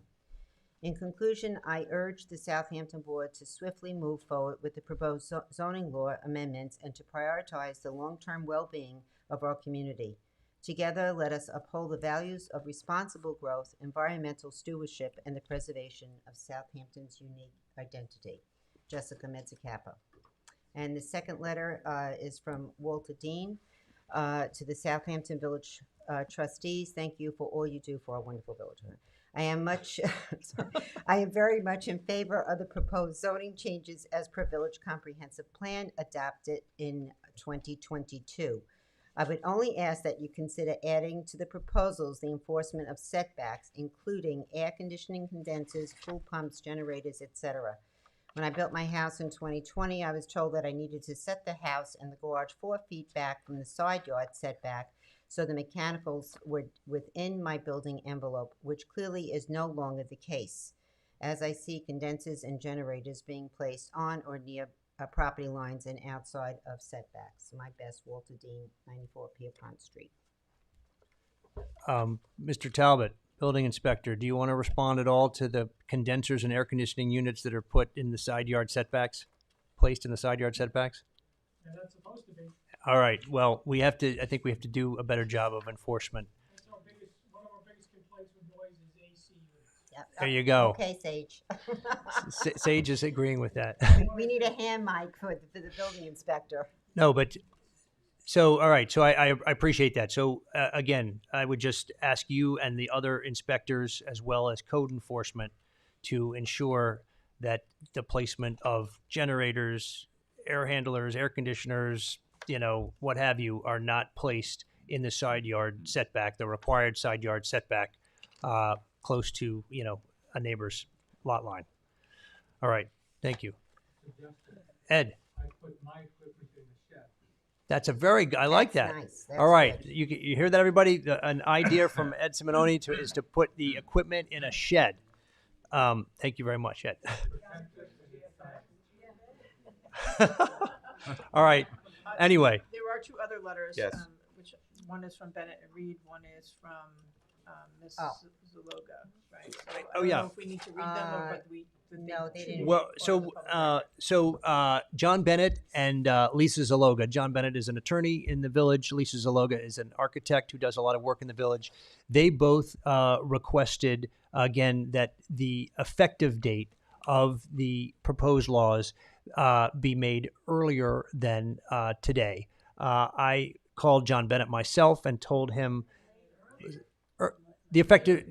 In conclusion, I urge the Southampton Board to swiftly move forward with the proposed zoning law amendments and to prioritize the long-term well-being of our community. Together, let us uphold the values of responsible growth, environmental stewardship, and the preservation of Southampton's unique identity. Jessica Mezzacappa. And the second letter is from Walter Dean to the Southampton Village trustees, thank you for all you do for our wonderful village. I am I am very much in favor of the proposed zoning changes as per Village Comprehensive Plan adopted in 2022. I would only ask that you consider adding to the proposals the enforcement of setbacks, including air conditioning condensers, pool pumps, generators, etc. When I built my house in 2020, I was told that I needed to set the house and the garage 4 feet back from the side yard setback so the mechanicals were within my building envelope, which clearly is no longer the case, as I see condensers and generators being placed on or near property lines and outside of setbacks. My best, Walter Dean, 94 Pierpont Street. Mr. Talbot, building inspector, do you want to respond at all to the condensers and air conditioning units that are put in the side yard setbacks, placed in the side yard setbacks? Yeah, that's supposed to be. All right. Well, I think we have to do a better job of enforcement. That's one of our biggest complaints with noise is AC units. Yep. There you go. Okay, Sage. Sage is agreeing with that. We need a hand mic for the building inspector. No, but all right. So I appreciate that. So again, I would just ask you and the other inspectors as well as code enforcement to ensure that the placement of generators, air handlers, air conditioners, what have you, are not placed in the side yard setback, the required side yard setback, close to, a neighbor's lot line. All right. Thank you. Ed. I put my equipment in the shed. That's I like that. Nice. That's all right. good. You hear that, everybody? An idea from Ed Simononi is to put the equipment in a shed. Thank you very much, Ed. All right. Anyway. There are 2 other letters. Yes. Which one is from Bennett and Reed, one is from Ms. Zaloga, right? So I don't know if we need to read them or what no, they didn't. Well, so John Bennett and Lisa Zaloga. John Bennett is an attorney in the village. Lisa Zaloga is an architect who does a lot of work in the village. They both requested, again, that the effective date of the proposed laws be made earlier than today. I called John Bennett myself and told him the effective.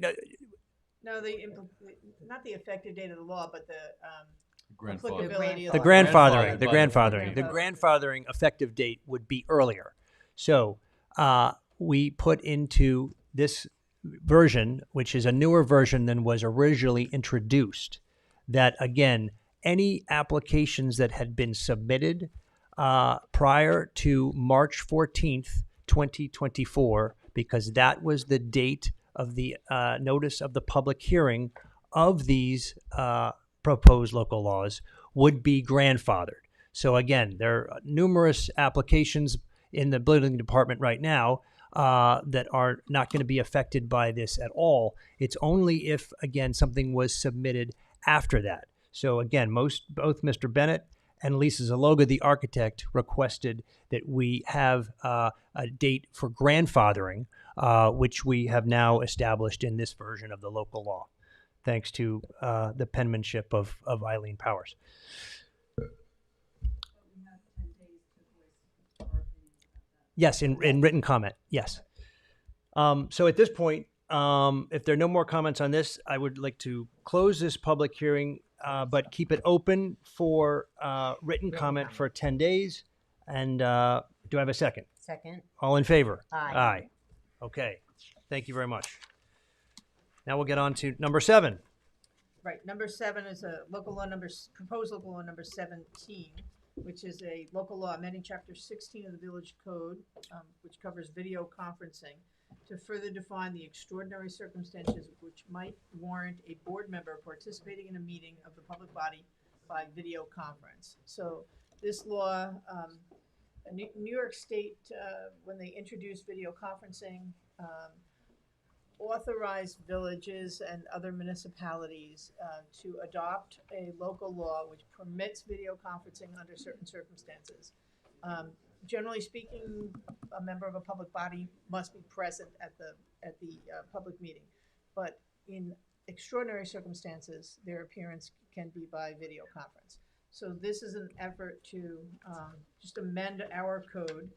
No, not the effective date of the law, but the Grandfather. applicability of The the grandfathering. The Grandfathering. grandfathering. The grandfathering effective date would be earlier. So we put into this version, which is a newer version than was originally introduced, that again, any applications that had been submitted prior to March 14th, 2024, because that was the date of the notice of the public hearing of these proposed local laws, would be grandfathered. So again, there are numerous applications in the building department right now that are not going to be affected by this at all. It's only if, again, something was submitted after that. So again, both Mr. Bennett and Lisa Zaloga, the architect, requested that we have a date for grandfathering, which we have now established in this version of the local law, thanks to the penmanship of Eileen Powers. Yes, in written comment, yes. So at this point, if there are no more comments on this, I would like to close this public hearing, but keep it open for written comment for 10 days. And do I have a second? Second. All in favor? Aye. Aye. Okay. Thank you very much. Now we'll get on to number 7. Right, number 7 is a proposed local law number 17, which is a local law amending chapter 16 of the village code, which covers video conferencing, to further define the extraordinary circumstances which might warrant a board member participating in a meeting of the public body by video conference. So this law, New York State, when they introduced video conferencing, authorized villages and other municipalities to adopt a local law which permits video conferencing under certain circumstances. Generally speaking, a member of a public body must be present at the public meeting, but in extraordinary circumstances, their appearance can be by video conference. So this is an effort to just amend our code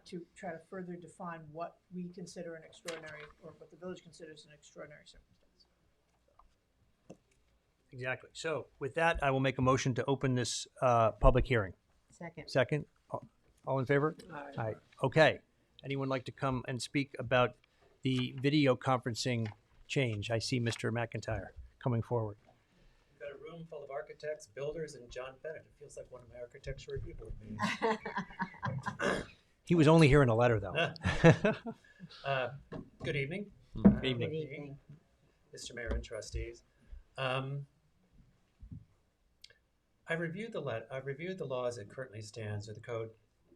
to try to further define what we consider an extraordinary, or what the village considers an extraordinary circumstance. Exactly. So with that, I will make a motion to open this public hearing. Second. Second. All in favor? Aye. Okay. Anyone like to come and speak about the video conferencing change? I see Mr. McIntyre coming forward. We've got a room full of architects, builders, and John Bennett. It feels like one of my architecture review board meetings. He was only here in a letter, though. Good evening. Good evening. Good evening. Mr. Mayor and trustees. I've reviewed the law as it currently stands, or the code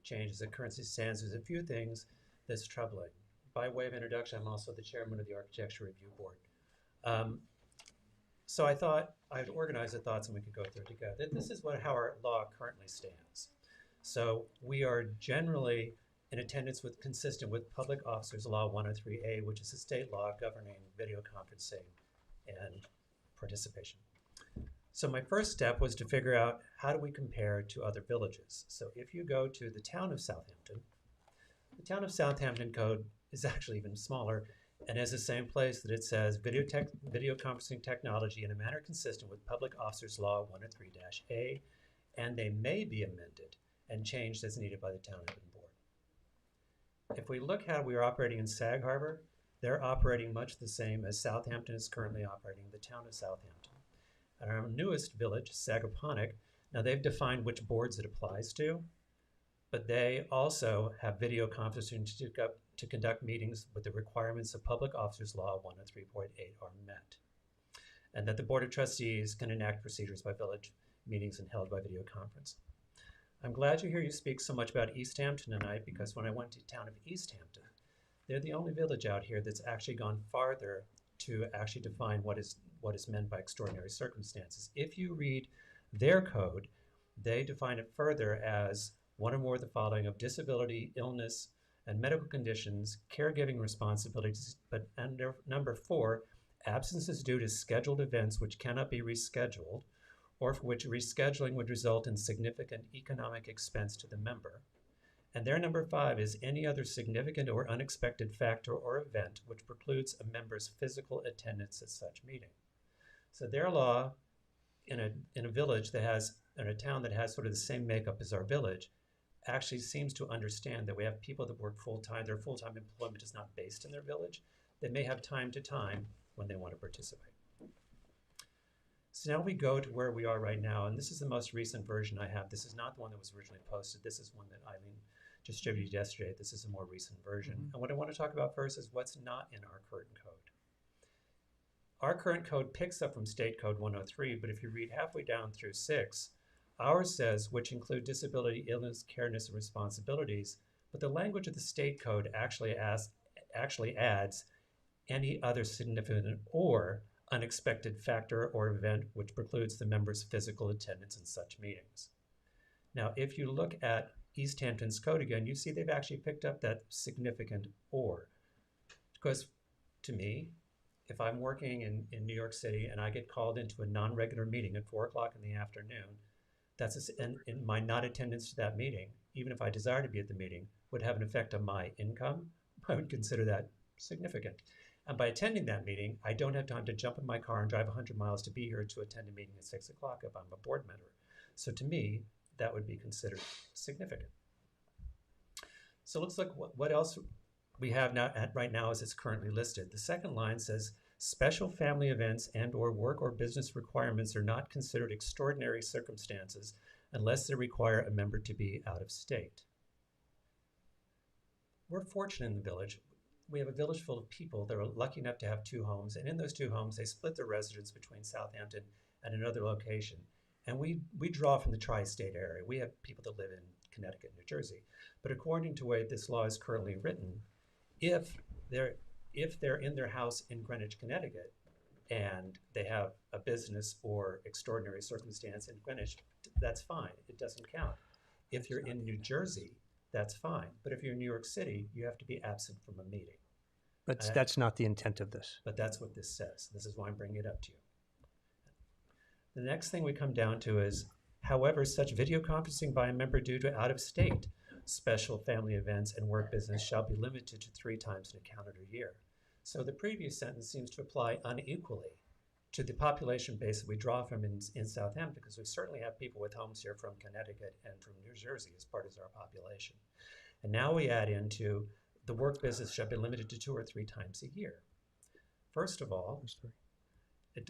change as it currently stands. There's a few things that's troubling. By way of introduction, I'm also the chairman of the Architecture Review Board. So I thought I'd organize the thoughts and we could go through it together. This is how our law currently stands. So we are generally in attendance consistent with Public Officers Law 103A, which is a state law governing video conferencing and participation. So my first step was to figure out, how do we compare to other villages? So if you go to the town of Southampton, the town of Southampton code is actually even smaller and has the same place that it says video conferencing technology in a manner consistent with Public Officers Law 103-A, and they may be amended and changed as needed by the town Haven Board. If we look how we are operating in Sag Harbor, they're operating much the same as Southampton is currently operating, the town of Southampton. And our newest village, Sagaponic, now they've defined which boards it applies to, but they also have video conferencing to conduct meetings with the requirements of Public Officers Law 103.8 are met, and that the Board of Trustees can enact procedures by village meetings and held by video conference. I'm glad to hear you speak so much about East Hampton tonight, because when I went to the town of East Hampton, they're the only village out here that's actually gone farther to actually define what is meant by extraordinary circumstances. If you read their code, they define it further as one or more of the following of disability, illness, and medical conditions, caregiving responsibilities, but under number 4, absences due to scheduled events which cannot be rescheduled, or for which rescheduling would result in significant economic expense to the member. And their number 5 is any other significant or unexpected factor or event which precludes a member's physical attendance at such meeting. So their law in a village that has, in a town that has sort of the same makeup as our village, actually seems to understand that we have people that work full-time. Their full-time employment is not based in their village. They may have time to time when they want to participate. So now we go to where we are right now, and this is the most recent version I have. This is not the one that was originally posted. This is one that Eileen distributed yesterday. This is a more recent version. Mm-hmm. And what I want to talk about first is what's not in our current code. Our current code picks up from State Code 103, but if you read halfway down through 6, ours says, which include disability, illness, careness, and responsibilities, but the language of the state code actually adds any other significant or unexpected factor or event which precludes the member's physical attendance in such meetings. Now, if you look at East Hampton's code again, you see they've actually picked up that significant or. Because to me, if I'm working in New York City and I get called into a non-regular meeting at 4 o'clock in the afternoon, and my not attendance to that meeting, even if I desire to be at the meeting, would have an effect on my income, I would consider that significant. And by attending that meeting, I don't have time to jump in my car and drive 100 miles to be here to attend a meeting at 6 o'clock if I'm a board member. So to me, that would be considered significant. So it looks like what else we have now right now as it's currently listed. The second line says, special family events and or work or business requirements are not considered extraordinary circumstances unless they require a member to be out of state. We're fortunate in the village. We have a village full of people that are lucky enough to have 2 homes, and in those 2 homes, they split their residence between Southampton and another location. And we draw from the tri-state area. We have people that live in Connecticut, New Jersey. But according to the way this law is currently written, if they're in their house in Greenwich, Connecticut, and they have a business or extraordinary circumstance in Greenwich, that's fine. It doesn't count. If you're in New Jersey, that's fine. But if you're in New York City, you have to be absent from a meeting. But that's not the intent of this. But that's what this says. This is why I'm bringing it up to you. The next thing we come down to is, however, such video conferencing by a member due to out of state. special family events and work business shall be limited to 3 times in a calendar year. So the previous sentence seems to apply unequally to the population base that we draw from in Southampton, because we certainly have people with homes here from Connecticut and from New Jersey as part of our population. And now we add into the work business shall be limited to 2 or 3 times a year. First of all,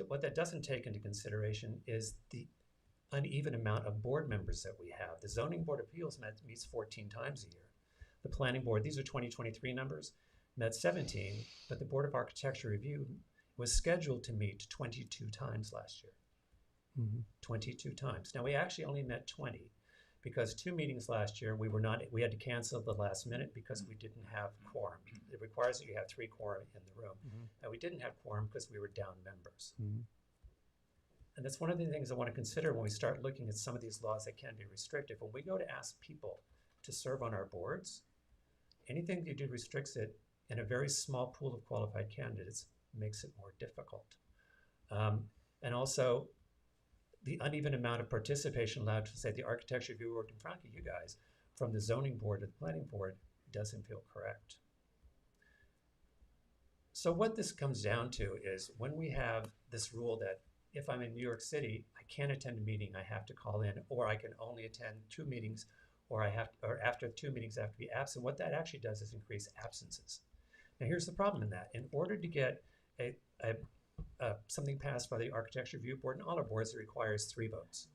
what that doesn't take into consideration is the uneven amount of board members that we have. The Zoning Board of Appeals meets 14 times a year. The Planning Board, these are 2023 numbers, met 17, but the Board of Architecture Review was scheduled to meet 22 times last year. 22 times. Now we actually only met 20 because 2 meetings last year we had to cancel at the last minute because we didn't have quorum. It requires that you have 3 quorum in the room. And we didn't have quorum because we were down members. And that's one of the things I want to consider when we start looking at some of these laws that can be restrictive. When we go to ask people to serve on our boards, anything you do restricts it, and a very small pool of qualified candidates makes it more difficult. And also, the uneven amount of participation allowed to, say, the Architecture Review Board, and frankly, you guys, from the Zoning Board to the Planning Board, doesn't feel correct. So what this comes down to is when we have this rule that if I'm in New York City, I can't attend a meeting, I have to call in, or I can only attend 2 meetings, or after 2 meetings I have to be absent. What that actually does is increase absences. Now here's the problem in that. In order to get something passed by the Architecture Review Board and all our boards, it requires 3 votes.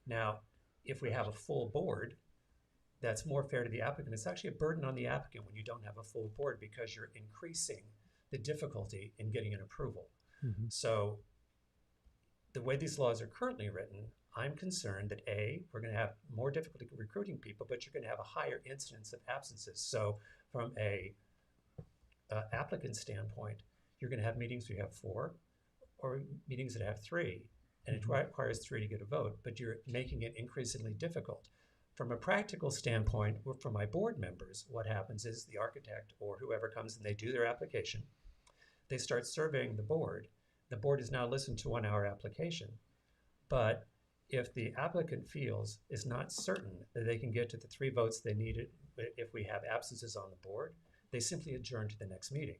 Now, if we have a full board, that's more fair to the applicant. It's actually a burden on the applicant when you don't have a full board because you're increasing the difficulty in getting an approval. So the way these laws are currently written, I'm concerned that A, we're going to have more difficulty recruiting people, but you're going to have a higher incidence of absences. So from a applicant standpoint, you're going to have meetings where you have 4 or meetings that have 3, and it requires 3 to get a vote, but you're making it increasingly difficult. From a practical standpoint, for my board members, what happens is the architect or whoever comes and they do their application, they start surveying the board. The board is now listened to 1-hour application, but if the applicant is not certain that they can get to the 3 votes they needed if we have absences on the board, they simply adjourn to the next meeting.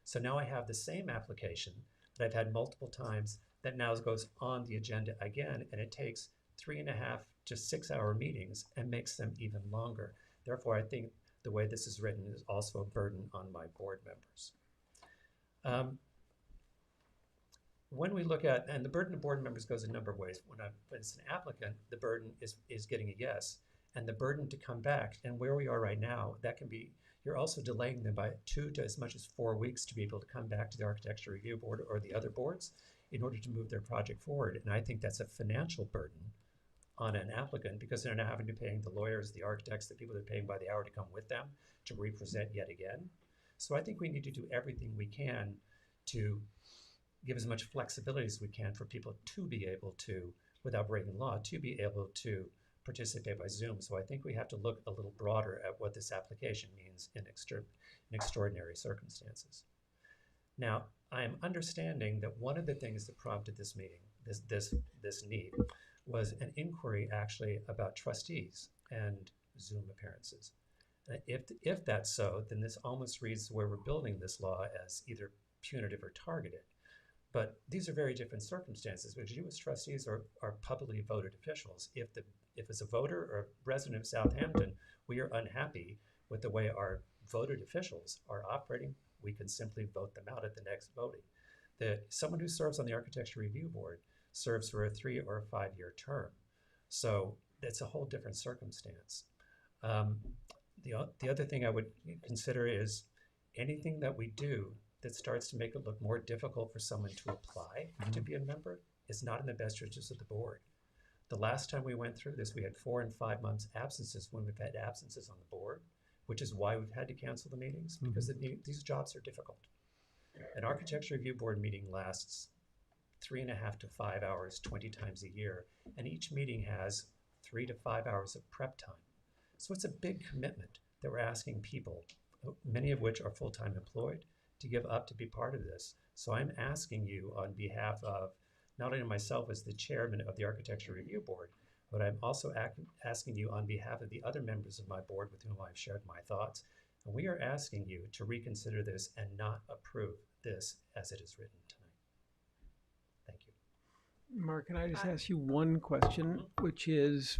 So now I have the same application that I've had multiple times that now goes on the agenda again, and it takes 3.5 to 6-hour meetings and makes them even longer. Therefore, I think the way this is written is also a burden on my board members. When we look at, and the burden of board members goes a number of ways. When it's an applicant, the burden is getting a yes, and the burden to come back, and where we are right now, that can be, you're also delaying them by 2 to as much as 4 weeks to be able to come back to the Architecture Review Board or the other boards in order to move their project forward. And I think that's a financial burden on an applicant because they're now having to pay the lawyers, the architects, the people they're paying by the hour to come with them to represent yet again. So I think we need to do everything we can to give as much flexibility as we can for people to be able to, without breaking law, to be able to participate by Zoom. So I think we have to look a little broader at what this application means in extraordinary circumstances. Now, I am understanding that one of the things that prompted this meeting, this need, was an inquiry actually about trustees and Zoom appearances. If that's so, then this almost reads where we're building this law as either punitive or targeted. But these are very different circumstances because you as trustees are publicly voted officials. If as a voter or resident of Southampton, we are unhappy with the way our voted officials are operating, we can simply vote them out at the next voting. Someone who serves on the Architecture Review Board serves for a 3 or a 5-year term. So it's a whole different circumstance. The other thing I would consider is anything that we do that starts to make it look more difficult for someone to apply to be a member is not in the best interest of the board. The last time we went through this, we had 4 and 5 months absences when we've had absences on the board, which is why we've had to cancel the meetings, because these jobs are difficult. An Architecture Review Board meeting lasts 3.5 to 5 hours 20 times a year, and each meeting has 3 to 5 hours of prep time. So it's a big commitment that we're asking people, many of which are full-time employed, to give up to be part of this. So I'm asking you on behalf of not only myself as the chairman of the Architecture Review Board, but I'm also asking you on behalf of the other members of my board with whom I've shared my thoughts, and we are asking you to reconsider this and not approve this as it is written tonight. Thank you. Mark, can I just ask you one question, which is,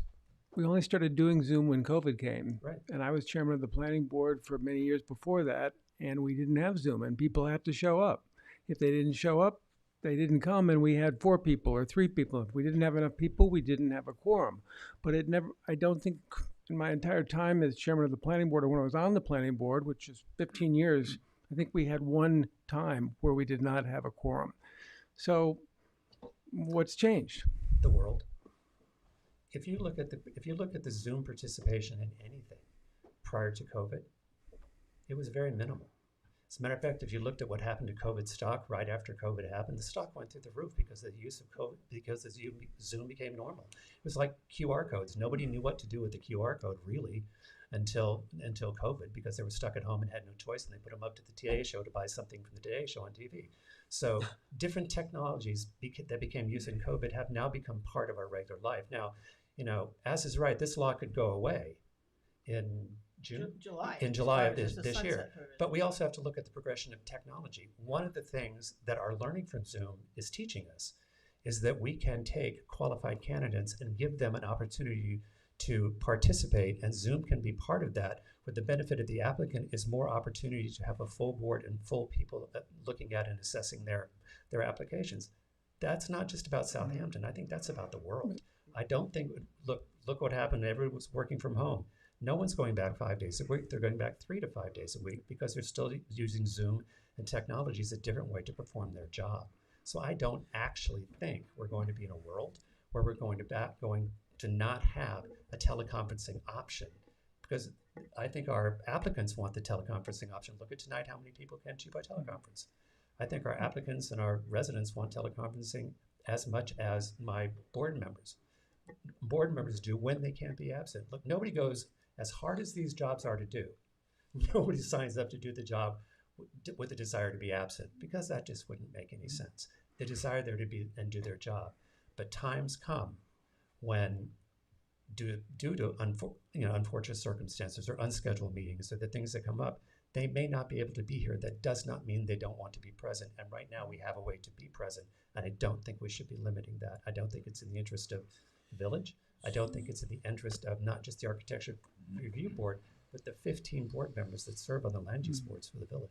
we only started doing Zoom when COVID came. Right. And I was chairman of the planning board for many years before that, and we didn't have Zoom, and people had to show up. If they didn't show up, they didn't come, and we had 4 people or 3 people. If we didn't have enough people, we didn't have a quorum. But I don't think in my entire time as chairman of the planning board, or when I was on the planning board, which is 15 years, I think we had one time where we did not have a quorum. So what's changed? The world. If you look at the Zoom participation in anything prior to COVID, it was very minimal. As a matter of fact, if you looked at what happened to COVID stock right after COVID happened, the stock went through the roof because of the use of COVID, because the Zoom became normal. It was like QR codes. Nobody knew what to do with the QR code really until COVID, because they were stuck at home and had no choice, and they put them up to the Today Show to buy something from the Today Show on TV. So different technologies that became used in COVID have now become part of our regular life. Now, as is right, this law could go away in July. In July of this year. But we also have to look at the progression of technology. One of the things that our learning from Zoom is teaching us is that we can take qualified candidates and give them an opportunity to participate, and Zoom can be part of that, where the benefit of the applicant is more opportunity to have a full board and full people looking at and assessing their applications. That's not just about Southampton. I think that's about the world. I don't think, look what happened. Everyone was working from home. No one's going back 5 days a week. They're going back 3 to 5 days a week because they're still using Zoom and technology is a different way to perform their job. So I don't actually think we're going to be in a world where we're going to not have a teleconferencing option, because I think our applicants want the teleconferencing option. Look at tonight, how many people came to you by teleconference. I think our applicants and our residents want teleconferencing as much as my board members do when they can't be absent. Look, nobody goes, as hard as these jobs are to do, nobody signs up to do the job with the desire to be absent, because that just wouldn't make any sense. They desire there to be and do their job. But times come when, due to unfortunate circumstances or unscheduled meetings or the things that come up, they may not be able to be here. That does not mean they don't want to be present. And right now we have a way to be present, and I don't think we should be limiting that. I don't think it's in the interest of the village. I don't think it's in the interest of not just the Architecture Review Board, but the 15 board members that serve on the land use boards for the village.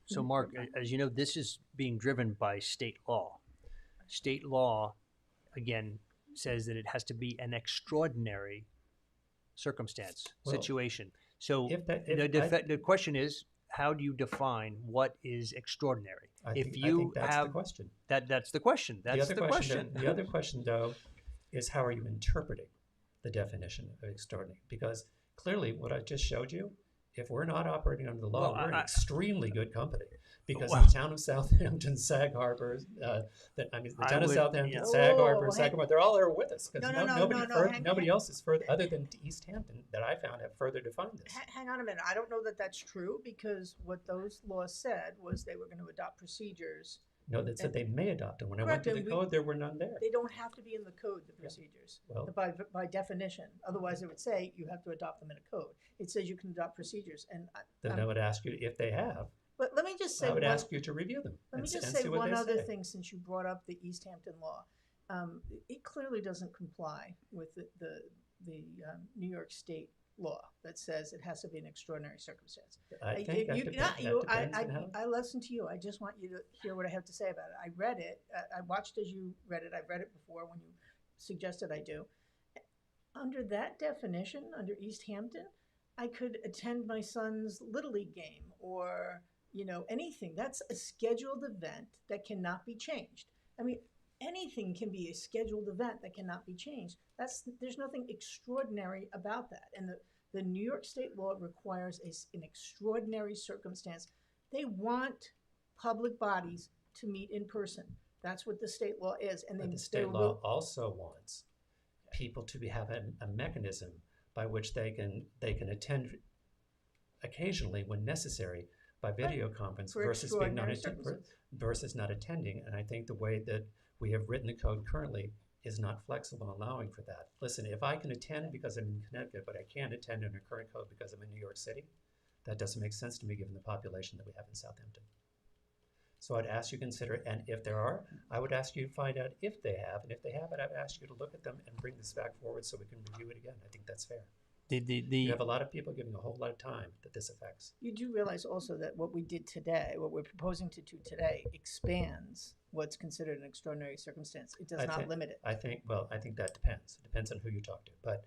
So Mark, as you know, this is being driven by state law. State law, again, says that it has to be an extraordinary circumstance, situation. So the question is, how do you define what is extraordinary? I think that's the question. That's the question. That's the question. The other question, though, is how are you interpreting the definition of extraordinary? Because clearly, what I just showed you, if we're not operating under the law, we're in extremely good company. Because the town of Southampton, Sag Harbor, the town of Southampton, Sag Harbor, they're all there with us. Because nobody else is further, other than East Hampton, that I found have further defined this. Hang on a minute. I don't know that that's true, because what those laws said was they were going to adopt procedures. No, that said they may adopt them. When I went to the code, there were none there. They don't have to be in the code, the procedures, by definition. Otherwise, it would say you have to adopt them in a code. It says you can adopt procedures. And then I would ask you if they have. But let me just say, I would ask you to review them. Let me just say one other thing, since you brought up the East Hampton law. It clearly doesn't comply with the New York State law that says it has to be an extraordinary circumstance. I listen to you. I just want you to hear what I have to say about it. I read it. I watched as you read it. I've read it before when you suggested I do. Under that definition, under East Hampton, I could attend my son's Little League game or anything. That's a scheduled event that cannot be changed. I mean, anything can be a scheduled event that cannot be changed. There's nothing extraordinary about that. And the New York State law requires an extraordinary circumstance. They want public bodies to meet in person. That's what the state law is. And then the state law also wants people to have a mechanism by which they can attend occasionally when necessary by video conference versus not attending. And I think the way that we have written the code currently is not flexible in allowing for that. Listen, if I can attend because I'm in Connecticut, but I can't attend under current code because I'm in New York City, that doesn't make sense to me given the population that we have in Southampton. So I'd ask you to consider, and if there are, I would ask you to find out if they have, and if they have it, I'd ask you to look at them and bring this back forward so we can review it again. I think that's fair. You have a lot of people giving a whole lot of time that this affects. You do realize also that what we did today, what we're proposing to do today, expands what's considered an extraordinary circumstance. It does not limit it. I think that depends. It depends on who you talk to. But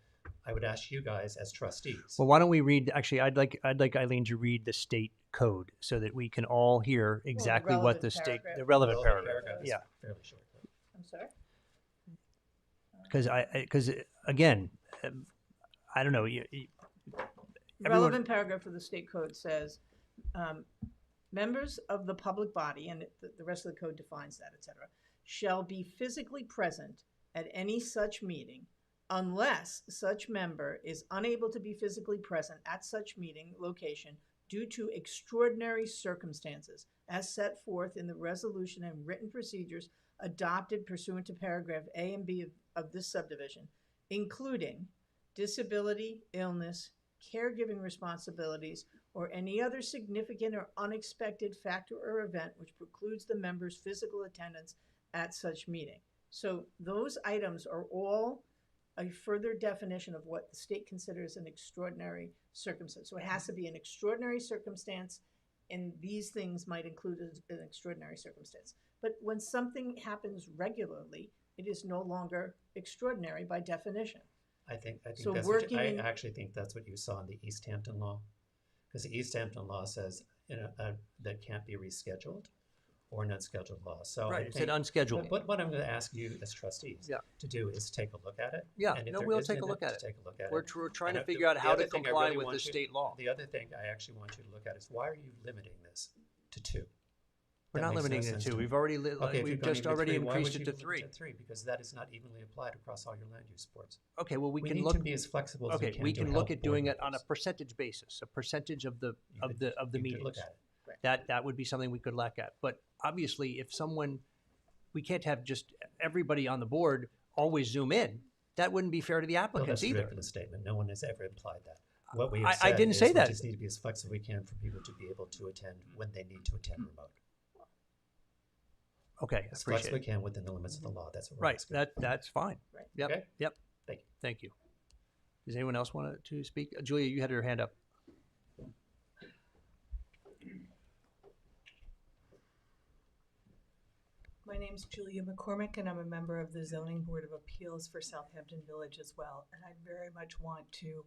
I would ask you guys as trustees. Well, why don't we read? Actually, I'd like Eileen to read the state code so that we can all hear exactly what the state, the relevant paragraph. Is Yeah. fairly short. I'm sorry? Because again, I don't know. Relevant paragraph of the state code says, members of the public body, and the rest of the code defines that, etc., shall be physically present at any such meeting unless such member is unable to be physically present at such meeting location due to extraordinary circumstances as set forth in the resolution and written procedures adopted pursuant to paragraph A and B of this subdivision, including disability, illness, caregiving responsibilities, or any other significant or unexpected factor or event which precludes the member's physical attendance at such meeting. So those items are all a further definition of what the state considers an extraordinary circumstance. So it has to be an extraordinary circumstance, and these things might include an extraordinary circumstance. But when something happens regularly, it is no longer extraordinary by definition. I think So that's working I actually think that's what you saw in the East Hampton law, because the East Hampton law says that can't be rescheduled or an unscheduled law. So Right, I it think, said unscheduled. But what I'm going to ask you as trustees to do is take a look at it. Yeah, and if no, there we'll is take a in look at it. Take a look at We're it. trying to And figure out the how other to thing I comply really with want the you- state law. The other thing I actually want you to look at is why are you limiting this to 2? We're That not makes no limiting it sense to to 2. me. We've already Okay, if you're we've going just to already 3, why increased would it you to limit 3. it to 3? Because that is not evenly applied across all your land use boards. Okay, well we We can need look to be as flexible as okay, we we can to can help look at board doing it on a members. percentage basis, a percentage of the You could meetings. look at it. That would be something we could look at. But obviously, if someone, we can't have just everybody on the board always zoom in. That wouldn't be fair to the Well, applicants that's a either. ridiculous statement. No one has ever implied that. What we have I said didn't is say we that. just need to be as flexible as we can for people to be able to attend when they need to attend remote. Okay, As appreciate flexible it. we can within the limits of the law. That's what we're Right, asking. that's fine. Right. Yep, Okay. yep. Thank you. Thank you. Does anyone else want to speak? Julia, you had your hand up. My name's Julia McCormick, and I'm a member of the Zoning Board of Appeals for Southampton Village as well. And I very much want to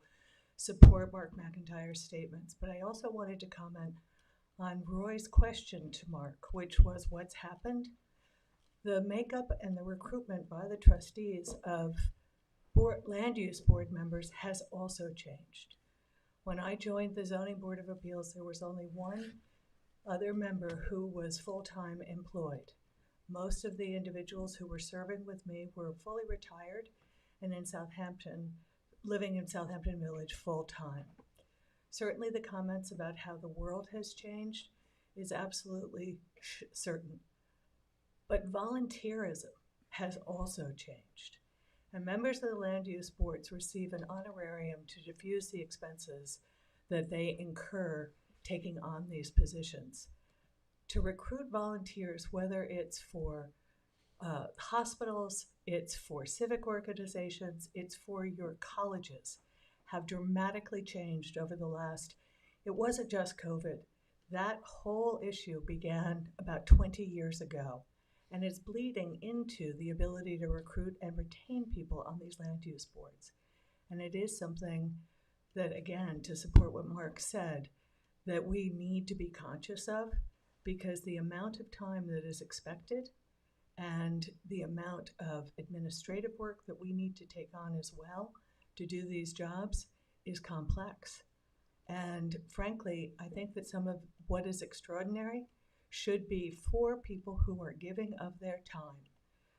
support Mark McIntyre's statements, but I also wanted to comment on Roy's question to Mark, which was what's happened. The makeup and the recruitment by the trustees of land use board members has also changed. When I joined the Zoning Board of Appeals, there was only one other member who was full-time employed. Most of the individuals who were serving with me were fully retired and in Southampton, living in Southampton Village full-time. Certainly the comments about how the world has changed is absolutely certain. But volunteerism has also changed. And members of the land use boards receive an honorarium to diffuse the expenses that they incur taking on these positions. To recruit volunteers, whether it's for hospitals, it's for civic organizations, it's for your colleges, have dramatically changed over the last, it wasn't just COVID. That whole issue began about 20 years ago, and it's bleeding into the ability to recruit and retain people on these land use boards. And it is something that, again, to support what Mark said, that we need to be conscious of, because the amount of time that is expected and the amount of administrative work that we need to take on as well to do these jobs is complex. And frankly, I think that some of what is extraordinary should be for people who are giving of their time,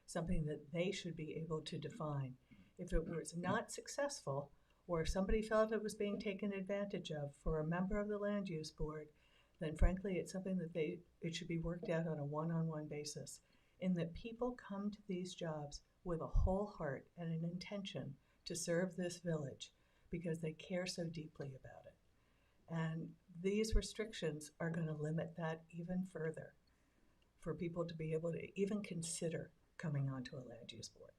something that they should be able to define. If it was not successful, or if somebody felt it was being taken advantage of for a member of the land use board, then frankly, it's something that it should be worked out on a one-on-one basis in that people come to these jobs with a whole heart and an intention to serve this village because they care so deeply about it. And these restrictions are going to limit that even further for people to be able to even consider coming onto a land use board.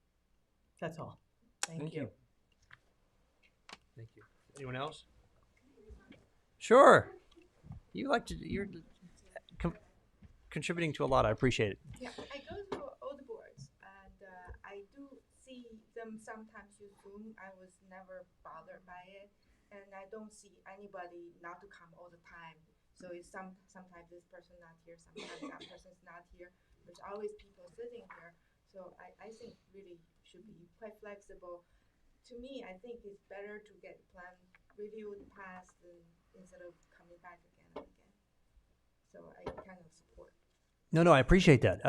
That's all. Thank you. Thank you. Anyone else? Sure. You like to, you're contributing to a lot. I appreciate it. Yeah, I go to all the boards, and I do see them sometimes use Zoom. I was never bothered by it, and I don't see anybody not to come all the time. So it's sometimes this person not here, sometimes that person's not here. There's always people sitting here. So I think really should be quite flexible. To me, I think it's better to get the plan reviewed, passed, instead of coming back again and again. So I kind of support. No, I appreciate that.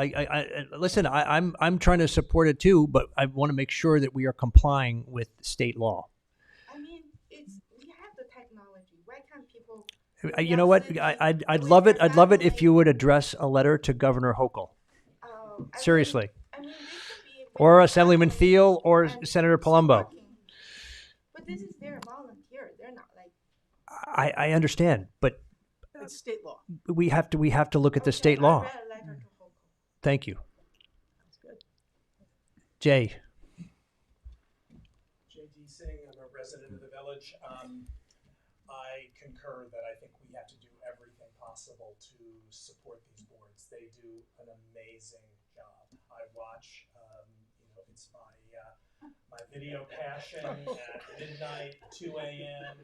Listen. I'm trying to support it too, but I want to make sure that we are complying with state law. I mean, we have the technology. Why can't people? You know what? I'd love it. I'd love it if you would address a letter to Governor Hochul. Seriously. Or Assemblyman Thiel or Senator Palumbo. But this is their volunteer. They're not like. I understand, but it's state law. We have to look at the state law. I read a letter to Hochul. Thank you. That's good. Jay. J.D. Singh, I'm a resident of the village. I concur that I think we have to do everything possible to support these boards. They do an amazing job. I watch, it's my video passion at midnight, 2 a.m.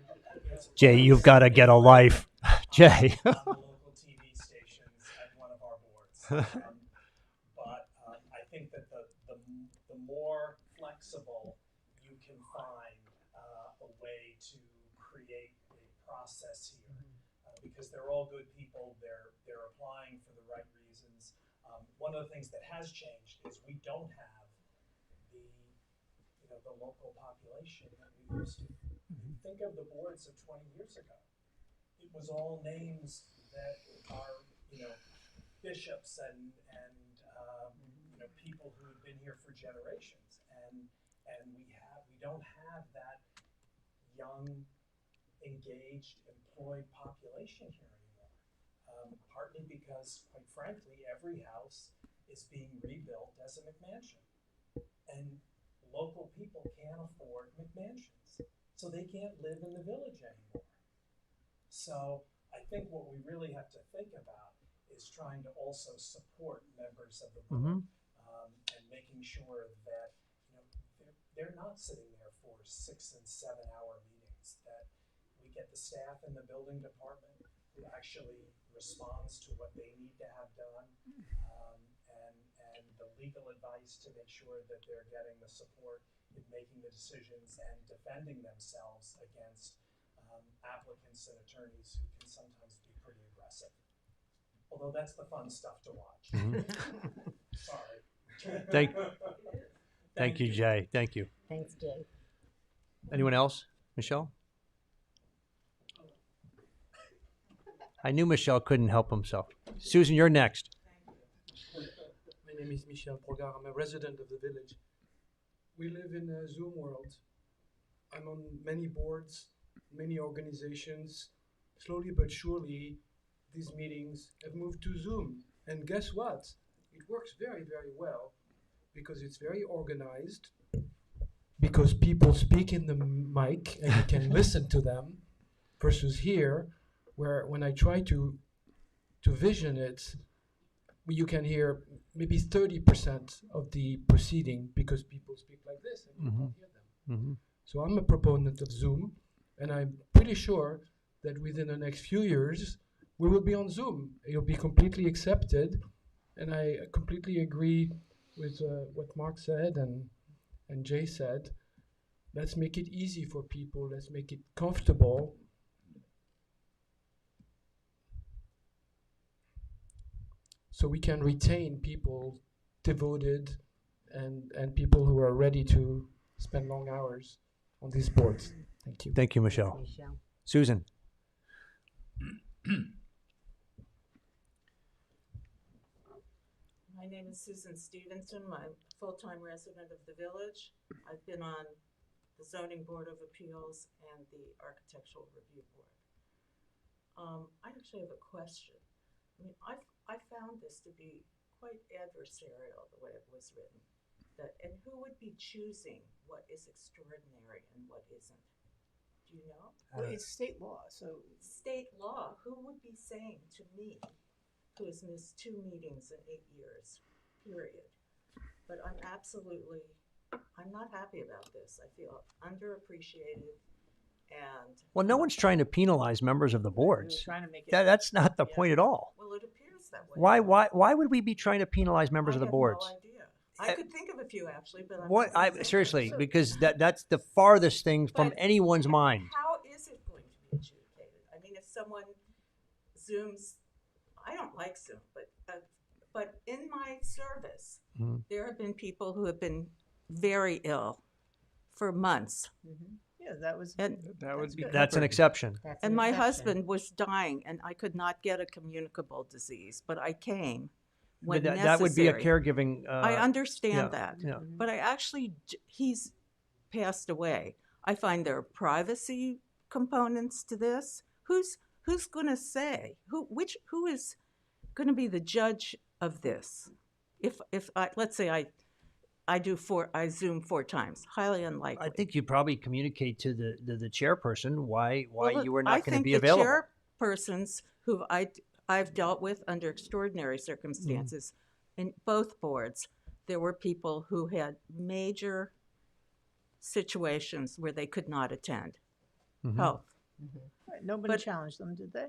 Jay, you've got to get a life. Jay. On the local TV stations at one of our boards. But I think that the more flexible you can find a way to create a process here, because they're all good people, they're applying for the right reasons. One of the things that has changed is we don't have the local population that we used to. Think of the boards of 20 years ago. It was all names that are, bishops and people who have been here for generations, and we don't have that young, engaged, employed population here anymore. Partly because, quite frankly, every house is being rebuilt as a McMansion, and local people can't afford McMansions, so they can't live in the village anymore. So I think what we really have to think about is trying to also support members of the board, and making sure that they're not sitting there for 6 and 7 hour meetings, that we get the staff in the building department who actually responds to what they need to have done, and the legal advice to make sure that they're getting the support in making the decisions and defending themselves against applicants and attorneys who can sometimes be pretty aggressive. Although that's the fun stuff to watch. Sorry. Thank you, Jay. Thank you. Thanks, Jay. Anyone else? Michelle? I knew Michelle couldn't help himself. Susan, you're next. My name is Michel Progar. I'm a resident of the village. We live in a Zoom world. I'm on many boards, many organizations. Slowly but surely, these meetings have moved to Zoom. And guess what? It works very, very well because it's very organized, because people speak in the mic and you can listen to them, versus here, where when I try to vision it, you can hear maybe 30% of the proceeding because people speak like this and you can't hear them. So I'm a proponent of Zoom, and I'm pretty sure that within the next few years, we will be on Zoom. It'll be completely accepted, and I completely agree with what Mark said and Jay said. Let's make it easy for people. Let's make it comfortable. So we can retain people devoted and people who are ready to spend long hours on these boards. Thank you. Thank you, Michelle. Thanks, Michelle. Susan. My name is Susan Stevenson. I'm a full-time resident of the village. I've been on the Zoning Board of Appeals and the Architectural Review Board. I actually have a question. I mean, I found this to be quite adversarial, the way it was written. And who would be choosing what is extraordinary and what isn't? Do you know? Well, it's state law, so. State law, who would be saying to me, who has missed 2 meetings in 8 years, period? But I'm not happy about this. I feel underappreciated and. Well, no one's trying to penalize members of the boards. Trying to make it. That's not the point at all. Well, it appears that way. Why would we be trying to penalize members of the boards? I have no idea. I could think of a few actually, but Seriously, because that's the farthest thing from But anyone's mind. How is it going to be adjudicated? I mean, if someone Zooms, I don't like Zoom, but in my service, there have been people who have been very ill for months. Yeah, that was. That's an exception. And my husband was dying, and I could not get a communicable disease, but I came when But necessary. that would be a caregiving. I understand yeah, that, yeah. but he's passed away. I find there are privacy components to this. Who's going to say who is going to be the judge of this? If let's say I Zoom 4 times, highly unlikely. I think you probably communicate to the chairperson why you were not going to be I available. think the chairpersons who I've dealt with under extraordinary circumstances in both boards, there were people who had major situations where they could not attend. Health. Right, nobody challenged them, did they?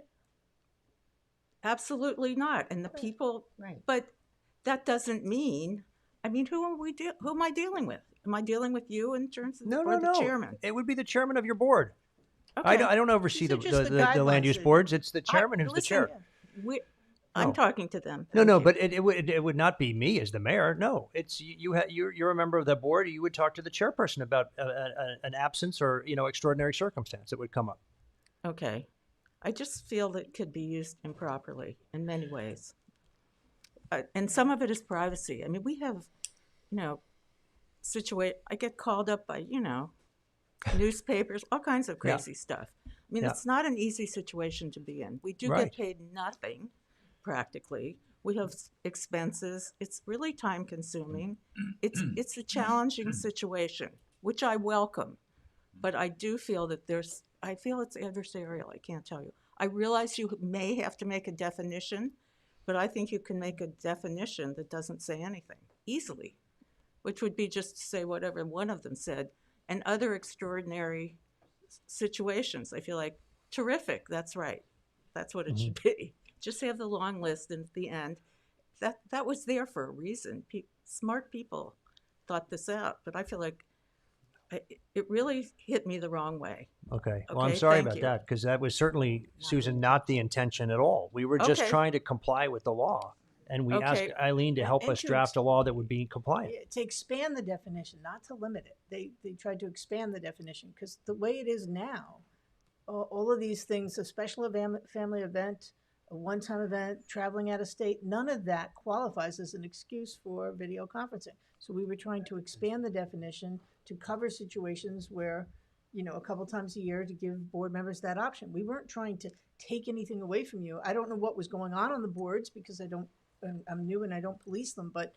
Absolutely not. And the people, but that doesn't mean, I mean, who am I dealing with? Am I dealing with you in terms of the chairman? It would be the chairman of your board. Okay. I don't oversee the land use boards. It's the chairman who's the chair. I'm talking to them. No, but it would not be me as the mayor. No, it's you're a member of the board. You would talk to the chairperson about an absence or extraordinary circumstance that would come up. Okay, I just feel that it could be used improperly in many ways, and some of it is privacy. I mean, we have, I get called up by newspapers, all kinds of crazy stuff. I mean, it's not an easy situation to be in. We do get paid nothing. Practically, we have expenses. It's really time consuming. It's a challenging situation, which I welcome, but I do feel that I feel it's adversarial. I can't tell you. I realize you may have to make a definition, but I think you can make a definition that doesn't say anything easily, which would be just to say whatever one of them said. And other extraordinary situations, I feel like, terrific. That's right. That's what it should be. Just have the long list, and at the end, that was there for a reason. Smart people thought this out, but I feel like it really hit me the wrong way. Okay. Well, I'm sorry about that, because that was certainly, Susan, not the intention at all. We were just trying to comply with the law, and we asked Eileen to help us draft a law that would be compliant. To expand the definition, not to limit it. They tried to expand the definition, because the way it is now, all of these things, a special family event, a one-time event, traveling out of state, none of that qualifies as an excuse for video conferencing. So we were trying to expand the definition to cover situations where, a couple times a year, to give board members that option. We weren't trying to take anything away from you. I don't know what was going on the boards, because I'm new and I don't police them, but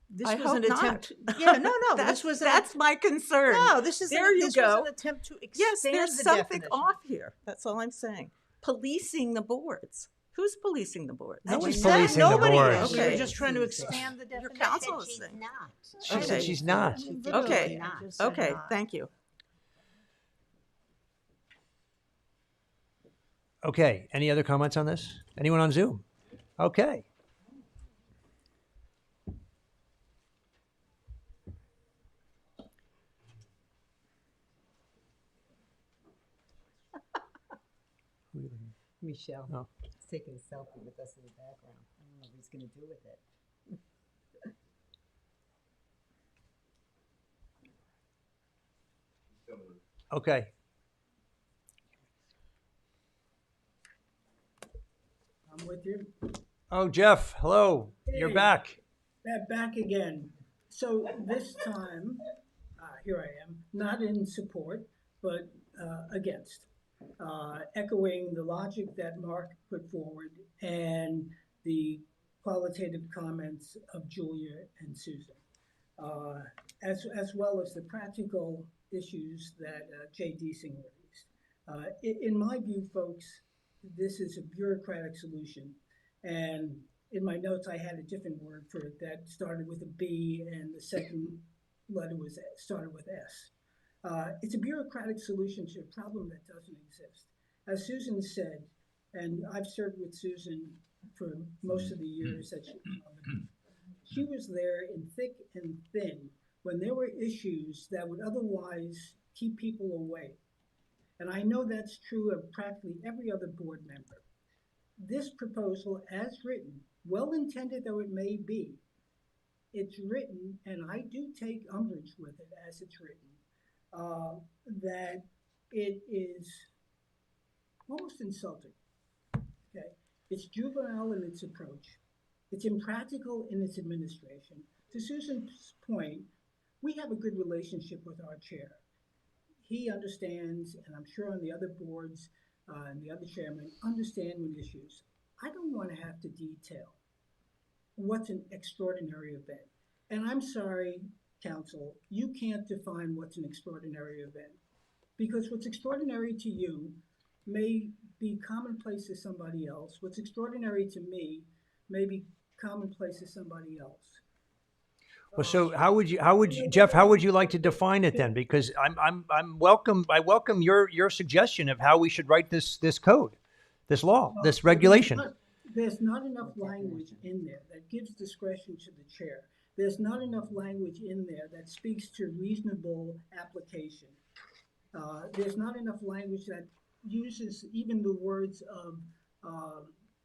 this was an attempt. Yeah, no, that's my concern. No, this was an attempt to expand Yes, there's something definition. off here. That's all I'm saying. Policing the boards. Who's policing the boards? Nobody's policing the boards. Okay. We're just trying to expand the definition. Your counsel is saying She said she's not. Okay. Okay. Thank you. Okay. Any other comments on this? Anyone on Zoom? Okay. Michelle. Oh. He's taking a selfie with us in the background. I don't know what he's going to do with it. Okay. I'm with you. Oh, Jeff, hello. You're Hey. back. Back again. So this time, here I am, not in support, but against, echoing the logic that Mark put forward and the qualitative comments of Julia and Susan, as well as the practical issues that Jay Deasing raised. In my view, folks, this is a bureaucratic solution, and in my notes, I had a different word for it that started with a B, and the second letter started with S. It's a bureaucratic solution to a problem that doesn't exist. As Susan said, and I've served with Susan for most of the years that she was there in thick and thin when there were issues that would otherwise keep people away. And I know that's true of practically every other board member. This proposal, as written, well-intended though it may be, it's written, and I do take umbrage with it as it's written, that it is almost insulting, okay? It's juvenile in its approach. It's impractical in its administration. To Susan's point, we have a good relationship with our chair. He understands, and I'm sure on the other boards and the other chairmen understand when issues. I don't want to have to detail what's an extraordinary event. And I'm sorry, council, you can't define what's an extraordinary event, because what's extraordinary to you may be commonplace to somebody else. What's extraordinary to me may be commonplace to somebody else. Well, so how would you, Jeff? How would you like to define it then? Because I welcome your suggestion of how we should write this code, this law, this regulation. There's not enough language in there that gives discretion to the chair. There's not enough language in there that speaks to reasonable application. There's not enough language that uses even the words of,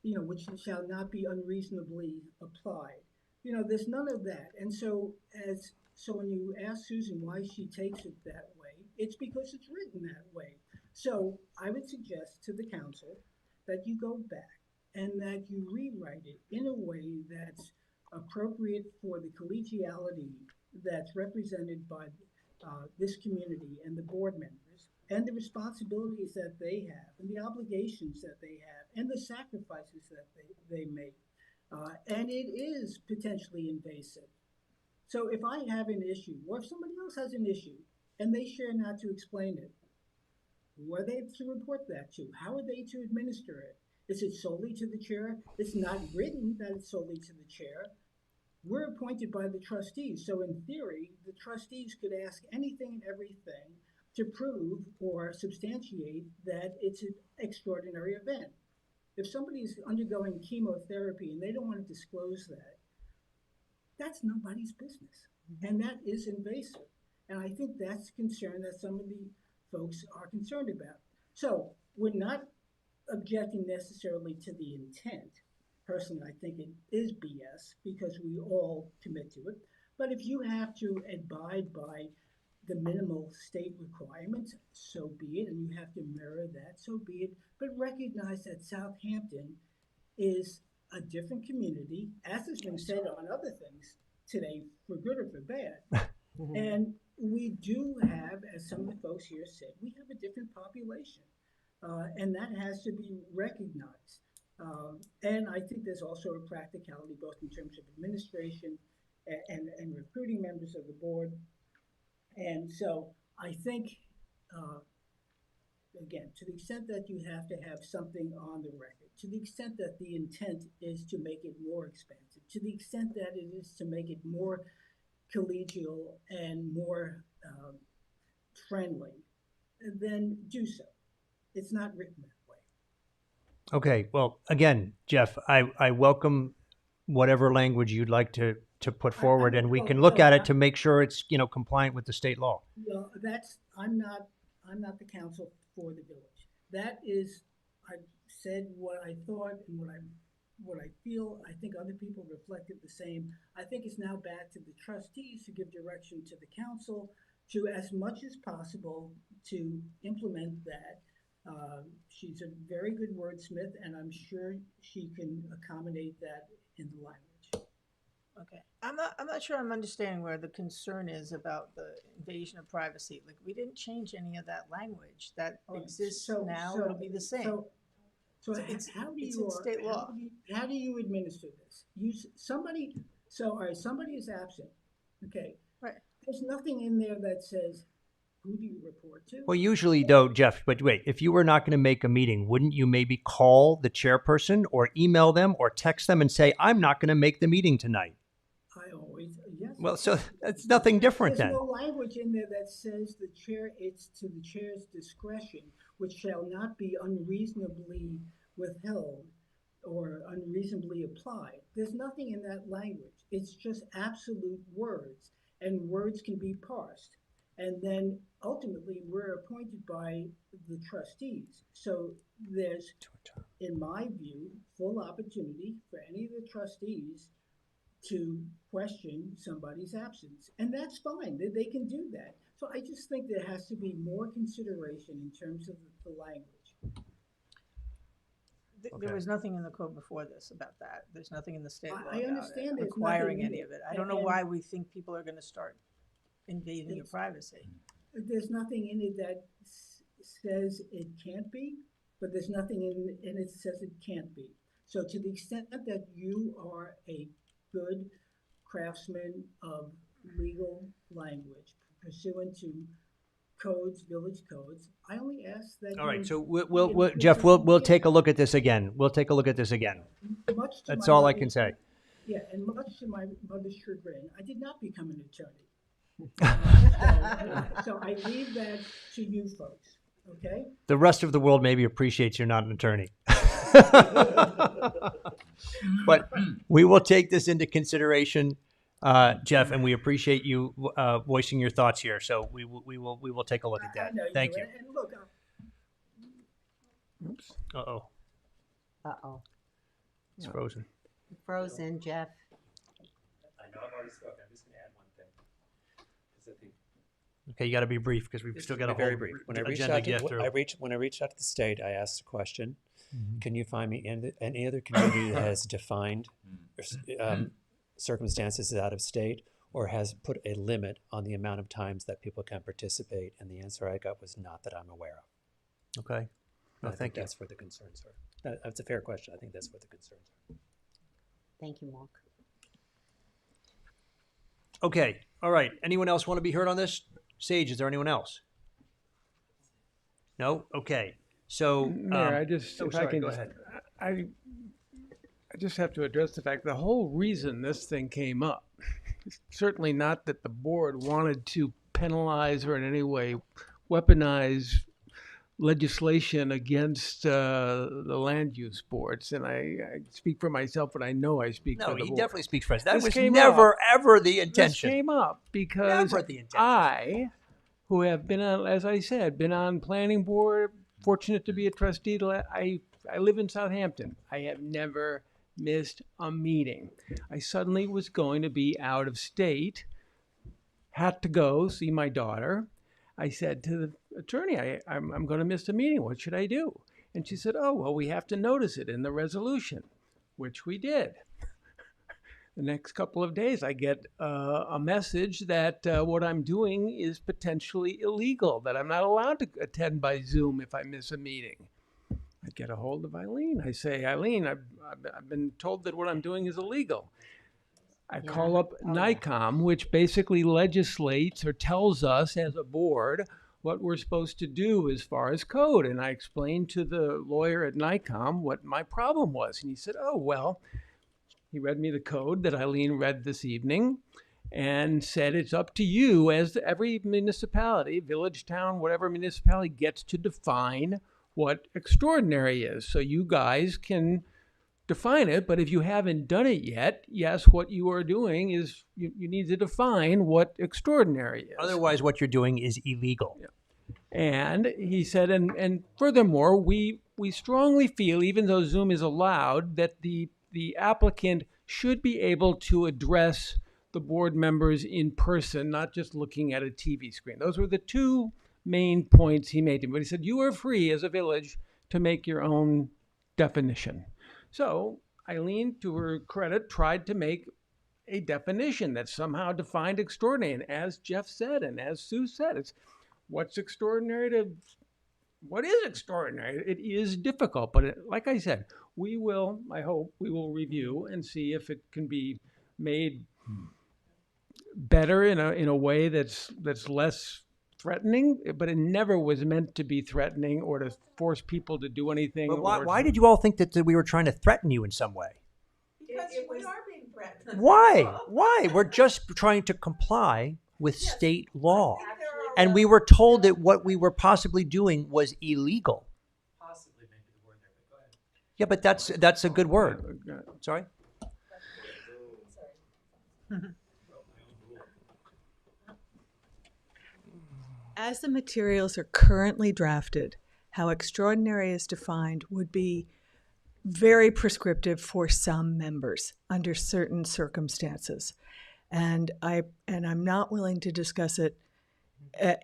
which shall not be unreasonably applied. There's none of that. And so when you ask Susan why she takes it that way, it's because it's written that way. So I would suggest to the council that you go back and that you rewrite it in a way that's appropriate for the collegiality that's represented by this community and the board members, and the responsibilities that they have, and the obligations that they have, and the sacrifices that they make. And it is potentially invasive. So if I have an issue, or if somebody else has an issue, and they share not to explain it, who are they to report that to? How are they to administer it? Is it solely to the chair? It's not written that it's solely to the chair. We're appointed by the trustees. So in theory, the trustees could ask anything and everything to prove or substantiate that it's an extraordinary event. If somebody's undergoing chemotherapy and they don't want to disclose that, that's nobody's business. And that is invasive. And I think that's a concern that some of the folks are concerned about. So we're not objecting necessarily to the intent. Personally, I think it is BS because we all commit to it. But if you have to abide by the minimal state requirements, so be it, and you have to mirror that, so be it. But recognize that Southampton is a different community, as has been said on other things today, for good or for bad. And we do have, as some of the folks here said, we have a different population. And that has to be recognized. And I think there's also a practicality, both in terms of administration and recruiting members of the board. And so I think, again, to the extent that you have to have something on the record, to the extent that the intent is to make it more expansive, to the extent that it is to make it more collegial and more friendly, then do so. It's not written that way. Okay. Well, again, Jeff, I welcome whatever language you'd like to put forward, and we can look at it to make sure it's compliant with the state law. Well, I'm not the counsel for the village. That is, I said what I thought and what I feel. I think other people reflected the same. I think it's now back to the trustees to give direction to the council to, as much as possible, to implement that. She's a very good wordsmith, and I'm sure she can accommodate that in the language. Okay, I'm not sure I'm understanding where the concern is about the invasion of privacy. Like, we didn't change any of that language that exists now. It'll be the same. So It's how do it's you in state law. how do you administer this? Somebody, so all right, somebody is absent. Okay, right. There's nothing in there that says who do you report to. Well, usually though, Jeff, but wait, if you were not going to make a meeting, wouldn't you maybe call the chairperson or email them or text them and say, I'm not going to make the meeting tonight? I always, yes. Well, so that's nothing different There's then. no language in there that says it's to the chair's discretion, which shall not be unreasonably withheld or unreasonably applied. There's nothing in that language. It's just absolute words, and words can be parsed. And then ultimately, we're appointed by the trustees. So there's, in my view, full opportunity for any of the trustees to question somebody's absence. And that's fine, they can do that. So I just think there has to be more consideration in terms of the language. There was nothing in the code before this about that. There's nothing in the state law I understand about it, there's requiring nothing in any it. of it. I don't know And- why we think people are going to start invading your privacy. There's nothing in it that says it can't be, but there's nothing in it that says it can't be. So to the extent that you are a good craftsman of legal language pursuant to codes, village codes, I only ask that. All right, you- so Jeff, we'll take a look at this again. We'll take a look at this again. Much to That's my all I mother's- can say. Yeah, and much to my mother's chagrin, I did not become an attorney. So I leave that to you folks, okay? The rest of the world maybe appreciates you're not an attorney. But we will take this into consideration, Jeff, and we appreciate you voicing your thoughts here. So we will take a look at that. I know Thank you. And look, Oops. Uh-oh. Uh-oh. It's frozen. Frozen, Jeff. I know I've already spoken. I'm just going to add one thing. 'Cause I think Okay, you got to be brief because we've This still is got a very whole brief. When I reached agenda out to get through. when I reached out to the state, I asked a question: Mhm. Can you find me any other community that has defined circumstances out of state, or has put a limit on the amount of times that people can participate? And the answer I got was not that I'm aware of. Okay. And I thank think you. that's where the concerns are. That's a fair question. I think that's what the concerns are. Thank you, Mark. Okay. All right. Anyone else want to be heard on this? Sage, is there anyone else? No? Okay. So, Mayor, I just, oh, if sorry, I can go just, ahead. I just have to address the fact the whole reason this thing came up, certainly not that the board wanted to penalize or in any way weaponize legislation against the land use boards, and I speak for myself, but I know I speak for No, the he board. definitely speaks for us. That This was came never, up- ever the intention. This came up because Never the intention. I, who have been on, as I said, been on planning board, fortunate to be a trustee. I live in Southampton. I have never missed a meeting. I suddenly was going to be out of state, had to go see my daughter. I said to the attorney, I'm going to miss a meeting. What should I do? And she said, oh, well, we have to notice it in the resolution, which we did. The next couple of days, I get a message that what I'm doing is potentially illegal, that I'm not allowed to attend by Zoom if I miss a meeting. I get a hold of Eileen. I say, Eileen, I've been told that what I'm doing is illegal. I call up NICOM, which basically legislates or tells us as a board what we're supposed to do as far as code. And I explained to the lawyer at NICOM what my problem was. And he said, oh, well, he read me the code that Eileen read this evening and said it's up to you as every municipality, village, town, whatever municipality gets to define what extraordinary is. So you guys can define it, but if you haven't done it yet, yes, what you are doing is you need to define what extraordinary is. Otherwise, what you're doing is illegal. Yeah. And he said, and furthermore, we strongly feel, even though Zoom is allowed, that the applicant should be able to address the board members in person, not just looking at a TV screen. Those were the two main points he made to me. But he said, you are free as a village to make your own definition. So Eileen, to her credit, tried to make a definition that somehow defined extraordinary. And as Jeff said, and as Sue said, it's what's extraordinary to what is extraordinary. It is difficult, but like I said, I hope we will review and see if it can be made better in a way that's less threatening, but it never was meant to be threatening or to force people to do anything. But why did you all think that we were trying to threaten you in some way? Because we are being threatened. Why? Why? We're just trying to comply with state law. And we were told that what we were possibly doing was illegal. Possibly, maybe the word there, but go ahead. Yeah, but that's a good word. Sorry? As the materials are currently drafted, how extraordinary is defined would be very prescriptive for some members under certain circumstances. And I'm not willing to discuss it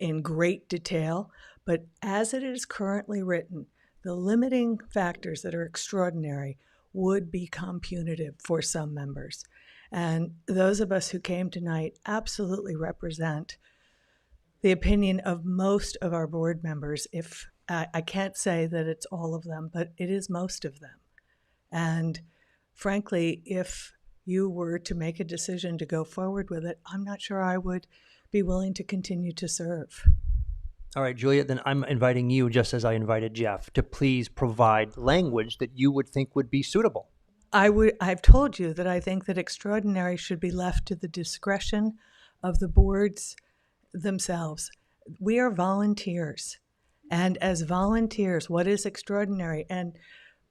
in great detail, but as it is currently written, the limiting factors that are extraordinary would become punitive for some members. And those of us who came tonight absolutely represent the opinion of most of our board members. If I can't say that it's all of them, but it is most of them. And frankly, if you were to make a decision to go forward with it, I'm not sure I would be willing to continue to serve. All right, Julia, then I'm inviting you, just as I invited Jeff, to please provide language that you would think would be suitable. I've told you that I think that extraordinary should be left to the discretion of the boards themselves. We are volunteers. And as volunteers, what is extraordinary? And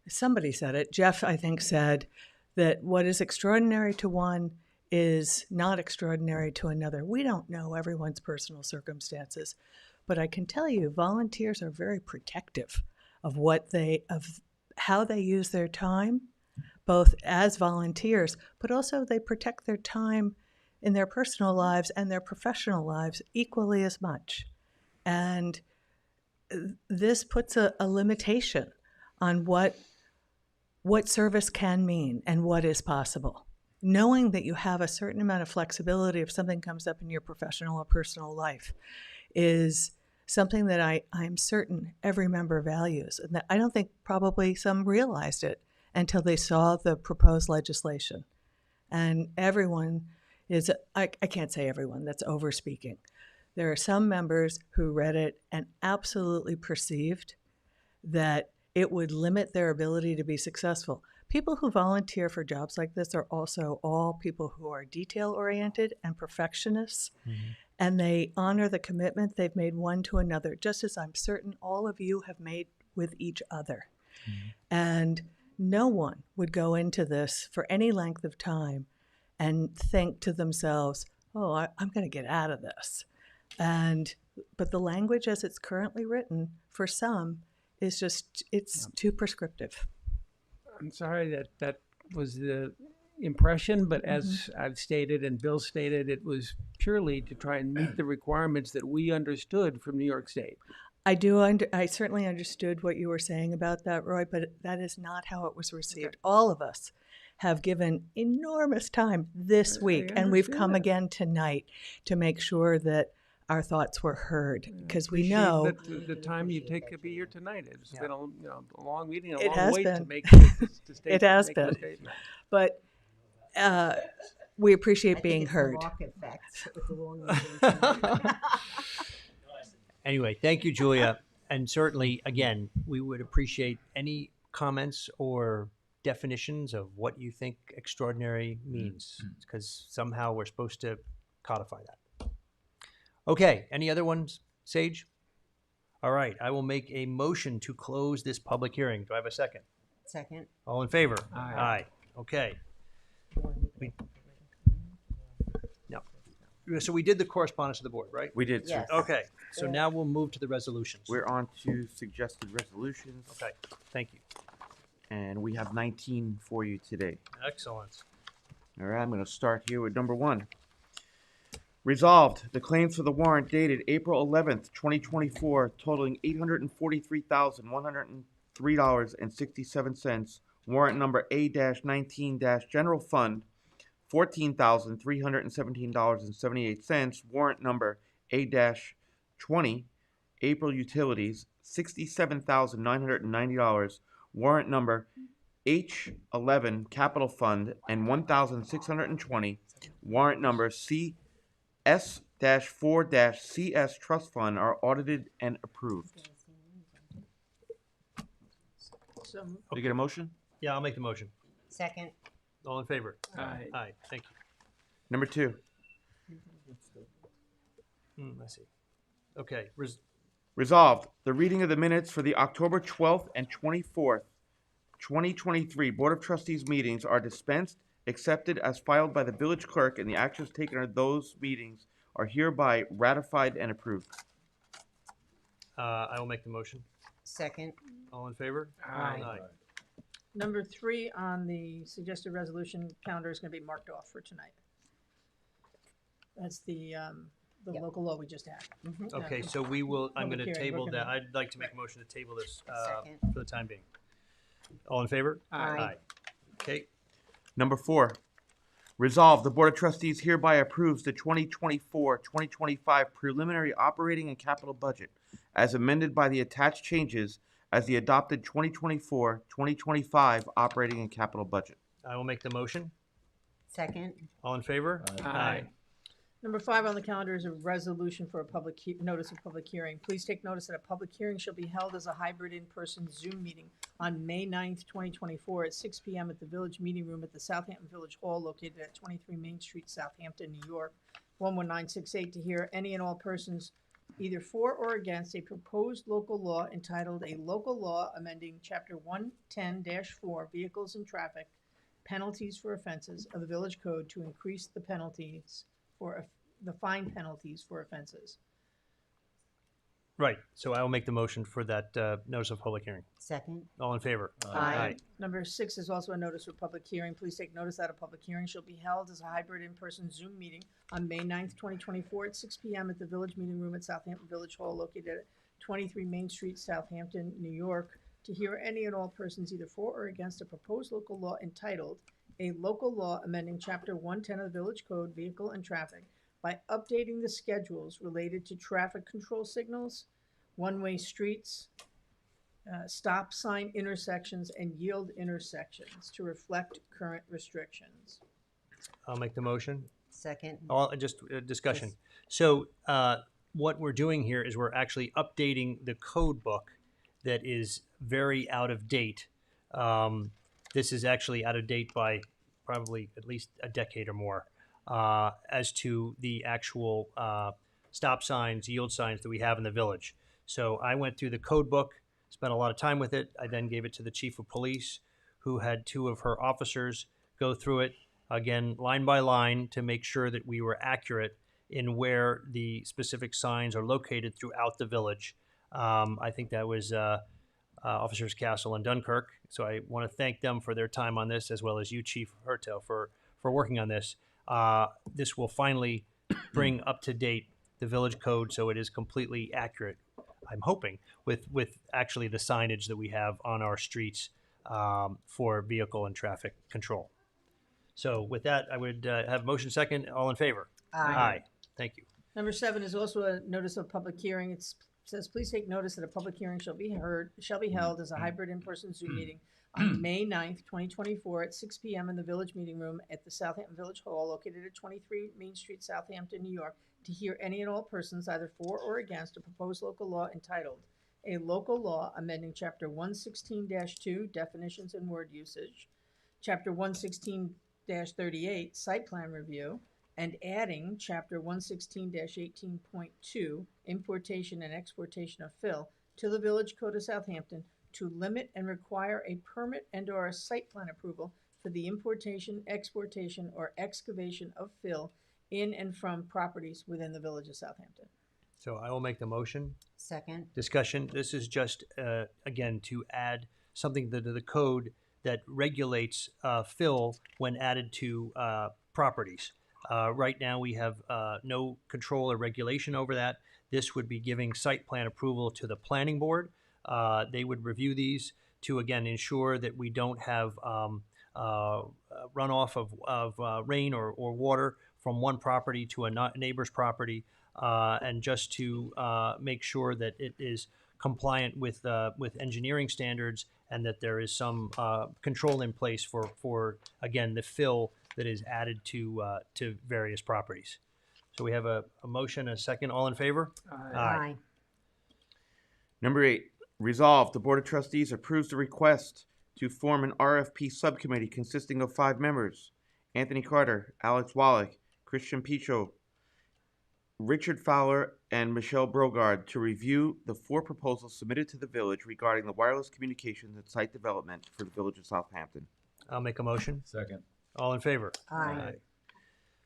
somebody said it, Jeff, I think, said that what is extraordinary to one is not extraordinary to another. We don't know everyone's personal circumstances, but I can tell you volunteers are very protective of how they use their time, both as volunteers, but also they protect their time in their personal lives and their professional lives equally as much. And this puts a limitation on what service can mean and what is possible. Knowing that you have a certain amount of flexibility if something comes up in your professional or personal life is something that I'm certain every member values. And that I don't think probably some realized it until they saw the proposed legislation. And everyone is, I can't say everyone, that's overspeaking. There are some members who read it and absolutely perceived that it would limit their ability to be successful. People who volunteer for jobs like this are also all people who are detail-oriented and perfectionists, and they honor the commitment they've made one to another, just as I'm certain all of you have made with each other. And no one would go into this for any length of time and think to themselves, oh, I'm going to get out of this. But the language as it's currently written, for some, is just, it's too prescriptive. I'm sorry that was the impression, but as I've stated and Bill stated, it was purely to try and meet the requirements that we understood from New York State. I certainly understood what you were saying about that, Roy, but that is not how it was received. Okay. All of us have given enormous time this week, and we've come again tonight to make sure that our thoughts were heard, because we know that the time you take to be here tonight. It's been a long meeting, a it long has wait been. to make to it has make been. a statement. But we appreciate being heard. Anyway, thank you, Julia. And certainly, again, we would appreciate any comments or definitions of what you think extraordinary means, because somehow we're supposed to codify that. Okay, any other ones, Sage? All right, I will make a motion to close this public hearing. Do I have a second? Second. All in favor? Aye. Okay. No. So we did the correspondence of the board, right? We did, sir. Yes. Okay, so now we'll move to the resolutions. We're on to suggested resolutions. Okay, thank you. And we have 19 for you today. Excellent. All right, I'm going to start here with number 1. Resolved, the claims for the warrant dated April 11th, 2024, totaling $843,103.67, warrant number A-19- General Fund $14,317.78. Warrant number A-20, April Utilities, $67,990. Warrant number H11, Capital Fund, and $1,620. Warrant number CS-4-CS Trust Fund are audited and approved. So, Do you get a motion? Yeah, I'll make the motion. Second. All in favor? Aye. Aye, thank you. Number 2. I see. Okay, Resolved, the reading of the minutes for the October 12th and 24th, 2023 Board of Trustees meetings are dispensed, accepted as filed by the village clerk, and the actions taken at those meetings are hereby ratified and approved. I will make the motion. Second. All in favor? Aye. number 3 on the suggested resolution calendar is gonna be marked off for tonight. That's the Yep. local law we just had. Okay, so we will, I'm Public gonna hearing, we're table that. gonna- I'd like to make a motion to table this Second. for the time being. All in favor? Aye. Okay, Number 4, resolved, the Board of Trustees hereby approves the 2024-2025 preliminary operating and capital budget as amended by the attached changes as the adopted 2024-2025 operating and capital budget. I will make the motion. Second. All in favor? Aye. Number 5 on the calendar is a resolution for a notice of public hearing. Please take notice that a public hearing shall be held as a hybrid in-person Zoom meeting on May 9th, 2024 at 6 p.m. at the Village Meeting Room at the Southampton Village Hall located at 23 Main Street, Southampton, New York, 11968, to hear any and all persons either for or against a proposed local law entitled A Local Law Amending Chapter 110-4 Vehicles and Traffic Penalties for Offenses of the Village Code to increase the penalties for the fine penalties for offenses. Right, so I will make the motion for that notice of public hearing. Second. All in favor? Aye. Number 6 is also a notice of public hearing. Please take notice that a public hearing shall be held as a hybrid in-person Zoom meeting on May 9th, 2024 at 6 p.m. at the Village Meeting Room at Southampton Village Hall located at 23 Main Street, Southampton, New York, to hear any and all persons either for or against a proposed local law entitled A Local Law Amending Chapter 110 of the Village Code, Vehicle and Traffic, by updating the schedules related to traffic control signals, one-way streets, stop sign intersections, and yield intersections to reflect current restrictions. I'll make the motion. Second. All, just discussion. So what we're doing here is we're actually updating the code book that is very out of date. This is actually out of date by probably at least a decade or more as to the actual stop signs, yield signs that we have in the village. So I went through the code book, spent a lot of time with it. I then gave it to the chief of police, who had 2 of her officers go through it, again, line by line, to make sure that we were accurate in where the specific signs are located throughout the village. I think that was Officers Castle and Dunkirk. So I want to thank them for their time on this, as well as you, Chief Hertel, for working on this. This will finally bring up to date the village code so it is completely accurate, I'm hoping, with actually the signage that we have on our streets for vehicle and traffic control. So with that, I would have motion second. All in favor? Aye. Thank you. Number 7 is also a notice of public hearing. It says, please take notice that a public hearing shall be held as a hybrid in-person Zoom meeting on May 9th, 2024 at 6 p.m. in the Village Meeting Room at the Southampton Village Hall located at 23 Main Street, Southampton, New York, to hear any and all persons either for or against a proposed local law entitled A Local Law Amending Chapter 116-2 Definitions and Word Usage, Chapter 116-38 Site Plan Review, and adding Chapter 116-18.2 Importation and Exportation of Fill to the Village Code of Southampton to limit and require a permit and/or a site plan approval for the importation, exportation, or excavation of fill in and from properties within the Village of Southampton. So I will make the motion. Second. Discussion. This is just, again, to add something to the code that regulates fill when added to properties. Right now, we have no control or regulation over that. This would be giving site plan approval to the planning board. They would review these to, again, ensure that we don't have runoff of rain or water from one property to a neighbor's property, and just to make sure that it is compliant with engineering standards, and that there is some control in place for again the fill that is added to various properties. So we have a motion, a second. All in favor? Aye. Number 8, resolve the Board of Trustees approves the request to form an RFP subcommittee consisting of 5 members: Anthony Carter, Alex Wallach, Christian Pichot, Richard Fowler, and Michelle Brogard, to review the 4 proposals submitted to the village regarding the wireless communications and site development for the village of Southampton. I'll make a motion. Second. All in favor? Aye.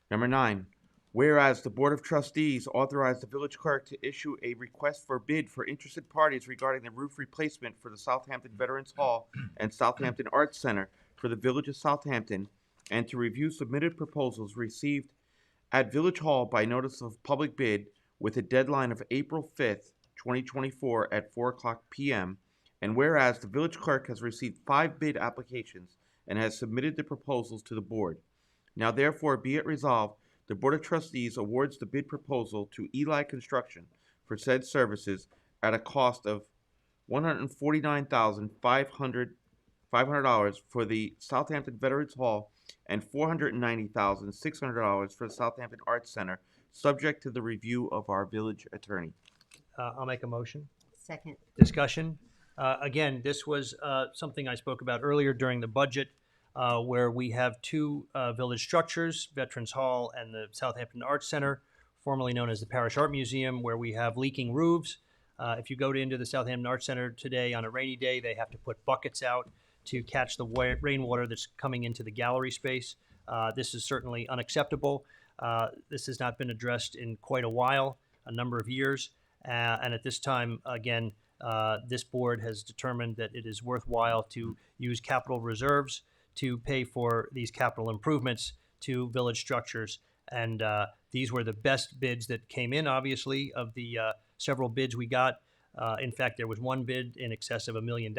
Number 9, whereas the Board of Trustees authorized the village clerk to issue a request for bid for interested parties regarding the roof replacement for the Southampton Veterans Hall and Southampton Arts Center for the village of Southampton, and to review submitted proposals received at Village Hall by notice of public bid with a deadline of April 5th, 2024 at 4:00 p.m. And whereas the village clerk has received 5 bid applications and has submitted the proposals to the board. Now therefore be it resolved, the Board of Trustees awards the bid proposal to Eli Construction for said services at a cost of $149,500 for the Southampton Veterans Hall and $490,600 for the Southampton Arts Center, subject to the review of our village attorney. I'll make a motion. Second. Discussion. Again, this was something I spoke about earlier during the budget, where we have 2 village structures, Veterans Hall and the Southampton Arts Center, formerly known as the Parish Art Museum, where we have leaking roofs. If you go into the Southampton Arts Center today on a rainy day, they have to put buckets out to catch the rainwater that's coming into the gallery space. This is certainly unacceptable. This has not been addressed in quite a while, a number of years. And at this time, again, this board has determined that it is worthwhile to use capital reserves to pay for these capital improvements to village structures. And these were the best bids that came in, obviously, of the several bids we got. In fact, there was one bid in excess of $1 million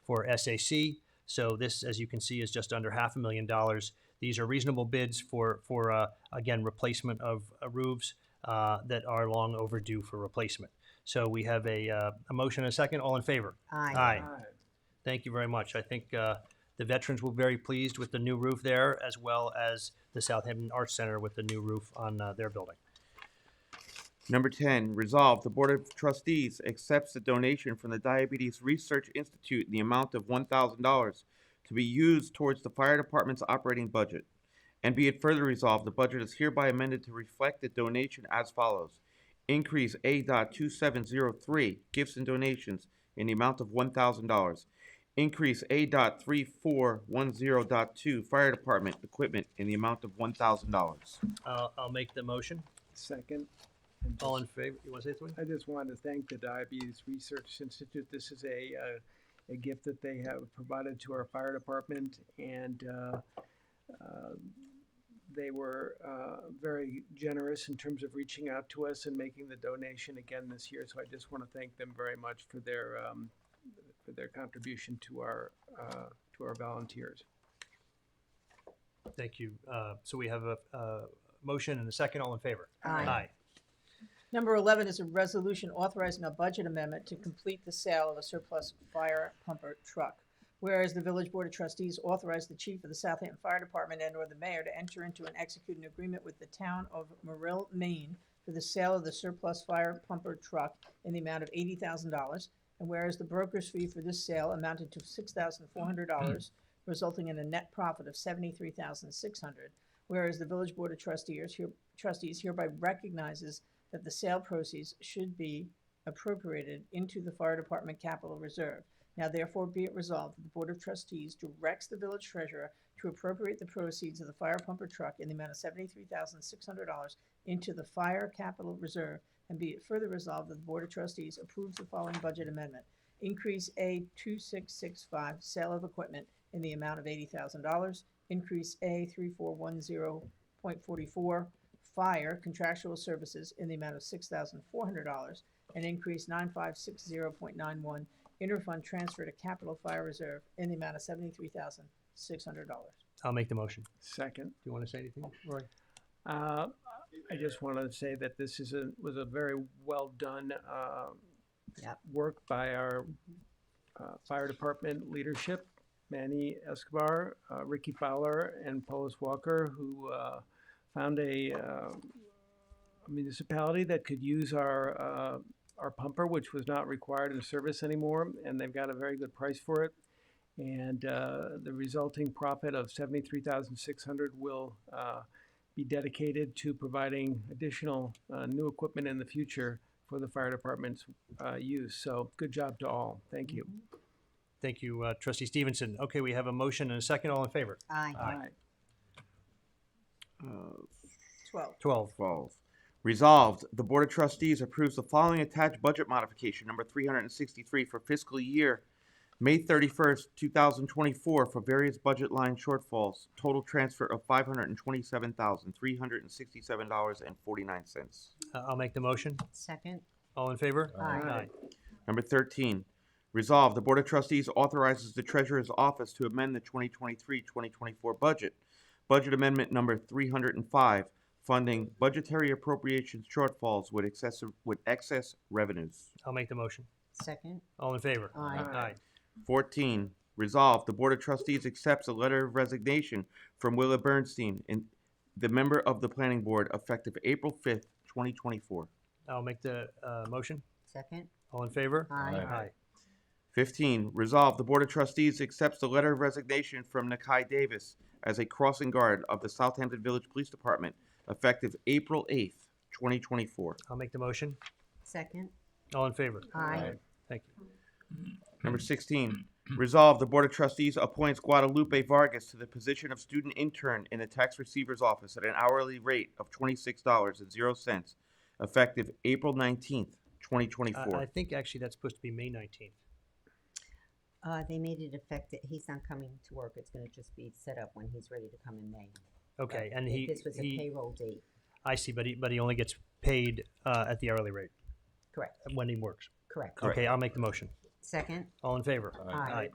for SAC. So this, as you can see, is just under $500,000. These are reasonable bids for again, replacement of roofs that are long overdue for replacement. So we have a motion and a second. All in favor? Aye. Aye. Thank you very much. I think the veterans were very pleased with the new roof there, as well as the Southampton Arts Center with the new roof on their building. Number 10, resolve the Board of Trustees accepts the donation from the Diabetes Research Institute in the amount of $1,000 to be used towards the fire department's operating budget. And be it further resolved, the budget is hereby amended to reflect the donation as follows. Increase A.2703, gifts and donations, in the amount of $1,000. Increase A.3410.2, fire department equipment, in the amount of $1,000. I'll make the motion. Second. All in favor? You want to say something? I just wanted to thank the Diabetes Research Institute. This is a gift that they have provided to our fire department, and they were very generous in terms of reaching out to us and making the donation again this year. So I just want to thank them very much for their contribution to our volunteers. Thank you. So we have a motion and a second. All in favor? Aye. Aye. Number 11 is a resolution authorizing a budget amendment to complete the sale of a surplus fire pumper truck. Whereas the Village Board of Trustees authorized the Chief of the Southampton Fire Department and/or the Mayor to enter into and execute an agreement with the Town of Merrill, Maine, for the sale of the surplus fire pumper truck in the amount of $80,000. And whereas the broker's fee for this sale amounted to $6,400, resulting in a net profit of $73,600. Whereas the Village Board of Trustees hereby recognizes that the sale proceeds should be appropriated into the Fire Department Capital Reserve. Now therefore be it resolved that the Board of Trustees directs the village treasurer to appropriate the proceeds of the fire pumper truck in the amount of $73,600 into the Fire Capital Reserve, and be it further resolved that the Board of Trustees approves the following budget amendment. Increase A2665, sale of equipment, in the amount of $80,000. Increase A3410.44, fire contractual services, in the amount of $6,400. And increase 9560.91, interfund transfer to capital fire reserve, in the amount of $73,500. $600. I'll make the motion. Second. Do you want to say anything, Roy? I just want to say that this was a very well done work by our fire department leadership, Manny Escobar, Ricky Fowler, and Polis Walker, who found a municipality that could use our pumper, which was not required in service anymore, and they've got a very good price for it. And the resulting profit of $73,600 will be dedicated to providing additional new equipment in the future for the fire department's use. So good job to all. Thank you. Thank you, Trustee Stevenson. Okay, we have a motion and a second. All in favor? Aye. Aye. 12. Resolved, the Board of Trustees approves the following attached budget modification, number 363 for fiscal year May 31st, 2024 for various budget line shortfalls. Total transfer of $527,367.49. I'll make the motion. Second. All in favor? Aye. Number 13, resolved, the Board of Trustees authorizes the Treasurer's Office to amend the 2023-2024 budget. Budget amendment number 305, funding budgetary appropriations shortfalls with excess revenues. I'll make the motion. Second. All in favor? Aye. 14, resolved, the Board of Trustees accepts a letter of resignation from Willa Bernstein, the member of the Planning Board, effective April 5th, 2024. I'll make the motion. Second. All in favor? Aye. 15, resolved, the Board of Trustees accepts the letter of resignation from Nakai Davis as a crossing guard of the Southampton Village Police Department, effective April 8th, 2024. I'll make the motion. Second. All in favor? Aye. Thank you. Number 16, resolved, the Board of Trustees appoints Guadalupe Vargas to the position of student intern in the tax receiver's office at an hourly rate of $26.00, effective April 19th, 2024. I think actually that's supposed to be May 19th. They made it effective. He's not coming to work. It's going to just be set up when he's ready to come in May. Okay, But and this was a payroll date. I see, but he only gets paid at the hourly rate Correct. when he works. Correct. Okay, I'll make the motion. Second. All in favor? Aye.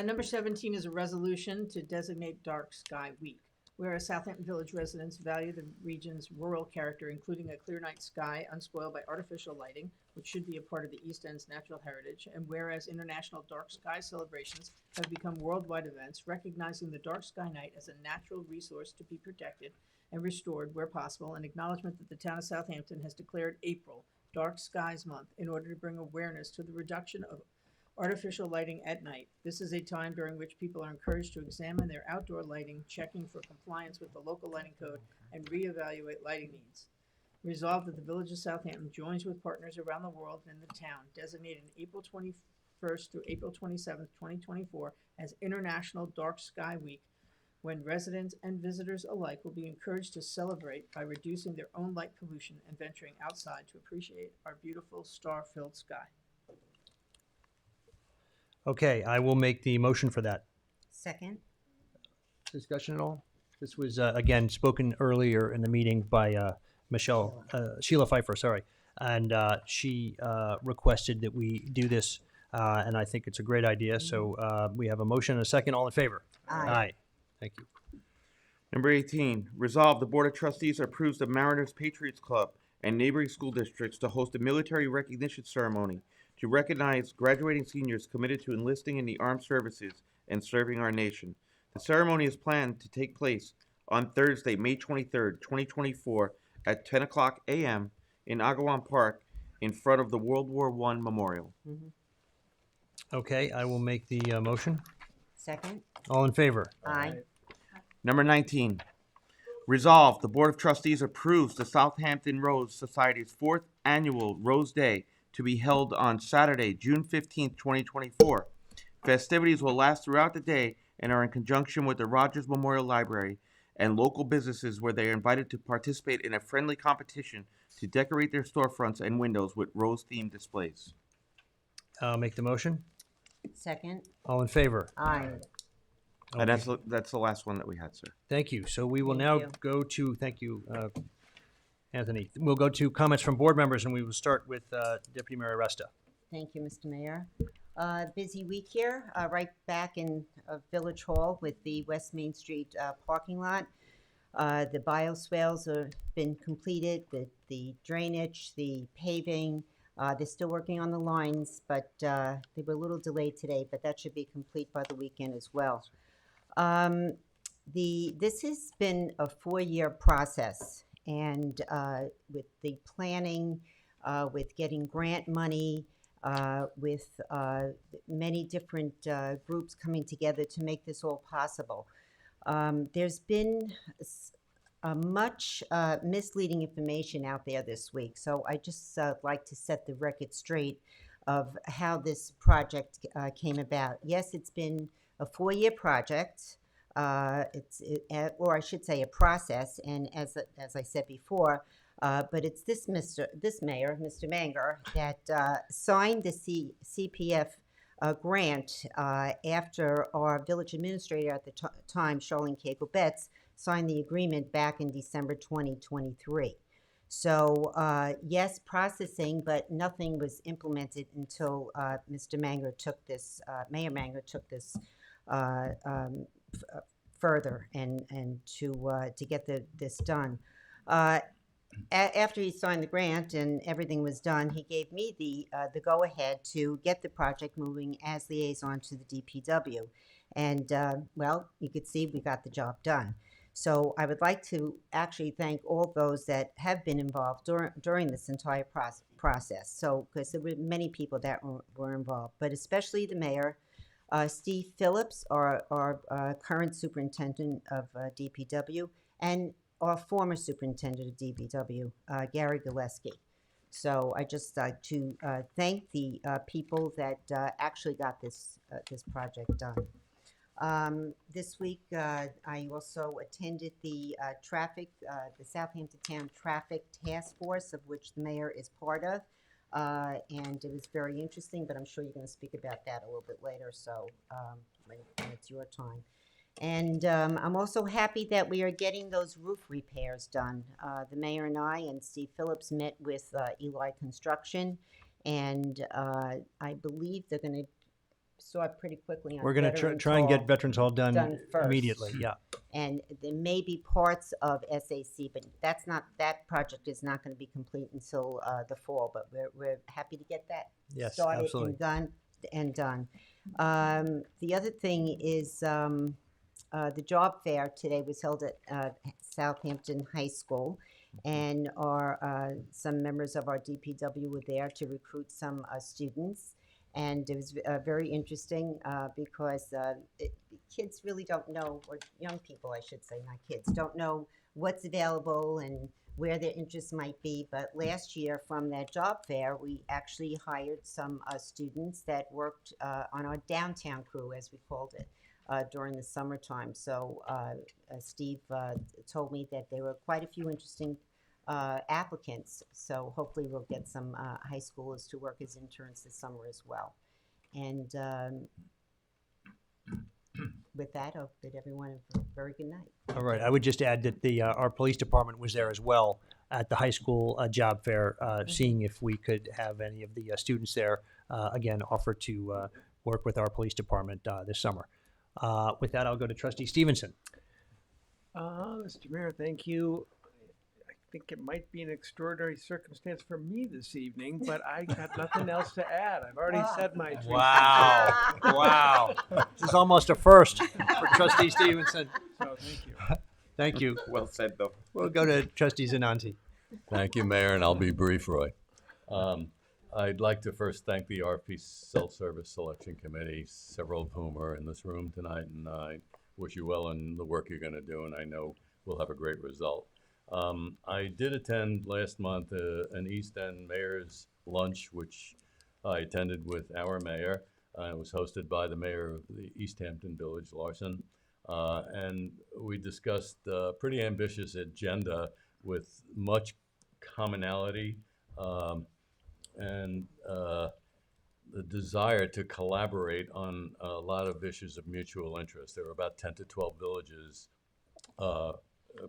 Number 17 is a resolution to designate Dark Sky Week. Whereas Southampton Village residents value the region's rural character, including a clear night sky unspoiled by artificial lighting, which should be a part of the East End's natural heritage, and whereas international dark sky celebrations have become worldwide events, recognizing the dark sky night as a natural resource to be protected and restored where possible, an acknowledgement that the town of Southampton has declared April Dark Skies Month in order to bring awareness to the reduction of artificial lighting at night. This is a time during which people are encouraged to examine their outdoor lighting, checking for compliance with the local lighting code, and reevaluate lighting needs. Resolved that the Village of Southampton joins with partners around the world and the town, designating April 21st through April 27th, 2024 as International Dark Sky Week, when residents and visitors alike will be encouraged to celebrate by reducing their own light pollution and venturing outside to appreciate our beautiful star-filled sky. Okay, I will make the motion for that. Second. Discussion at all? This was, again, spoken earlier in the meeting by Sheila Pfeiffer, sorry. And she requested that we do this, and I think it's a great idea. So we have a motion and a second. All in favor? Aye. Thank you. Number 18, resolved, the Board of Trustees approves the Mariners Patriots Club and neighboring school districts to host a military recognition ceremony to recognize graduating seniors committed to enlisting in the armed services and serving our nation. The ceremony is planned to take place on Thursday, May 23rd, 2024 at 10 o'clock a.m. in Agawam Park in front of the World War I Memorial. Okay, I will make the motion. Second. All in favor? Aye. Number 19, resolved, the Board of Trustees approves the Southampton Rose Society's 4th annual Rose Day to be held on Saturday, June 15th, 2024. Festivities will last throughout the day and are in conjunction with the Rogers Memorial Library and local businesses, where they are invited to participate in a friendly competition to decorate their storefronts and windows with rose-themed displays. I'll make the motion. Second. All in favor? Aye. And that's the last one that we had, sir. Thank you. So we will Thank now you. go to, thank you, Anthony. We'll go to comments from board members, and we will start with Deputy Mayor Resta. Thank you, Mr. Mayor. Busy week here, right back in Village Hall with the West Main Street parking lot. The bioswales have been completed, the drainage, the paving. They're still working on the lines, but they were a little delayed today, but that should be complete by the weekend as well. This has been a 4-year process, and with the planning, with getting grant money, with many different groups coming together to make this all possible. There's been much misleading information out there this week, so I just like to set the record straight of how this project came about. Yes, it's been a 4-year project, or I should say a process, and as I said before, but it's this mayor, Mr. Manger, that signed the CPF grant after our village administrator at the time, Charlene Cagle Betts, signed the agreement back in December 2023. So yes, processing, but nothing was implemented until Mr. Manger took this, Mayor Manger took this further and to get this done. After he signed the grant and everything was done, he gave me the go-ahead to get the project moving as liaison to the DPW. And, well, you could see we got the job done. So I would like to actually thank all those that have been involved during this entire process. So, because there were many people that were involved, but especially the mayor, Steve Phillips, our current superintendent of DPW, and our former superintendent of DPW, Gary Gillespie. So I just like to thank the people that actually got this project done. This week, I also attended the the Southampton Town Traffic Task Force, of which the mayor is part of. And it was very interesting, but I'm sure you're going to speak about that a little bit later, so when it's your time. And I'm also happy that we are getting those roof repairs done. The mayor and I and Steve Phillips met with Eli Construction, and I believe they're going to start pretty quickly on We're going to try and get Veterans Hall done first. Immediately, yeah. And there may be parts of SAC, but that project is not going to be complete until the fall, but we're happy to get that started absolutely. and done. The other thing is the job fair today was held at Southampton High School, and some members of our DPW were there to recruit some students. And it was very interesting because kids really don't know, or young people, I should say, not kids, don't know what's available and where their interests might be. But last year from that job fair, we actually hired some students that worked on our downtown crew, as we called it, during the summertime. So Steve told me that there were quite a few interesting applicants, so hopefully we'll get some high schoolers to work as interns this summer as well. And with that, I'll bid everyone a very good night. All right, I would just add that our police department was there as well at the high school job fair, seeing if we could have any of the students there, again, offer to work with our police department this summer. With that, I'll go to Trustee Stevenson. Mr. Mayor, thank you. I think it might be an extraordinary circumstance for me this evening, but I got nothing else to add. I've already said my three. Wow. Wow. This is almost a first for Trustee Stevenson. So thank you. Thank you. Well said, though. We'll go to Trustee Zinanti. Thank you, Mayor, and I'll be brief, Roy. I'd like to first thank the RFP Self-Service Selection Committee, several of whom are in this room tonight, and I wish you well in the work you're going to do, and I know we'll have a great result. I did attend last month an East End Mayor's Lunch, which I attended with our mayor. It was hosted by the mayor of the East Hampton Village, Larson, and we discussed a pretty ambitious agenda with much commonality and the desire to collaborate on a lot of issues of mutual interest. There were about 10 to 12 villages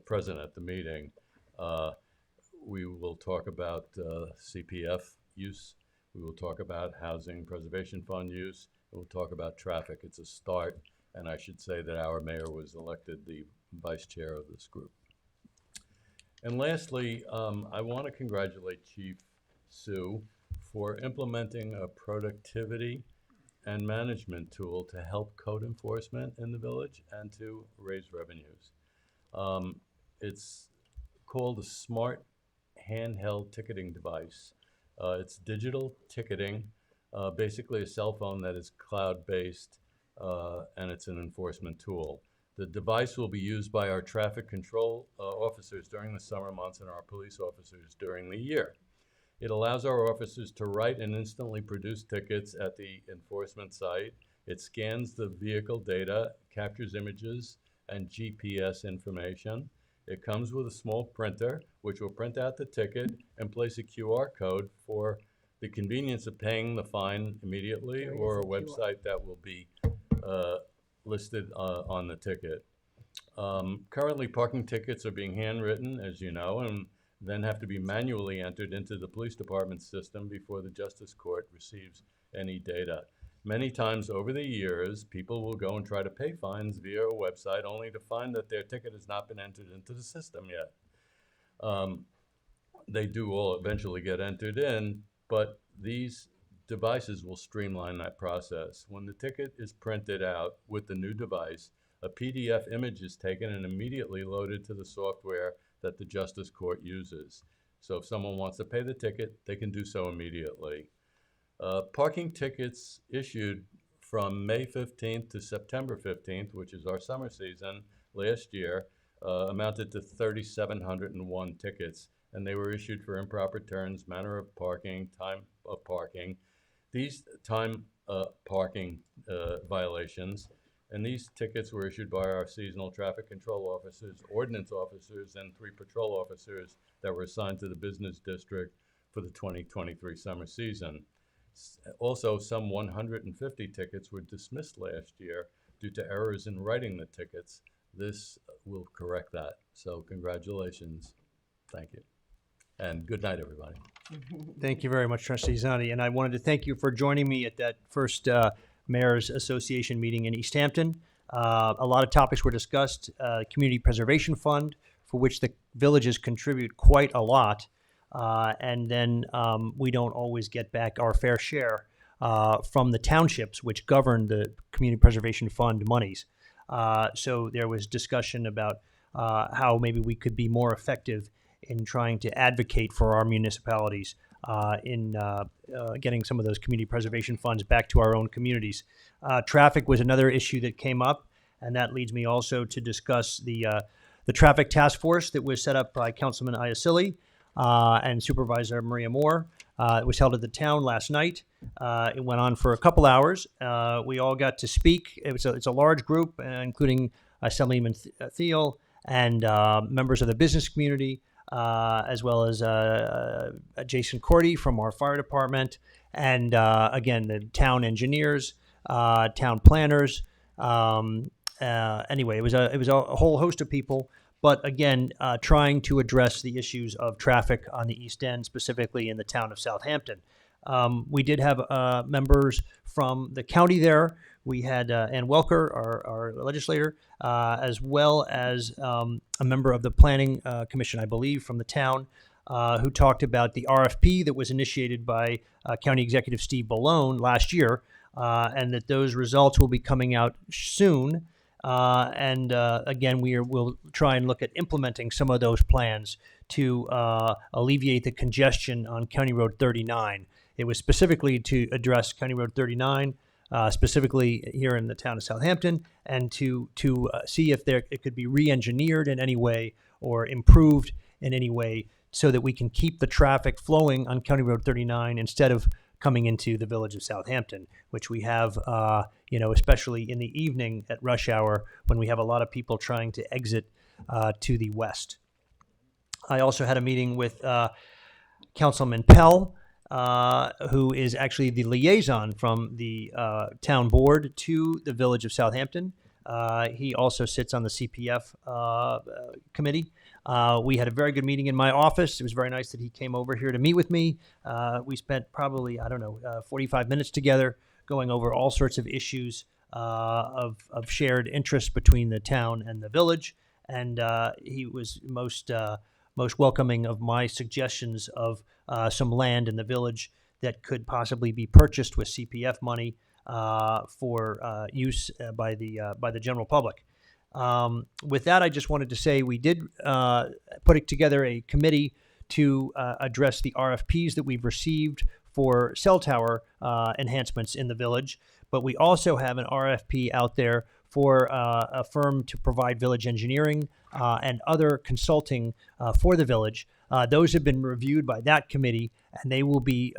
present at the meeting. We will talk about CPF use. We will talk about housing preservation fund use. We'll talk about traffic. It's a start, and I should say that our mayor was elected the vice chair of this group. And lastly, I want to congratulate Chief Sue for implementing a productivity and management tool to help code enforcement in the village and to raise revenues. It's called a smart handheld ticketing device. It's digital ticketing, basically a cell phone that is cloud-based, and it's an enforcement tool. The device will be used by our traffic control officers during the summer months and our police officers during the year. It allows our officers to write and instantly produce tickets at the enforcement site. It scans the vehicle data, captures images and GPS information. It comes with a small printer, which will print out the ticket and place a QR code for the convenience of paying the fine immediately, or a website that will be listed on the ticket. Currently, parking tickets are being handwritten, as you know, and then have to be manually entered into the police department system before the justice court receives any data. Many times over the years, people will go and try to pay fines via a website only to find that their ticket has not been entered into the system yet. They do all eventually get entered in, but these devices will streamline that process. When the ticket is printed out with the new device, a PDF image is taken and immediately loaded to the software that the justice court uses. So if someone wants to pay the ticket, they can do so immediately. Parking tickets issued from May 15th to September 15th, which is our summer season, last year, amounted to 3,701 tickets, and they were issued for improper turns, manner of parking, time of parking. These time parking violations, and these tickets were issued by our seasonal traffic control officers, ordinance officers, and 3 patrol officers that were assigned to the business district for the 2023 summer season. Also, some 150 tickets were dismissed last year due to errors in writing the tickets. This will correct that. So congratulations. Thank you. And good night, everybody. Thank you very much, Trustee Zani. And I wanted to thank you for joining me at that first Mayor's Association meeting in East Hampton. A lot of topics were discussed. Community Preservation Fund, for which the villages contribute quite a lot. And then we don't always get back our fair share from the townships, which govern the Community Preservation Fund monies. So there was discussion about how maybe we could be more effective in trying to advocate for our municipalities in getting some of those community preservation funds back to our own communities. Traffic was another issue that came up, and that leads me also to discuss the traffic task force that was set up by Councilman Iacilli and Supervisor Maria Moore. It was held at the town last night. It went on for a couple hours. We all got to speak. It's a large group, including Assemblyman Thiel and members of the business community, as well as Jason Cordy from our fire department, and again, the town engineers, town planners. Anyway, it was a whole host of people, but again, trying to address the issues of traffic on the East End, specifically in the town of Southampton. We did have members from the county there. We had Ann Welker, our legislator, as well as a member of the Planning Commission, I believe, from the town, who talked about the RFP that was initiated by County Executive Steve Bellone last year, and that those results will be coming out soon. And again, we'll try and look at implementing some of those plans to alleviate the congestion on County Road 39. It was specifically to address County Road 39, specifically here in the town of Southampton, and to see if it could be re-engineered in any way or improved in any way so that we can keep the traffic flowing on County Road 39 instead of coming into the village of Southampton, which we have, especially in the evening at rush hour when we have a lot of people trying to exit to the west. I also had a meeting with Councilman Pell, who is actually the liaison from the town board to the village of Southampton. He also sits on the CPF committee. We had a very good meeting in my office. It was very nice that he came over here to meet with me. We spent probably, 45 minutes together going over all sorts of issues of shared interest between the town and the village. And he was most welcoming of my suggestions of some land in the village that could possibly be purchased with CPF money for use by the general public. With that, I just wanted to say we did put together a committee to address the RFPs that we've received for cell tower enhancements in the village, but we also have an RFP out there for a firm to provide village engineering and other consulting for the village. Those have been reviewed by that committee, and they will be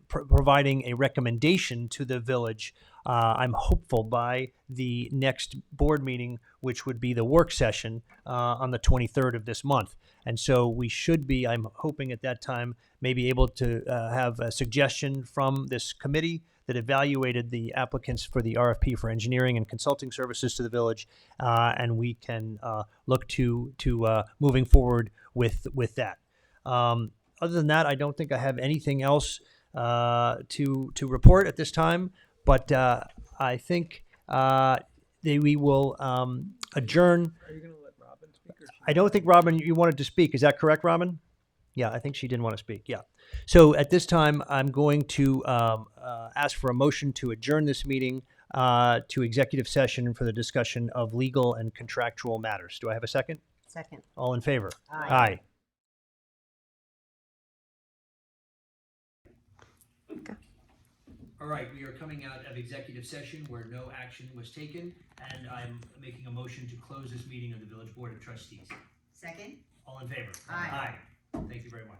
providing a recommendation to the village. I'm hopeful by the next board meeting, which would be the work session on the 23rd of this month. And so we should be, I'm hoping at that time, maybe able to have a suggestion from this committee that evaluated the applicants for the RFP for engineering and consulting services to the village, and we can look to moving forward with that. Other than that, I don't think I have anything else to report at this time, but I think we will adjourn. Are you going to let Robin speak? I don't think, Robin, you wanted to speak. Is that correct, Robin? Yeah, I think she didn't want to speak. Yeah. So at this time, I'm going to ask for a motion to adjourn this meeting to executive session for the discussion of legal and contractual matters. Do I have a second? Second. All in favor? Aye. All right, we are coming out of executive session where no action was taken, and I'm making a motion to close this meeting of the Village Board of Trustees. Second. All in favor? Aye. Thank you very much.